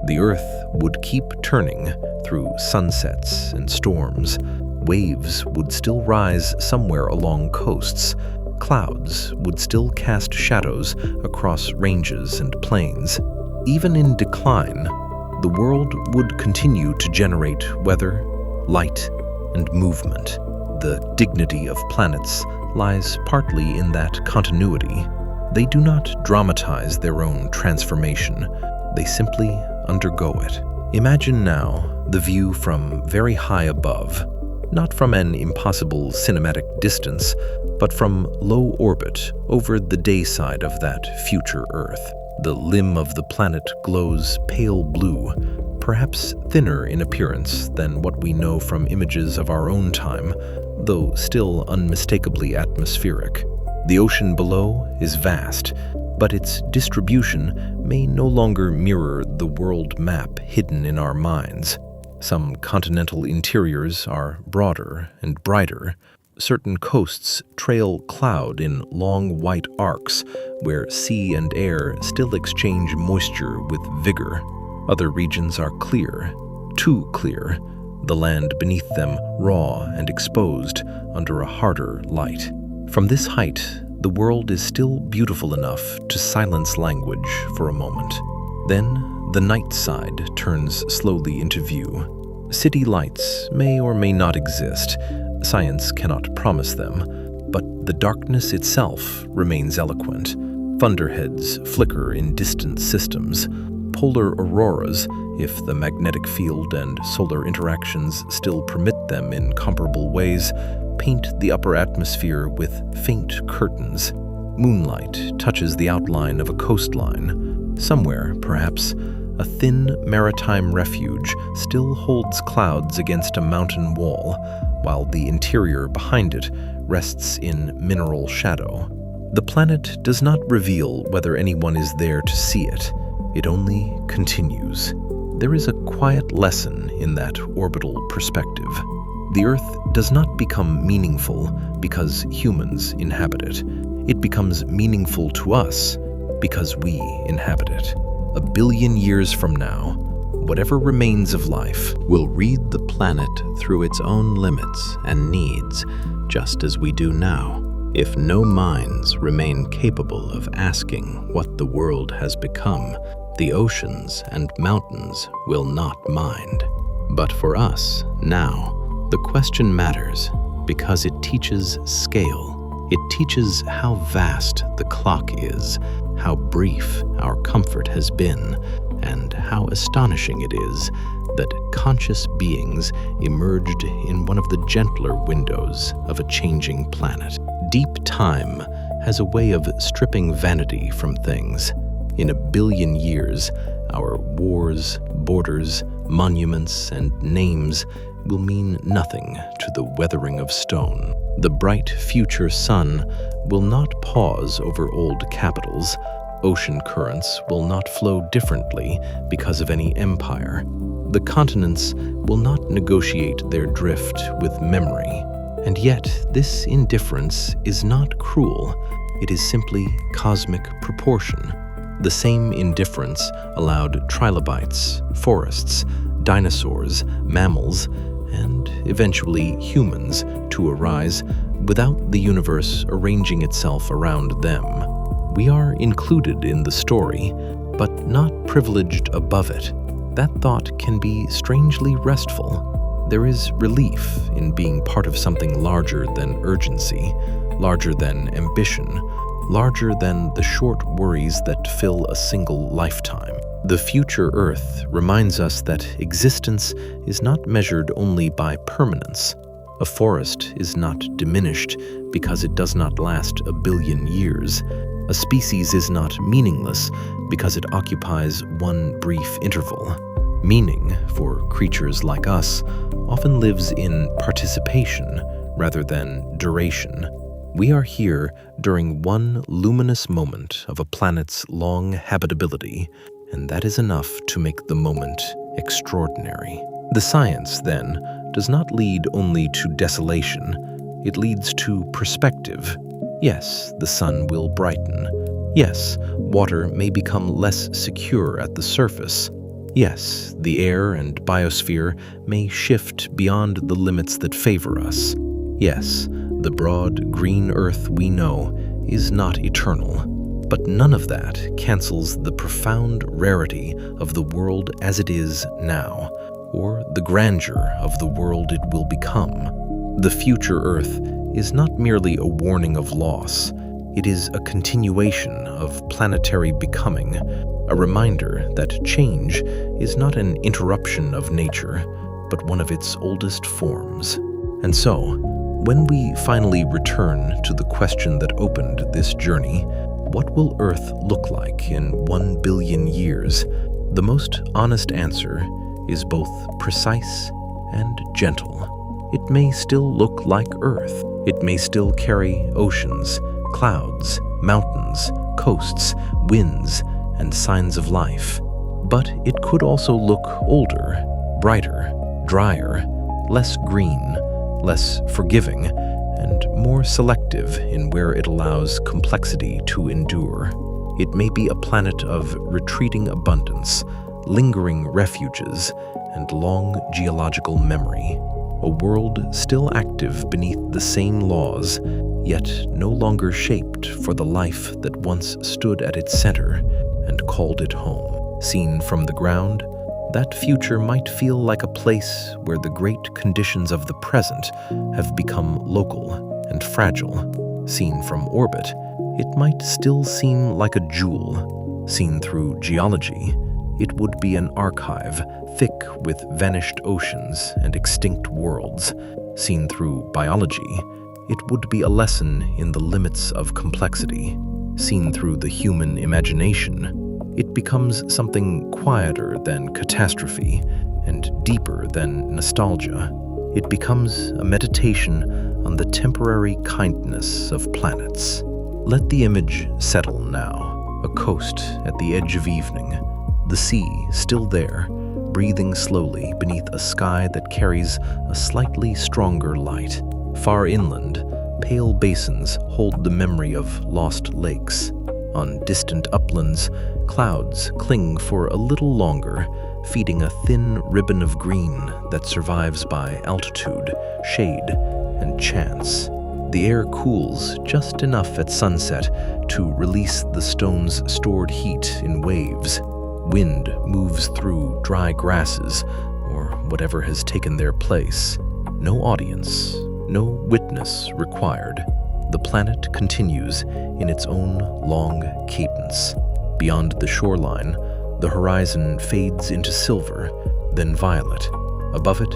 The Earth would keep turning through sunsets and storms. Waves would still rise somewhere along coasts. Clouds would still cast shadows across ranges and plains. Even in decline, the world would continue to generate weather, light, and movement. The dignity of planets lies partly in that continuity. They do not dramatize their own transformation. They simply undergo it. Imagine now the view from very high above, not from an impossible cinematic distance, but from low orbit over the day side of that future Earth. The limb of the planet glows pale blue, perhaps thinner in appearance than what we know from images of our own time, though still unmistakably atmospheric. The ocean below is vast, but its distribution may no longer mirror the world map hidden in our minds. Some continental interiors are broader and brighter. Certain coasts trail cloud in long white arcs where sea and air still exchange moisture with vigor. Other regions are clear, too clear, the land beneath them raw and exposed under a harder light. From this height, the world is still beautiful enough to silence language for a moment. Then the night side turns slowly into view. City lights may or may not exist. Science cannot promise them, but the darkness itself remains eloquent. Thunderheads flicker in distant systems. Polar auroras, if the magnetic field and solar interactions still permit them in comparable ways, paint the upper atmosphere with faint curtains. Moonlight touches the outline of a coastline. Somewhere, perhaps, a thin maritime refuge still holds clouds against a mountain wall, while the interior behind it rests in mineral shadow. The planet does not reveal whether anyone is there to see it. It only continues. There is a quiet lesson in that orbital perspective. The Earth does not become meaningful because humans inhabit it. It becomes meaningful to us because we inhabit it. 1 billion years from now, whatever remains of life will read the planet through its own limits and needs, just as we do now. If no minds remain capable of asking what the world has become, the oceans and mountains will not mind. But for us, now, the question matters because it teaches scale. It teaches how vast the clock is, how brief our comfort has been, and how astonishing it is that conscious beings emerged in one of the gentler windows of a changing planet. Deep time has a way of stripping vanity from things. In 1 billion years, our wars, borders, monuments, and names will mean nothing to the weathering of stone. The bright future sun will not pause over old capitals. Ocean currents will not flow differently because of any empire. The continents will not negotiate their drift with memory. And yet, this indifference is not cruel. It is simply cosmic proportion. The same indifference allowed trilobites, forests, dinosaurs, mammals, and eventually humans to arise without the universe arranging itself around them. We are included in the story, but not privileged above it. That thought can be strangely restful. There is relief in being part of something larger than urgency, larger than ambition, larger than the short worries that fill a single lifetime. The future Earth reminds us that existence is not measured only by permanence. A forest is not diminished because it does not last 1 billion years. A species is not meaningless because it occupies one brief interval. Meaning, for creatures like us, often lives in participation rather than duration. We are here during one luminous moment of a planet's long habitability, and that is enough to make the moment extraordinary. The science, then, does not lead only to desolation. It leads to perspective. Yes, the sun will brighten. Yes, water may become less secure at the surface. Yes, the air and biosphere may shift beyond the limits that favor us. Yes, the broad green earth we know is not eternal. But none of that cancels the profound rarity of the world as it is now, or the grandeur of the world it will become. The future Earth is not merely a warning of loss. It is a continuation of planetary becoming, a reminder that change is not an interruption of nature, but one of its oldest forms. And so, when we finally return to the question that opened this journey, what will Earth look like in 1 billion years? The most honest answer is both precise and gentle. It may still look like Earth. It may still carry oceans, clouds, mountains, coasts, winds, and signs of life. But it could also look older, brighter, drier, less green, less forgiving, and more selective in where it allows complexity to endure. It may be a planet of retreating abundance, lingering refuges, and long geological memory. A world still active beneath the same laws, yet no longer shaped for the life that once stood at its center and called it home. Seen from the ground, that future might feel like a place where the great conditions of the present have become local and fragile. Seen from orbit, it might still seem like a jewel. Seen through geology, it would be an archive thick with vanished oceans and extinct worlds. Seen through biology, it would be a lesson in the limits of complexity. Seen through the human imagination, it becomes something quieter than catastrophe and deeper than nostalgia. It becomes a meditation on the temporary kindness of planets. Let the image settle now, a coast at the edge of evening, the sea still there, breathing slowly beneath a sky that carries a slightly stronger light. Far inland, pale basins hold the memory of lost lakes. On distant uplands, clouds cling for a little longer, feeding a thin ribbon of green that survives by altitude, shade, and chance. The air cools just enough at sunset to release the stone's stored heat in waves. Wind moves through dry grasses, or whatever has taken their place. No audience, no witness required. The planet continues in its own long cadence. Beyond the shoreline, the horizon fades into silver, then violet. Above it,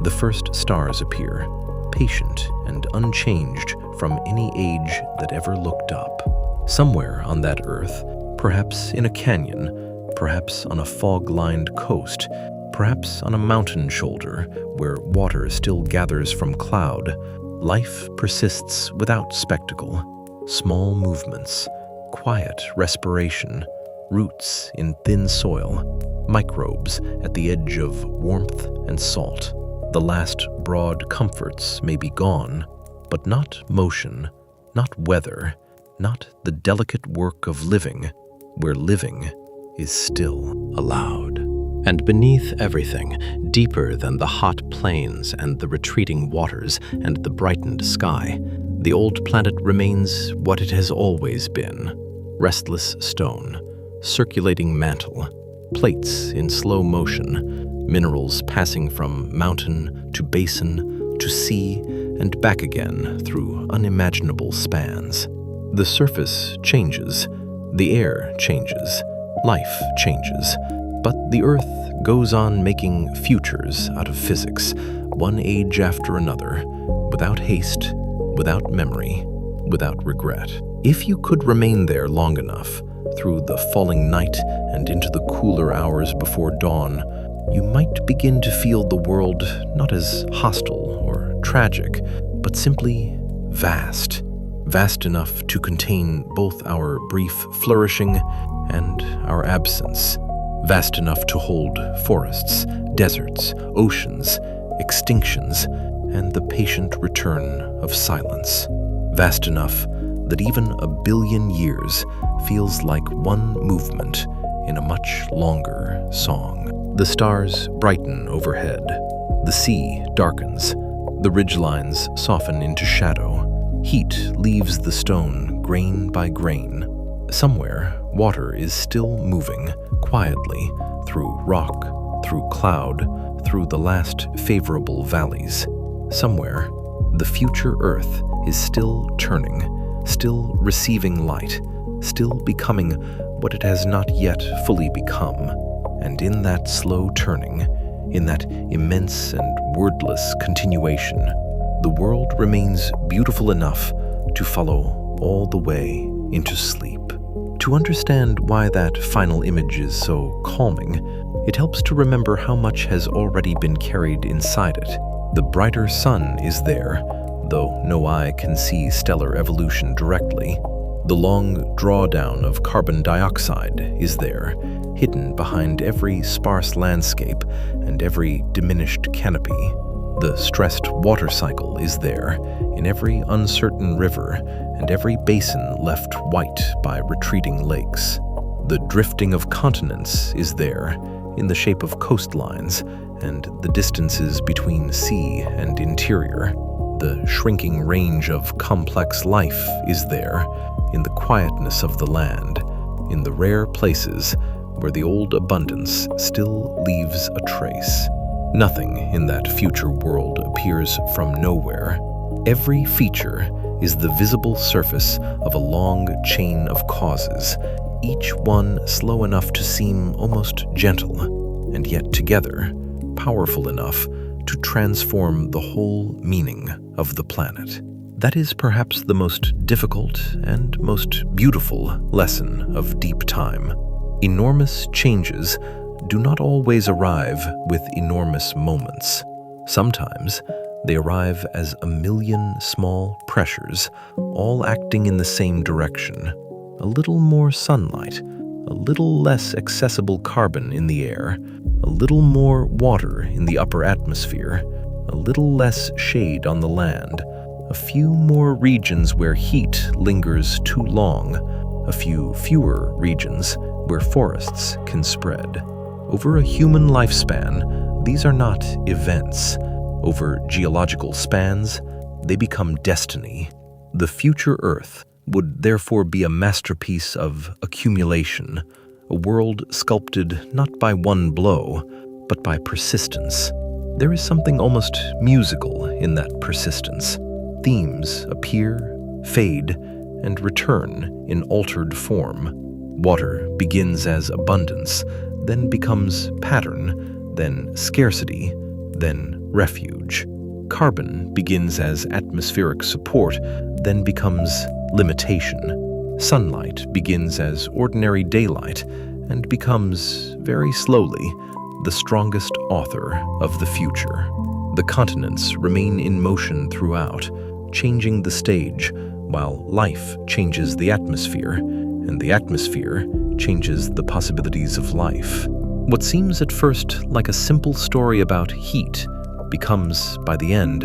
the first stars appear, patient and unchanged from any age that ever looked up. Somewhere on that earth, perhaps in a canyon, perhaps on a fog-lined coast, perhaps on a mountain shoulder where water still gathers from cloud, life persists without spectacle. Small movements, quiet respiration, roots in thin soil, microbes at the edge of warmth and salt. The last broad comforts may be gone, but not motion, not weather, not the delicate work of living, where living is still allowed. And beneath everything, deeper than the hot plains and the retreating waters and the brightened sky, the old planet remains what it has always been: restless stone, circulating mantle, plates in slow motion, minerals passing from mountain to basin to sea and back again through unimaginable spans. The surface changes, the air changes, life changes, but the earth goes on making futures out of physics, one age after another, without haste, without memory, without regret. If you could remain there long enough, through the falling night and into the cooler hours before dawn, you might begin to feel the world not as hostile or tragic, but simply vast. Vast enough to contain both our brief flourishing and our absence. Vast enough to hold forests, deserts, oceans, extinctions, and the patient return of silence. Vast enough that even a billion years feels like one movement in a much longer song. The stars brighten overhead. The sea darkens. The ridgelines soften into shadow. Heat leaves the stone grain by grain. Somewhere, water is still moving quietly through rock, through cloud, through the last favorable valleys. Somewhere, the future Earth is still turning, still receiving light, still becoming what it has not yet fully become. And in that slow turning, in that immense and wordless continuation, the world remains beautiful enough to follow all the way into sleep. To understand why that final image is so calming, it helps to remember how much has already been carried inside it. The brighter sun is there, though no eye can see stellar evolution directly. The long drawdown of carbon dioxide is there, hidden behind every sparse landscape and every diminished canopy. The stressed water cycle is there, in every uncertain river and every basin left white by retreating lakes. The drifting of continents is there, in the shape of coastlines and the distances between sea and interior. The shrinking range of complex life is there, in the quietness of the land, in the rare places where the old abundance still leaves a trace. Nothing in that future world appears from nowhere. Every feature is the visible surface of a long chain of causes, each one slow enough to seem almost gentle, and yet together powerful enough to transform the whole meaning of the planet. That is perhaps the most difficult and most beautiful lesson of deep time. Enormous changes do not always arrive with enormous moments. Sometimes they arrive as a million small pressures, all acting in the same direction. A little more sunlight, a little less accessible carbon in the air, a little more water in the upper atmosphere, a little less shade on the land, a few more regions where heat lingers too long, a few fewer regions where forests can spread. Over a human lifespan, these are not events. Over geological spans, they become destiny. The future Earth would therefore be a masterpiece of accumulation, a world sculpted not by one blow, but by persistence. There is something almost musical in that persistence. Themes appear, fade, and return in altered form. Water begins as abundance, then becomes pattern, then scarcity, then refuge. Carbon begins as atmospheric support, then becomes limitation. Sunlight begins as ordinary daylight and becomes, very slowly, the strongest author of the future. The continents remain in motion throughout, changing the stage, while life changes the atmosphere, and the atmosphere changes the possibilities of life. What seems at first like a simple story about heat becomes, by the end,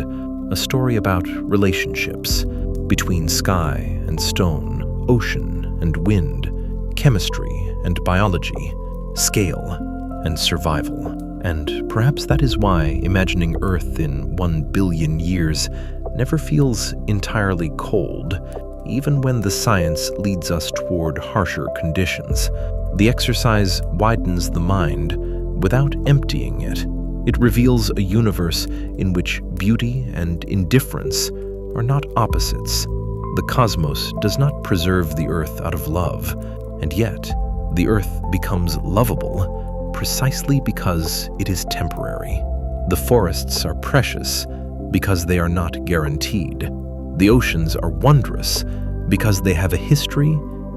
a story about relationships between sky and stone, ocean and wind, chemistry and biology, scale and survival. And perhaps that is why imagining Earth in 1 billion years never feels entirely cold, even when the science leads us toward harsher conditions. The exercise widens the mind without emptying it. It reveals a universe in which beauty and indifference are not opposites. The cosmos does not preserve the Earth out of love, and yet the Earth becomes lovable precisely because it is temporary. The forests are precious because they are not guaranteed. The oceans are wondrous because they have a history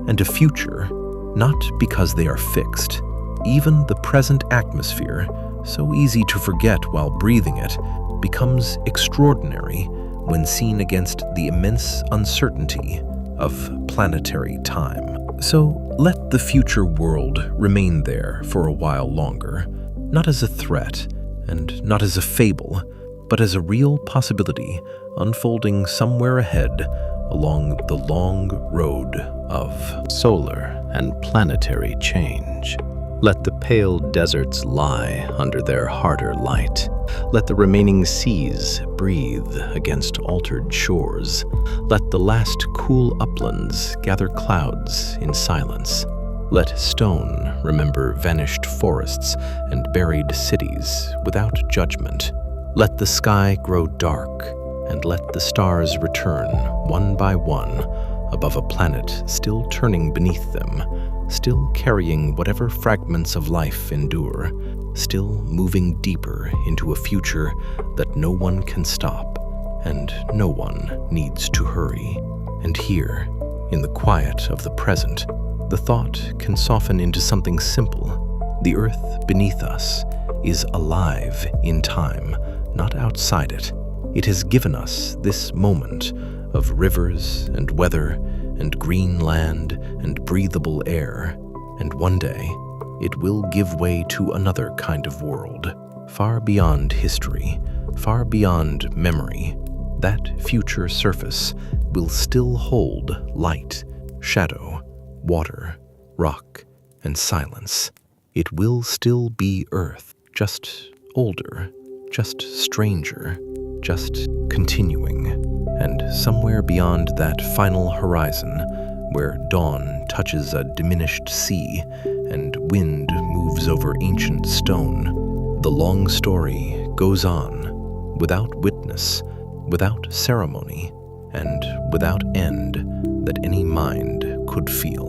and a future, not because they are fixed. Even the present atmosphere, so easy to forget while breathing it, becomes extraordinary when seen against the immense uncertainty of planetary time. So let the future world remain there for a while longer, not as a threat and not as a fable, but as a real possibility unfolding somewhere ahead along the long road of solar and planetary change. Let the pale deserts lie under their harder light. Let the remaining seas breathe against altered shores. Let the last cool uplands gather clouds in silence. Let stone remember vanished forests and buried cities without judgment. Let the sky grow dark, and let the stars return one by one above a planet still turning beneath them, still carrying whatever fragments of life endure, still moving deeper into a future that no one can stop and no one needs to hurry. And here, in the quiet of the present, the thought can soften into something simple. The earth beneath us is alive in time, not outside it. It has given us this moment of rivers and weather and green land and breathable air, and one day it will give way to another kind of world, far beyond history, far beyond memory. That future surface will still hold light, shadow, water, rock, and silence. It will still be Earth, just older, just stranger, just continuing. And somewhere beyond that final horizon, where dawn touches a diminished sea and wind moves over ancient stone, the long story goes on, without witness, without ceremony, and without end that any mind could feel.